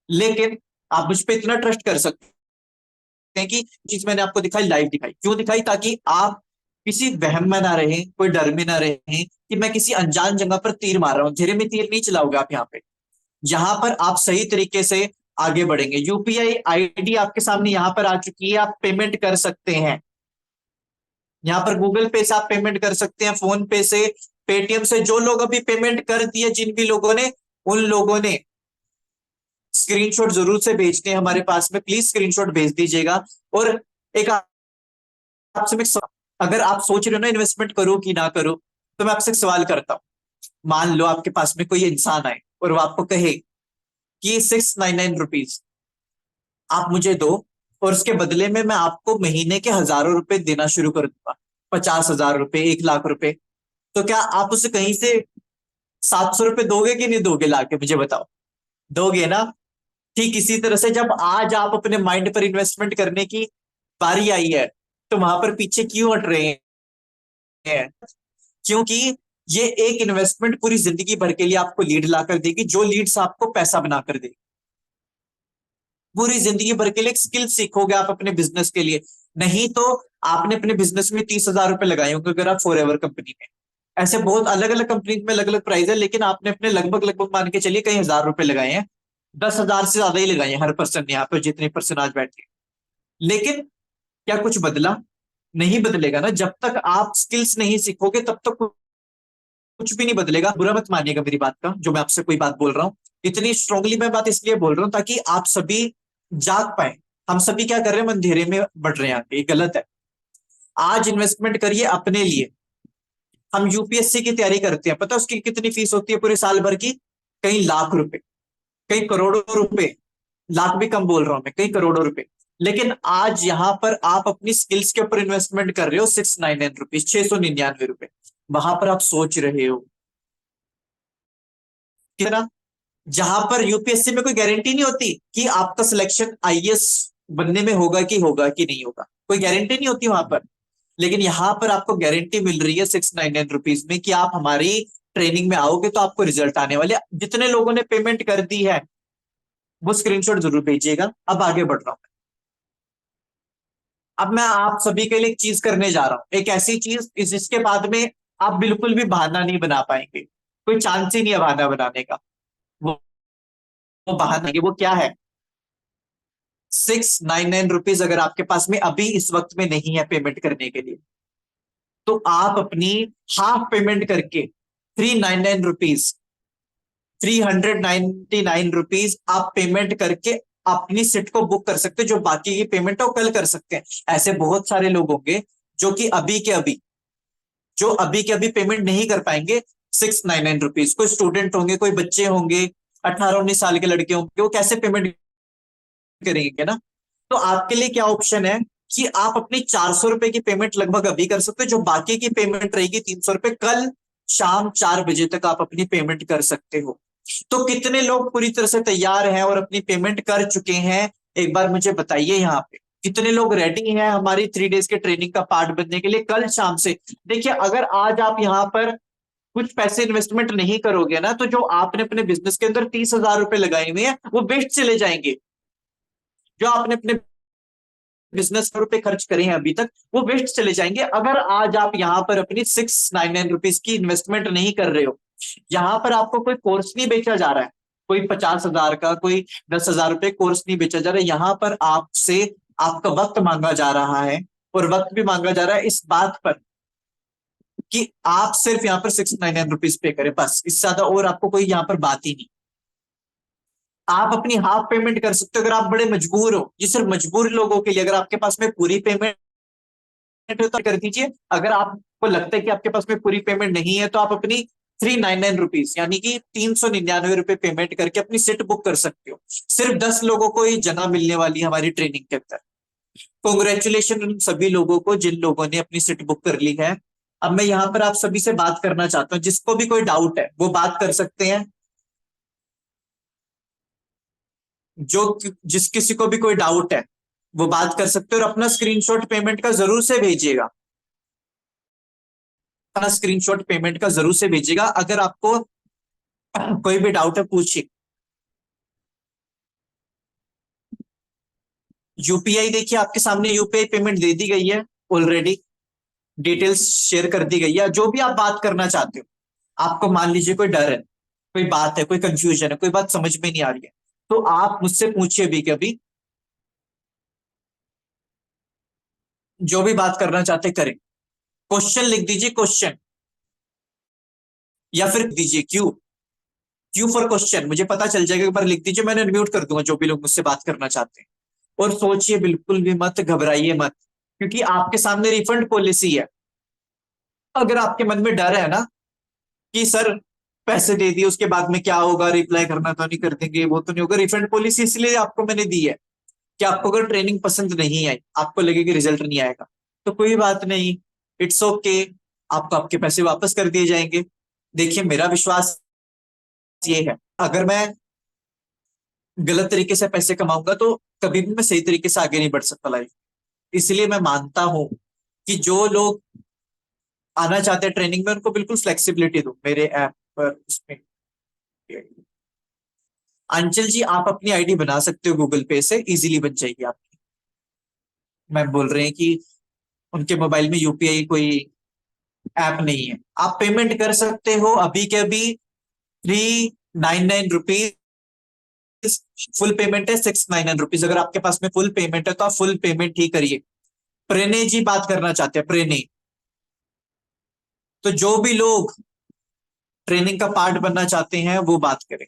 लेकिन आप मुझ पर इतना ट्रस्ट कर सकते हैं कि चीज मैंने आपको दिखाई, लाइव दिखाई। क्यों दिखाई? ताकि आप किसी वहम में ना रहे, कोई डर में ना रहे कि मैं किसी अनजान जगह पर तीर मार रहा हूं। घेरे में तीर नहीं चलाओगे आप यहाँ पे। यहां पर आप सही तरीके से आगे बढ़ेंगे। यूपीआई आईडी आपके सामने यहां पर आ चुकी है, आप पेमेंट कर सकते हैं। यहां पर गूगल पे से आप पेमेंट कर सकते हैं, फोन पे से, पेटीएम से। जो लोग अभी पेमेंट कर दिए, जिन भी लोगों ने, उन लोगों ने स्क्रीनशॉट जरूर से भेजते हैं हमारे पास में। प्लीज स्क्रीनशॉट भेज दीजिएगा। और एक आपसे मैं अगर आप सोच रहे हो ना इन्वेस्टमेंट करो कि ना करो, तो मैं आपसे एक सवाल करता हूं। मान लो आपके पास में कोई इंसान आए और वो आपको कहे कि ₹699 आप मुझे दो और उसके बदले में मैं आपको महीने के हजारों रुपए देना शुरू कर दूंगा, ₹50,000, ₹1,00,000। तो क्या आप उसे कहीं से ₹700 दोगे कि नहीं दोगे? लाके मुझे बताओ, दोगे ना? ठीक इसी तरह से जब आज आप अपने माइंड पर इन्वेस्टमेंट करने की बारी आई है, तो वहां पर पीछे क्यों हट रहे हैं? क्योंकि ये एक इन्वेस्टमेंट पूरी जिंदगी भर के लिए आपको लीड लाकर देगी, जो लीड्स आपको पैसा बनाकर देगी। पूरी जिंदगी भर के लिए एक स्किल सीखोगे आप अपने बिजनेस के लिए। नहीं तो आपने अपने बिजनेस में ₹30,000 लगाए होंगे अगर आप फॉरएवर कंपनी में। ऐसे बहुत अलग अलग कंपनी में अलग अलग प्राइस है, लेकिन आपने अपने लगभग लगभग मान के चलिए कई हजार रुपए लगाए हैं। 10,000 से ज्यादा ही लगाए हर पर्सन ने यहाँ पे, जितने पर्सन आज बैठे। लेकिन क्या कुछ बदला? नहीं बदलेगा ना। जब तक आप स्किल्स नहीं सीखोगे तब तक कुछ भी नहीं बदलेगा। बुरा मत मानिएगा मेरी बात का, जो मैं आपसे कोई बात बोल रहा हूँ। इतनी स्ट्रांगली मैं बात इसलिए बोल रहा हूँ ताकि आप सभी जाग पाए। हम सभी क्या कर रहे हैं, अंधेरे में बढ़ रहे हैं आगे, ये गलत है। आज इन्वेस्टमेंट करिए अपने लिए। हम यूपीएससी की तैयारी करते हैं, पता है उसकी कितनी फीस होती है पूरे साल भर की? कई लाख रुपए, कई करोड़ों रुपए। लाख भी कम बोल रहा हूं मैं, कई करोड़ों रुपए। लेकिन आज यहां पर आप अपनी स्किल्स के ऊपर इन्वेस्टमेंट कर रहे हो 699 रुपीज, 699 रुपए। वहां पर आप सोच रहे हो कितना? जहां पर यूपीएससी में कोई गारंटी नहीं होती कि आपका सिलेक्शन आईएएस बनने में होगा कि नहीं होगा, कोई गारंटी नहीं होती वहां पर। लेकिन यहां पर आपको गारंटी मिल रही है 699 रुपीज में कि आप हमारी ट्रेनिंग में आओगे तो आपको रिजल्ट आने वाले। जितने लोगों ने पेमेंट कर दी है वो स्क्रीनशॉट जरूर भेजिएगा। अब आगे बढ़ रहा हूं। अब मैं आप सभी के लिए एक चीज करने जा रहा हूं, एक ऐसी चीज जिसके बाद में आप बिल्कुल भी बहाना नहीं बना पाएंगे। कोई चांस ही नहीं है बहाना बनाने का। वो बहाना वो क्या है? 699 रुपीज अगर आपके पास में अभी इस वक्त में नहीं है पेमेंट करने के लिए, तो आप अपनी हाफ पेमेंट करके 399 रुपीज, 399 रुपीज आप पेमेंट करके अपनी सीट को बुक कर सकते हैं। जो बाकी की पेमेंट है वो कल कर सकते हैं। ऐसे बहुत सारे लोग होंगे जो कि अभी के अभी पेमेंट नहीं कर पाएंगे 699 रुपीज। कोई स्टूडेंट होंगे, कोई बच्चे होंगे, 18-19 साल के लड़के होंगे, वो कैसे पेमेंट करेंगे ना? तो आपके लिए क्या ऑप्शन है कि आप अपनी 400 रुपए की पेमेंट लगभग अभी कर सकते हो। जो बाकी की पेमेंट रहेगी 300 रुपए, कल शाम 4 बजे तक आप अपनी पेमेंट कर सकते हो। तो कितने लोग पूरी तरह से तैयार हैं और अपनी पेमेंट कर चुके हैं, एक बार मुझे बताइए। यहाँ पे कितने लोग रेडी हैं हमारी 3 डेज के ट्रेनिंग का पार्ट बनने के लिए कल शाम से? देखिए, अगर आज आप यहाँ पर कुछ पैसे इन्वेस्टमेंट नहीं करोगे ना, तो जो आपने अपने बिजनेस के अंदर 30,000 रुपए लगाए हुए हैं वो वेस्ट चले जाएंगे। जो आपने अपने बिजनेस पर रुपए खर्च करे हैं अभी तक, वो वेस्ट चले जाएंगे अगर आज आप यहाँ पर अपनी 699 रुपीज की इन्वेस्टमेंट नहीं कर रहे हो। यहाँ पर आपको कोई कोर्स नहीं बेचा जा रहा है, कोई 50,000 का, कोई 10,000 रुपए कोर्स नहीं बेचा जा रहा है। यहाँ पर आपसे आपका वक्त मांगा जा रहा है, और वक्त भी मांगा जा रहा है इस बात पर कि आप सिर्फ यहाँ पर 699 रुपीज पे करें, बस। इससे ज्यादा और आपको कोई यहाँ पर बात ही नहीं। आप अपनी हाफ पेमेंट कर सकते हो अगर आप बड़े मजबूर हो। ये सिर्फ मजबूर लोगों के लिए। अगर आपके पास में पूरी पेमेंट है तो कर दीजिए। अगर आपको लगता है कि आपके पास में पूरी पेमेंट नहीं है तो आप अपनी 399 रुपीज यानी कि 399 रुपए पेमेंट करके अपनी सीट बुक कर सकते हो। सिर्फ 10 लोगों को ये जगह मिलने वाली है हमारी ट्रेनिंग के अंदर। कॉन्ग्रेचुलेशन उन सभी लोगों को जिन लोगों ने अपनी सीट बुक कर ली है। अब मैं यहाँ पर आप सभी से बात करना चाहता हूँ, जिसको भी कोई डाउट है वो बात कर सकते हैं। जो जिस किसी को भी कोई डाउट है वो बात कर सकते हो, और अपना स्क्रीनशॉट पेमेंट का जरूर से भेजिएगा। अपना स्क्रीनशॉट पेमेंट का जरूर से भेजिएगा। अगर आपको कोई भी डाउट है पूछिए। यूपीआई देखिए आपके सामने, यूपीआई पेमेंट दे दी गई है ऑलरेडी, डिटेल्स शेयर कर दी गई है। जो भी आप बात करना चाहते हो, आपको मान लीजिए कोई डर है, कोई बात है, कोई कंफ्यूजन है, कोई बात समझ में नहीं आ रही है, तो आप मुझसे पूछिए भी। कभी जो भी बात करना चाहते करें। क्वेश्चन लिख दीजिए, क्वेश्चन, या फिर दीजिए क्यू, क्यू फॉर क्वेश्चन। मुझे पता चल जाएगा, एक बार लिख दीजिए, मैंने अनम्यूट कर दूंगा जो भी लोग मुझसे बात करना चाहते हैं। और सोचिए, बिल्कुल भी मत घबराइए मत, क्योंकि आपके सामने रिफंड पॉलिसी है। अगर आपके मन में डर है ना कि सर पैसे दे दिए उसके बाद में क्या होगा, रिप्लाई करना तो नहीं कर देंगे, वो तो नहीं होगा। रिफंड पॉलिसी इसलिए आपको मैंने दी है कि आपको अगर ट्रेनिंग पसंद नहीं आई, आपको लगे कि रिजल्ट नहीं आएगा, तो कोई बात नहीं, इट्स ओके, आपको आपके पैसे वापस कर दिए जाएंगे। देखिए, मेरा विश्वास ये है, अगर मैं गलत तरीके से पैसे कमाऊंगा तो कभी भी मैं सही तरीके से आगे नहीं बढ़ सकता लाइफ। इसलिए मैं मानता हूं कि जो लोग आना चाहते हैं ट्रेनिंग में, उनको बिल्कुल फ्लेक्सिबिलिटी दो मेरे ऐप पर। उसमें अंचल जी, आप अपनी आईडी बना सकते हो गूगल पे से, इजीली बन जाएगी आपकी। मैम बोल रहे हैं कि उनके मोबाइल में यूपीआई कोई ऐप नहीं है। आप पेमेंट कर सकते हो अभी के अभी 399 रुपीज फुल पेमेंट है 699 रुपीज। अगर आपके पास में फुल पेमेंट है तो आप फुल पेमेंट ही करिए। प्रेने जी बात करना चाहते हैं, प्रेने। तो जो भी लोग ट्रेनिंग का पार्ट बनना चाहते हैं वो बात करें।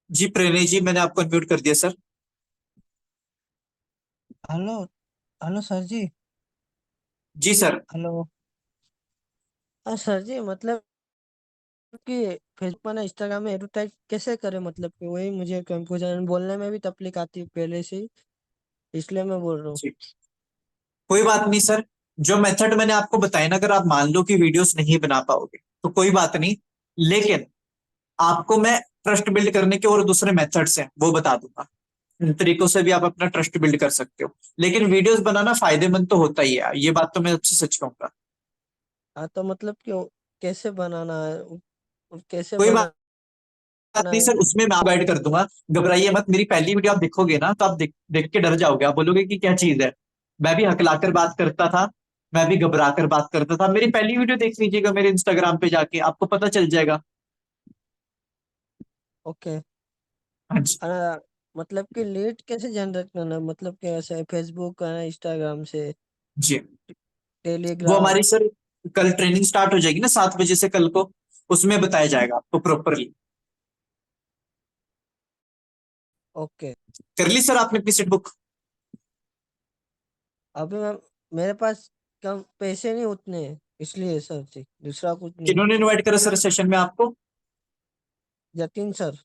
जी प्रेने जी, मैंने आपको अनम्यूट कर दिया सर। हेलो। हेलो सर जी। जी सर। हेलो। हाँ सर जी, मतलब कि फेसबुक पर इंस्टाग्राम में एडवर्टाइज कैसे करें, मतलब कि वही मुझे कंफ्यूजन, बोलने में भी तकलीफ आती है पहले से ही, इसलिए मैं बोल रहा हूँ। जी कोई बात नहीं सर। जो मेथड मैंने आपको बताया ना, अगर आप मान लो कि वीडियोस नहीं बना पाओगे तो कोई बात नहीं, लेकिन आपको मैं ट्रस्ट बिल्ड करने के और दूसरे मेथड्स हैं वो बता दूंगा। इन तरीकों से भी आप अपना ट्रस्ट बिल्ड कर सकते हो। लेकिन वीडियोस बनाना फायदेमंद तो होता ही है, ये बात तो मैं आपसे सच कहूंगा। हाँ तो मतलब कि कैसे बनाना है, कैसे कोई बनाना बात नहीं है। सर, उसमें मैं आपको गाइड कर दूंगा। घबराइए मत। मेरी पहली वीडियो आप देखोगे ना तो आप देख के डर जाओगे, आप बोलोगे कि क्या चीज है। मैं भी हकलाकर बात करता था, मैं भी घबरा कर बात करता था। मेरी पहली वीडियो देख लीजिएगा मेरे इंस्टाग्राम पे जाके, आपको पता चल जाएगा। ओके। हाँ जी। मतलब कि लीड कैसे जनरेट करना है? मतलब कैसे, फेसबुक इंस्टाग्राम से, जी वो टेलीग्राम? हमारी सर कल ट्रेनिंग स्टार्ट हो जाएगी ना 7 बजे से कल को, उसमें बताया जाएगा आपको प्रॉपरली। ओके। कर ली सर आपने अपनी सीट बुक? अभी मैं, मेरे पास कम पैसे नहीं उतने, इसलिए सर जी, दूसरा कुछ नहीं। किन्होंने इनवाइट करा सर सेशन में आपको? जतिन सर।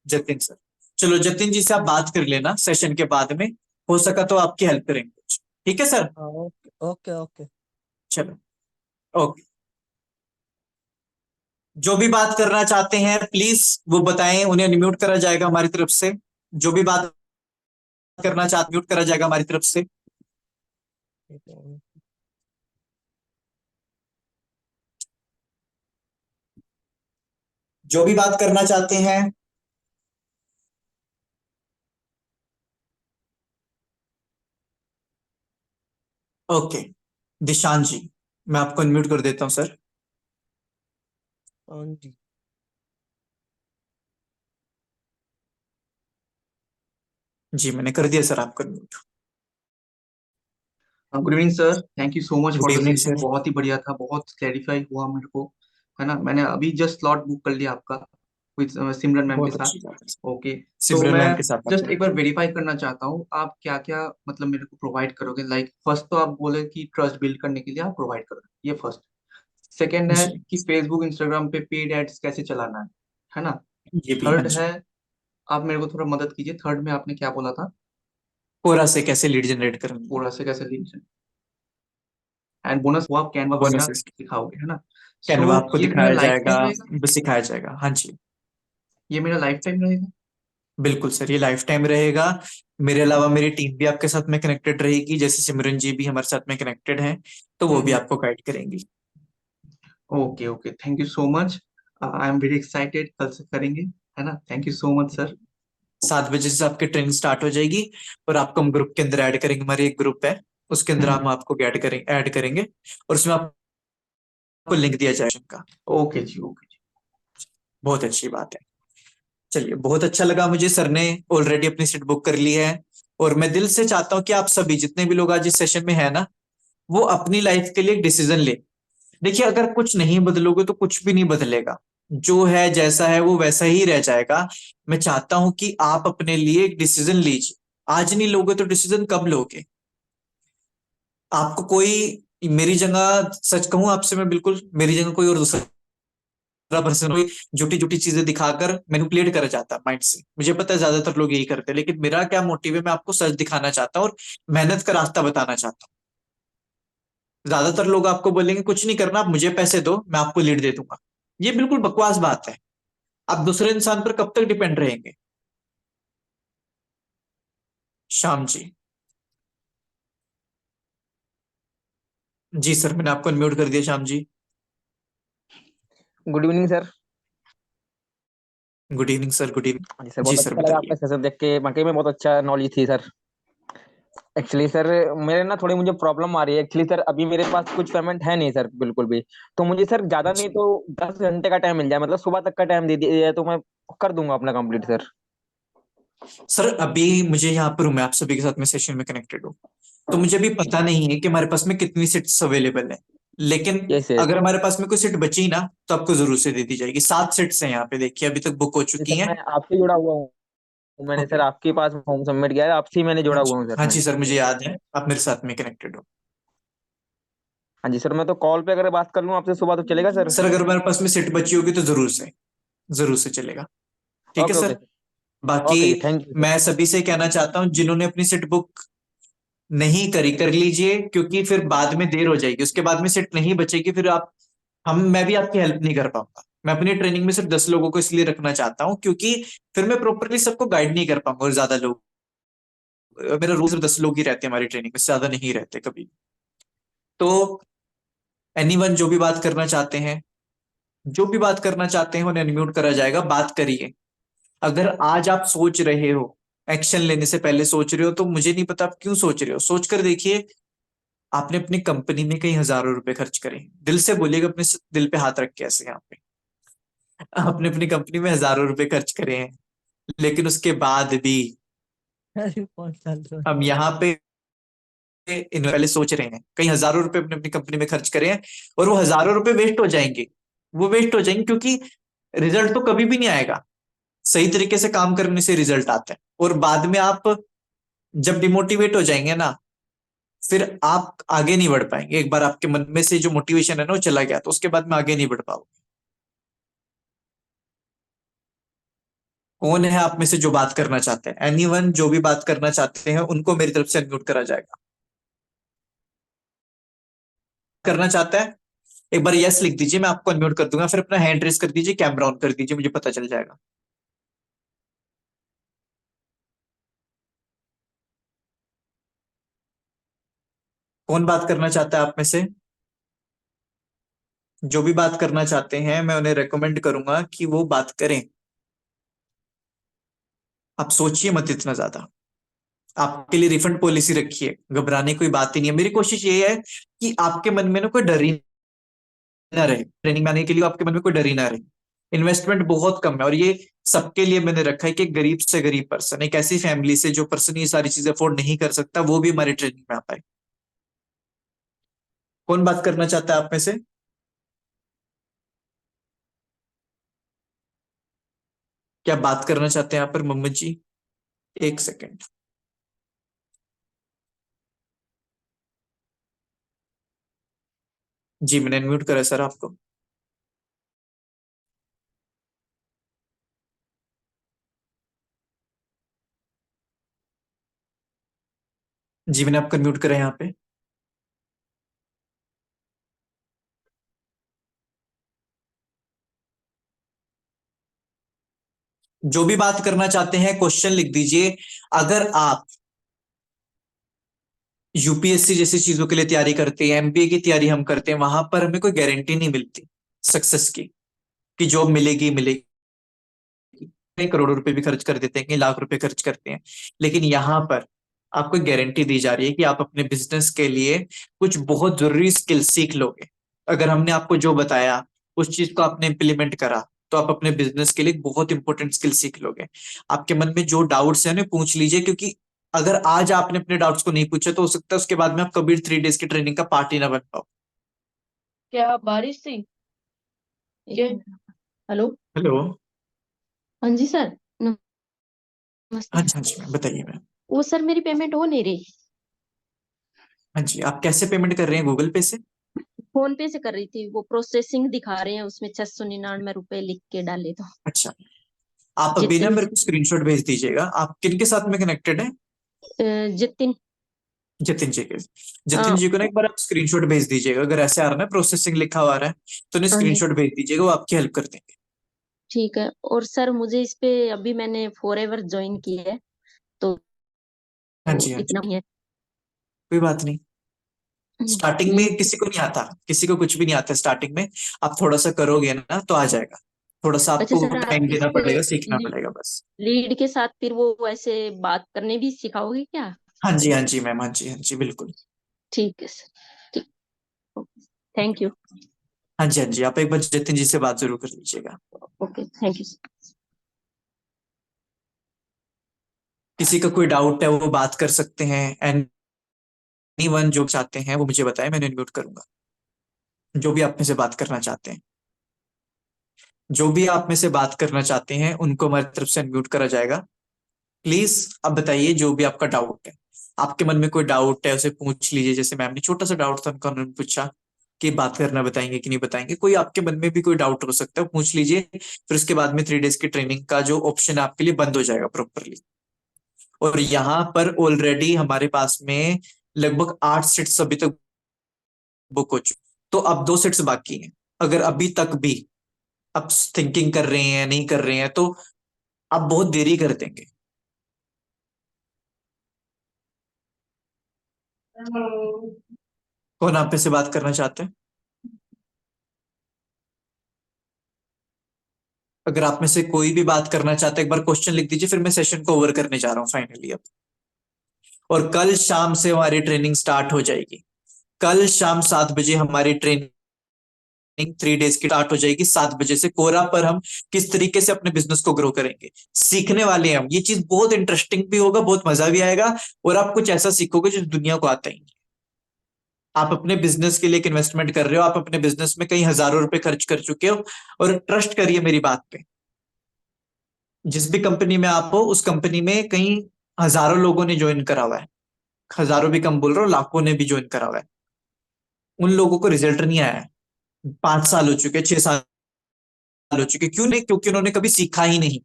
जतिन सर। चलो जतिन जी से आप बात कर लेना सेशन के बाद में, हो सका तो आपकी हेल्प करेंगे। ठीक है सर। हाँ ओके ओके ओके। चलो ओके। जो भी बात करना चाहते हैं प्लीज वो बताएं, उन्हें अनम्यूट करा जाएगा हमारी तरफ से। जो भी बात करना चाहते म्यूट करा जाएगा हमारी तरफ से। ठीक है। जो भी बात करना चाहते हैं। ओके। दिशान जी, मैं आपको अनम्यूट कर देता हूं सर। हाँ जी। जी मैंने कर दिया सर आपको unmute. Good evening sir, thank you so much good for the evening session. Sir. बहुत ही बढ़िया था, बहुत क्लैरिफाई हुआ मेरे को, है ना। मैंने अभी जस्ट स्लॉट बुक कर लिया आपका विद सिमरन मैम के बहुत साथ। अच्छी बात है। ओके। तो सिमरन मैं मैम के साथ बात जस्ट करें। एक बार वेरीफाई करना चाहता हूँ, आप क्या क्या मतलब मेरे को प्रोवाइड करोगे। लाइक फर्स्ट तो आप बोले कि ट्रस्ट बिल्ड करने के लिए आप प्रोवाइड करोगे, ये फर्स्ट। सेकेंड है जी। कि फेसबुक इंस्टाग्राम पे पेड एड्स कैसे चलाना है ना। ये भी हाँ थर्ड जी। है, आप मेरे को थोड़ा मदद कीजिए, थर्ड में आपने क्या बोला था। कोरा से कैसे लीड जनरेट करनी है। पूरा से कैसे लीड, एंड बोनस वो आप कैनवा वगैरह बोनस दिखाओगे, है ना। कैनवा सो आपको ये मेरा दिखाया लाइफ जाएगा, टाइम रहेगा, सिखाया जाएगा। हाँ जी ये मेरा लाइफ टाइम रहेगा। बिल्कुल सर, ये लाइफ टाइम रहेगा। मेरे अलावा मेरी टीम भी आपके साथ में कनेक्टेड रहेगी, जैसे सिमरन जी भी हमारे साथ में कनेक्टेड हैं, तो वो भी हम्म। आपको गाइड करेंगी। Okay okay, thank you so much. I am very excited, कल से करेंगे, है ना। Thank you so much sir. 7 बजे से आपकी ट्रेनिंग स्टार्ट हो जाएगी और आपको हम ग्रुप के अंदर ऐड करेंगे। हमारे एक ग्रुप है, उसके अंदर हम आपको ऐड करेंगे और उसमें आपको लिंक दिया जाएगा। ओके जी, ओके जी। बहुत अच्छी बात है। चलिए बहुत अच्छा लगा मुझे, सर ने ऑलरेडी अपनी सीट बुक कर ली है। और मैं दिल से चाहता हूँ कि आप सभी जितने भी लोग आज इस सेशन में है ना, वो अपनी लाइफ के लिए एक डिसीजन ले। देखिए अगर कुछ नहीं बदलोगे तो कुछ भी नहीं बदलेगा। जो है जैसा है वो वैसा ही रह जाएगा। मैं चाहता हूं कि आप अपने लिए एक डिसीजन लीजिए। आज नहीं लोगे तो डिसीजन कब लोगे? आपको कोई मेरी जगह, सच कहूं आपसे, मैं बिल्कुल मेरी जगह कोई और दूसरा पर्सन कोई झूठी झूठी चीजें दिखाकर मैनिपुलेट कर जाता माइंड से। मुझे पता है ज्यादातर लोग यही करते हैं, लेकिन मेरा क्या मोटिव है, मैं आपको सच दिखाना चाहता हूँ और मेहनत का रास्ता बताना चाहता हूँ। ज्यादातर लोग आपको बोलेंगे कुछ नहीं करना, आप मुझे पैसे दो मैं आपको लीड दे दूंगा। ये बिल्कुल बकवास बात है। आप दूसरे इंसान पर कब तक डिपेंड रहेंगे? श्याम जी। जी सर, मैंने आपको अनम्यूट कर दिया Shyam ji. Good evening sir. Good evening sir, good जी सर, इवनिंग। जी बहुत सर अच्छा लगा आपका बताइए। सेशन देख के, वाकई में बहुत अच्छा नॉलेज थी सर। एक्चुअली सर मेरे ना थोड़ी मुझे प्रॉब्लम आ रही है एक्चुअली सर। अभी मेरे पास कुछ पेमेंट है नहीं सर, बिल्कुल भी। तो मुझे सर ज्यादा नहीं अच्छा तो 10 घंटे का टाइम मिल जाए, मतलब सुबह तक का टाइम दे दिया जाए तो मैं कर दूंगा अपना कंप्लीट सर। सर, अभी मुझे यहाँ पर हूँ, मैं आप सभी के साथ में सेशन में कनेक्टेड हूँ, तो मुझे अभी पता नहीं है कि हमारे पास में कितनी सीट्स अवेलेबल है। लेकिन यस यस। अगर हमारे पास में कोई सीट बची ना, तो आपको जरूर से दे दी जाएगी। 7 सीट्स हैं यहाँ पे, देखिए अभी तक बुक हो जी चुकी सर, हैं। मैं आपसे जुड़ा हुआ हूँ। मैंने ओके। सर आपके पास फॉर्म सबमिट किया है, आपसे ही मैंने हाँ जुड़ा जी, हुआ हूँ सर हाँ मैं। जी सर, मुझे याद है आप मेरे साथ में कनेक्टेड हो। हाँ जी सर, मैं तो कॉल पे अगर बात कर लूँ आपसे सुबह तो चलेगा सर? सर, अगर हमारे पास में सीट बची होगी तो जरूर से चलेगा। ठीक है ओके ओके सर। सर। बाकी ओके जी, थैंक यू सर। मैं सभी से कहना चाहता हूँ, जिन्होंने अपनी सीट बुक नहीं करी, कर लीजिए, क्योंकि फिर बाद में देर हो जाएगी, उसके बाद में सीट नहीं बचेगी, फिर आप हम मैं भी आपकी हेल्प नहीं कर पाऊंगा। मैं अपनी ट्रेनिंग में सिर्फ 10 लोगों को इसलिए रखना चाहता हूँ, क्योंकि फिर मैं प्रॉपरली सबको गाइड नहीं कर पाऊंगा, और ज्यादा लोग, मेरा रूल सिर्फ 10 लोग ही रहते हैं हमारी ट्रेनिंग में, ज्यादा नहीं रहते कभी। तो एनीवन जो भी बात करना चाहते हैं उन्हें अनम्यूट करा जाएगा, बात करिए। अगर आज आप सोच रहे हो, एक्शन लेने से पहले सोच रहे हो, तो मुझे नहीं पता आप क्यों सोच रहे हो। सोच कर देखिए, आपने अपनी कंपनी में कई हजारों रुपए खर्च करे, दिल से बोलिएगा, अपने दिल पे हाथ रख के ऐसे यहाँ पे, आपने अपनी कंपनी में हजारों रुपए खर्च करे हैं, लेकिन उसके बाद भी अरे 5 साल से। हम यहाँ पे इन पहले सोच रहे हैं, कई हजारों रुपए अपने अपनी कंपनी में खर्च करे हैं, और वो हजारों रुपए वेस्ट हो जाएंगे। वो वेस्ट हो जाएंगे क्योंकि रिजल्ट तो कभी भी नहीं आएगा। सही तरीके से काम करने से रिजल्ट आता है, और बाद में आप जब डिमोटिवेट हो जाएंगे ना, फिर आप आगे नहीं बढ़ पाएंगे। एक बार आपके मन में से जो मोटिवेशन है ना वो चला गया, तो उसके बाद में आगे नहीं बढ़ पाओगे। कौन है आप में से जो बात करना चाहते हैं? एनीवन जो भी बात करना चाहते हैं उनको मेरी तरफ से अनम्यूट करा जाएगा। करना चाहता है, एक बार यस लिख दीजिए, मैं आपको अनम्यूट कर दूंगा, फिर अपना हैंड रेस कर दीजिए, कैमरा ऑन कर दीजिए, मुझे पता चल जाएगा। कौन बात करना चाहता है आप में से? जो भी बात करना चाहते हैं, मैं उन्हें रेकमेंड करूंगा कि वो बात करें। आप सोचिए मत इतना ज्यादा। आपके लिए रिफंड पॉलिसी रखी है, घबराने की कोई बात ही नहीं है। मेरी कोशिश ये है कि आपके मन में ना कोई डर ही ना रहे, ट्रेनिंग में आने के लिए आपके मन में कोई डर ही ना रहे। इन्वेस्टमेंट बहुत कम है, और ये सबके लिए मैंने रखा है कि एक गरीब से गरीब पर्सन, एक ऐसी फैमिली से जो पर्सन ये सारी चीजें अफोर्ड नहीं कर सकता, वो भी हमारी ट्रेनिंग में आ पाए। कौन बात करना चाहता है आप में से? क्या बात करना चाहते हैं यहाँ पर मोहम्मद जी? एक सेकेंड। जी, मैंने अनम्यूट करा सर आपको। जी, मैंने आपको अनम्यूट करा यहाँ पे। जो भी बात करना चाहते हैं क्वेश्चन लिख दीजिए। अगर आप यूपीएससी जैसी चीजों के लिए तैयारी करते हैं, एमबीए की तैयारी हम करते हैं, वहां पर हमें कोई गारंटी नहीं मिलती सक्सेस की, कि जॉब मिलेगी मिलेगी। कई करोड़ों रुपए भी खर्च कर देते हैं, कई लाख रुपए खर्च करते हैं, लेकिन यहाँ पर आपको गारंटी दी जा रही है कि आप अपने बिजनेस के लिए कुछ बहुत जरूरी स्किल सीख लोगे। अगर हमने आपको जो बताया, उस चीज को आपने इम्प्लीमेंट करा, तो आप अपने बिजनेस के लिए एक बहुत इंपॉर्टेंट स्किल सीख लोगे। आपके मन में जो डाउट्स हैं उन्हें पूछ लीजिए, क्योंकि अगर आज आपने अपने डाउट्स को नहीं पूछा, तो हो सकता है उसके बाद में आप कभी 3 डेज की ट्रेनिंग का पार्ट ही ना बन पाओ। क्या बारिश थी? ये हेलो। हेलो। हाँ जी सर, नमस्ते। हाँ जी, हाँ जी मैम, बताइए मैम। वो सर मेरी पेमेंट हो नहीं रही। हाँ जी, आप कैसे पेमेंट कर रहे हैं? गूगल पे से? फोन पे से कर रही थी, वो प्रोसेसिंग दिखा रहे हैं, उसमें 699 रुपए लिख के डाले तो। अच्छा, आप अभी ना जितिन। मेरे को स्क्रीनशॉट भेज दीजिएगा। आप किन के साथ में कनेक्टेड है? जितिन। जतिन जी के। जतिन हाँ। जी को ना एक बार आप स्क्रीनशॉट भेज दीजिएगा। अगर ऐसे आ रहा है ना, प्रोसेसिंग लिखा हुआ आ रहा है, तो उन्हें हाँ जी, स्क्रीनशॉट भेज दीजिएगा, वो आपकी हेल्प कर देंगे। ठीक है। और सर मुझे इस पे अभी मैंने फॉरएवर ज्वाइन की है, तो हाँ जी, हाँ जी, इतना ही है। कोई बात नहीं। स्टार्टिंग में लीड। किसी को नहीं आता, किसी को कुछ भी नहीं आता स्टार्टिंग में। आप थोड़ा सा करोगे ना तो आ जाएगा। थोड़ा सा अच्छा आपको सर, आप टाइम इस देना पे पड़ेगा, सीखना पड़ेगा बस। लीड के साथ फिर वो ऐसे बात करने भी सिखाओगे क्या? हाँ जी मैम, हाँ जी बिल्कुल। ठीक है सर, ठीक। Thank you. हाँ जी, आप एक बार जतिन जी से बात जरूर कर लीजिएगा। Okay, thank you sir. किसी का कोई डाउट है वो बात कर सकते हैं। एनीवन जो चाहते हैं वो मुझे बताएं, मैं अनम्यूट करूंगा। जो भी आप में से बात करना चाहते हैं, जो भी आप में से बात करना चाहते हैं उनको हमारी तरफ से अनम्यूट करा जाएगा। प्लीज अब बताइए जो भी आपका डाउट है। आपके मन में कोई डाउट है उसे पूछ लीजिए। जैसे मैम ने छोटा सा डाउट था, उनका उन्होंने पूछा कि बात करना बताएंगे कि नहीं बताएंगे। कोई आपके मन में भी कोई डाउट हो सकता है, वो पूछ लीजिए। फिर उसके बाद में 3 डेज की ट्रेनिंग का जो ऑप्शन है आपके लिए बंद हो जाएगा प्रॉपरली। और यहाँ पर ऑलरेडी हमारे पास में लगभग 8 सीट्स अभी तक बुक हो चुकी, तो अब 2 सीट्स बाकी हैं। अगर अभी तक भी आप थिंकिंग कर रहे हैं, नहीं कर रहे हैं, तो आप बहुत देरी कर देंगे। कौन आप में से बात करना चाहते हैं? अगर आप में से कोई भी बात करना चाहता है, एक बार क्वेश्चन लिख दीजिए, फिर मैं सेशन को ओवर करने जा रहा हूँ फाइनली अब। और कल शाम से हमारी ट्रेनिंग स्टार्ट हो जाएगी। कल शाम 7 बजे हमारी ट्रेनिंग 3 डेज की स्टार्ट हो जाएगी। 7 बजे से कोरा पर हम किस तरीके से अपने बिजनेस को ग्रो करेंगे सीखने वाले हैं हम। ये चीज बहुत इंटरेस्टिंग भी होगा, बहुत मजा भी आएगा, और आप कुछ ऐसा सीखोगे जो दुनिया को आता ही नहीं। आप अपने बिजनेस के लिए एक इन्वेस्टमेंट कर रहे हो, आप अपने बिजनेस में कई हजारों रुपए खर्च कर चुके हो, और ट्रस्ट करिए मेरी बात पे। जिस भी कंपनी में आप हो, उस कंपनी में कई हजारों लोगों ने ज्वाइन करा हुआ है। हजारों भी कम बोल रहा हूँ, लाखों ने भी ज्वाइन करा हुआ है। उन लोगों को रिजल्ट नहीं आया है। 5 साल हो चुके, 6 साल हो चुके। क्यों नहीं? क्योंकि उन्होंने कभी सीखा ही नहीं।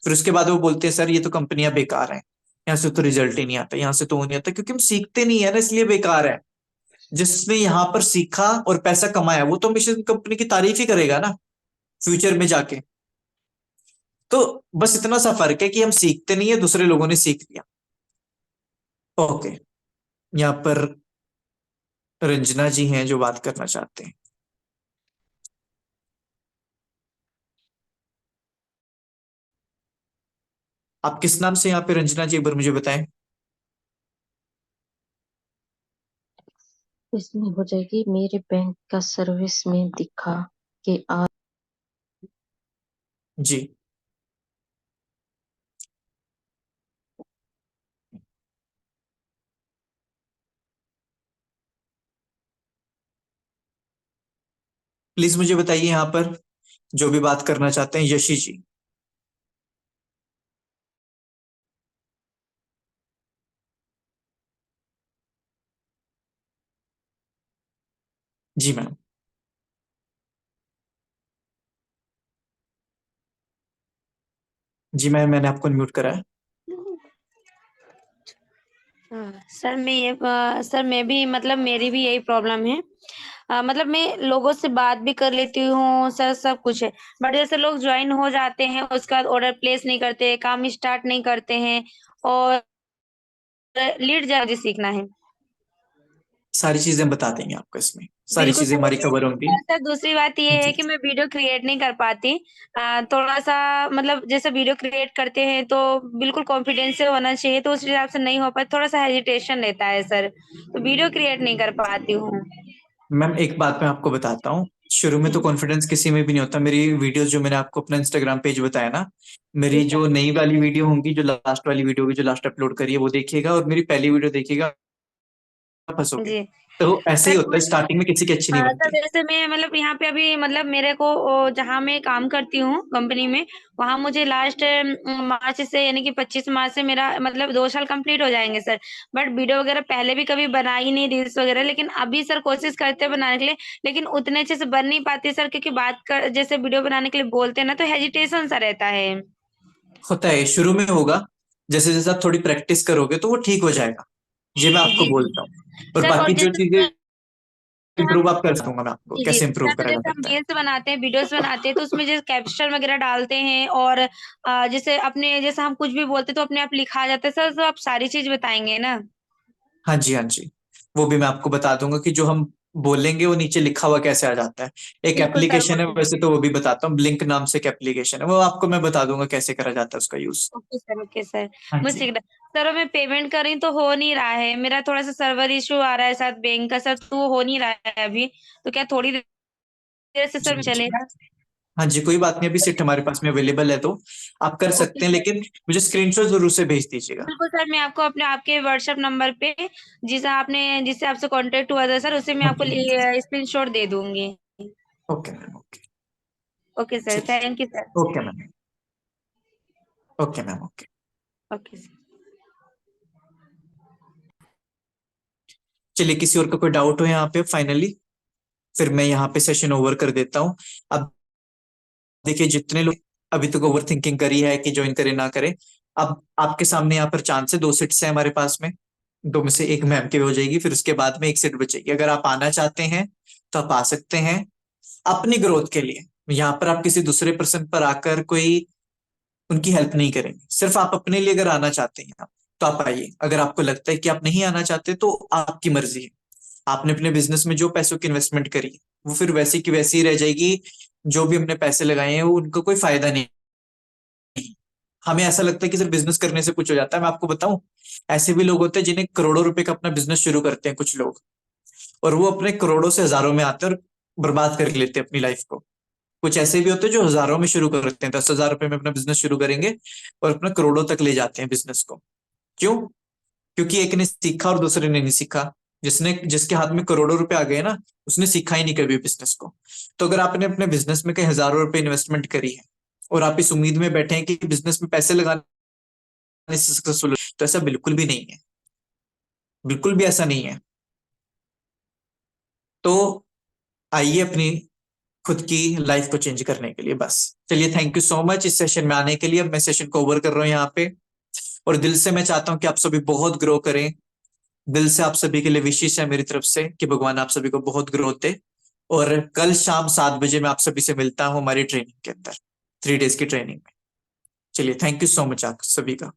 फिर उसके बाद वो बोलते हैं सर ये तो कंपनियां बेकार हैं, यहाँ से तो रिजल्ट ही नहीं आता, यहाँ से तो वो नहीं आता। क्योंकि हम सीखते नहीं है ना, इसलिए बेकार है। जिसने यहाँ पर सीखा और पैसा कमाया वो तो हमेशा कंपनी की तारीफ ही करेगा ना फ्यूचर में जाके। तो बस इतना सा फर्क है कि हम सीखते नहीं है, दूसरे लोगों ने सीख लिया। ओके, यहाँ पर रंजना जी हैं जो बात करना चाहते हैं। आप किस नाम से यहाँ पे रंजना जी, एक बार मुझे बताएं। इसमें हो जाएगी मेरे बैंक का सर्विस में दिखा के आ। जी प्लीज मुझे बताइए यहाँ पर जो भी बात करना चाहते हैं। यशी जी। जी मैम। जी मैम, मैंने आपको अनम्यूट करा है। सर सर मैं भी मतलब मेरी भी यही प्रॉब्लम है। मतलब मैं लोगों से बात भी कर लेती हूँ सर, सब कुछ है। बट जैसे लोग ज्वाइन हो जाते हैं उसके बाद ऑर्डर प्लेस नहीं करते, काम स्टार्ट नहीं करते हैं, और लीड जल्दी सीखना है। सारी चीजें बता देंगे आपको, इसमें सारी बिल्कुल चीजें सर, हमारी एक कवर होंगी। सर दूसरी बात ये है जी कि मैं वीडियो क्रिएट नहीं कर पाती। थोड़ा सा मतलब जैसे वीडियो क्रिएट करते हैं तो बिल्कुल कॉन्फिडेंस से होना चाहिए, तो उस हिसाब से नहीं हो पाता, थोड़ा सा हेजिटेशन रहता है सर, तो वीडियो क्रिएट नहीं कर पाती हूँ। मैम, एक बात मैं आपको बताता हूँ। शुरू में तो कॉन्फिडेंस किसी में भी नहीं होता। मेरी वीडियोस जो मैंने आपको अपना इंस्टाग्राम पेज बताया ना, जी मेरी सर। जो नई वाली वीडियो होंगी, जो लास्ट वाली वीडियो होगी, जो लास्ट अपलोड करी है वो देखिएगा, और मेरी पहली वीडियो देखिएगा, फंसोगे। जी तो ऐसे ही सर, होता है, स्टार्टिंग में किसी की अच्छी नहीं सर बनती। जैसे मैं मतलब यहाँ पे अभी मतलब मेरे को जहाँ मैं काम करती हूँ कंपनी में, वहाँ मुझे लास्ट मार्च से यानी कि 25 मार्च से मेरा मतलब 2 साल कंप्लीट हो जाएंगे सर। बट वीडियो वगैरह पहले भी कभी बनाई नहीं, रील्स वगैरह, लेकिन अभी सर कोशिश करते हैं बनाने के लिए, लेकिन उतने अच्छे से बन नहीं पाती सर, क्योंकि बात कर जैसे वीडियो बनाने के लिए बोलते हैं ना तो हेजिटेशन सा रहता है। होता है, शुरू में होगा। जैसे जैसे आप थोड़ी प्रैक्टिस करोगे तो वो ठीक हो जाएगा। ये मैं आपको जी जी बोलता हूँ। और सर। और बाकी जो चीजें जैसे हम इम्प्रूव आप कर सकूंगा, मैं आपको जी, जी। कैसे इम्प्रूव सर करा जा जैसे हम सकता है। रील्स बनाते हैं, वीडियोज़ बनाते हैं, तो उसमें जैसे कैप्शन वगैरह डालते हैं, और जैसे अपने जैसे हम कुछ भी बोलते हैं तो अपने आप लिखा आ जाता है सर, तो आप सारी चीज़ बताएँगे ना? हाँ जी, हाँ जी। वो भी मैं आपको बता दूंगा कि जो हम बोलेंगे वो नीचे लिखा हुआ कैसे आ जाता है। एक बिल्कुल सर, एप्लीकेशन है, वो वैसे तो वो भी बताता हूँ, ब्लिंक नाम से एक एप्लीकेशन है, वो आपको मैं बता दूंगा कैसे करा जाता है उसका use. Okay sir, okay sir. हाँ मुझे जी। सीखना सर, मैं पेमेंट कर रही तो हो नहीं रहा है, मेरा थोड़ा सा सर्वर इशू आ रहा है साथ बैंक का सर, तो वो हो नहीं रहा है अभी, तो क्या थोड़ी देर से जी सर जी। चलेगा? हाँ जी, कोई बात नहीं, अभी सीट हमारे पास में अवेलेबल है तो आप कर ओके सकते हैं, सर, लेकिन मुझे स्क्रीनशॉट जरूर से भेज दीजिएगा। बिल्कुल सर, मैं आपको अपने आपके व्हाट्सएप नंबर पे जिससे आपसे कांटेक्ट हुआ था सर, उसे मैं आपको ओके स्क्रीनशॉट दे दूंगी। Okay ma'am, okay. Okay sir, चलिए, thank you sir. Okay ma'am, okay ma'am, okay. Okay sir. चलिए, किसी और का कोई डाउट हो यहाँ पे फाइनली, फिर मैं यहाँ पे सेशन ओवर कर देता हूँ। अब देखिए, जितने लोग अभी तक ओवर थिंकिंग करी है कि ज्वाइन करे ना करे, अब आपके सामने यहाँ पर चांस है, 2 सीट्स है हमारे पास में, 2 में से एक मैम की हो जाएगी, फिर उसके बाद में एक सीट बचेगी। अगर आप आना चाहते हैं तो आप आ सकते हैं अपनी ग्रोथ के लिए। यहाँ पर आप किसी दूसरे पर्सन पर आकर कोई उनकी हेल्प नहीं करेंगे, सिर्फ आप अपने लिए अगर आना चाहते हैं तो आप आइए। अगर आपको लगता है कि आप नहीं आना चाहते तो आपकी मर्जी है। आपने अपने बिजनेस में जो पैसों की इन्वेस्टमेंट करी है वो फिर वैसी की वैसी ही रह जाएगी। जो भी हमने पैसे लगाए हैं वो उनका कोई फायदा नहीं। हमें ऐसा लगता है कि सिर्फ बिजनेस करने से कुछ हो जाता है। मैं आपको बताऊं, ऐसे भी लोग होते हैं जिन्हें करोड़ों रुपए का अपना बिजनेस शुरू करते हैं कुछ लोग, और वो अपने करोड़ों से हजारों में आते हैं और बर्बाद कर लेते हैं अपनी लाइफ को। कुछ ऐसे भी होते हैं जो हजारों में शुरू करते हैं, 10,000 रुपए में अपना बिजनेस शुरू करेंगे और अपना करोड़ों तक ले जाते हैं बिजनेस को। क्यों? क्योंकि एक ने सीखा और दूसरे ने नहीं सीखा। जिसके हाथ में करोड़ों रुपए आ गए ना, उसने सीखा ही नहीं कभी बिजनेस को। तो अगर आपने अपने बिजनेस में कई हजारों रुपए इन्वेस्टमेंट करी है और आप इस उम्मीद में बैठे हैं कि बिजनेस में पैसे लगाने से सक्सेसफुल, तो ऐसा बिल्कुल भी नहीं है, बिल्कुल भी ऐसा नहीं है। तो आइए अपनी खुद की लाइफ को चेंज करने के लिए बस। चलिए, थैंक यू सो मच इस सेशन में आने के लिए। अब मैं सेशन को ओवर कर रहा हूँ यहाँ पे, और दिल से मैं चाहता हूँ कि आप सभी बहुत ग्रो करें। दिल से आप सभी के लिए विशेष है मेरी तरफ से कि भगवान आप सभी को बहुत ग्रोथ दे। और कल शाम 7 बजे मैं आप सभी से मिलता हूँ हमारी ट्रेनिंग के अंदर, 3 डेज की ट्रेनिंग में। चलिए, थैंक यू सो मच आप सभी का।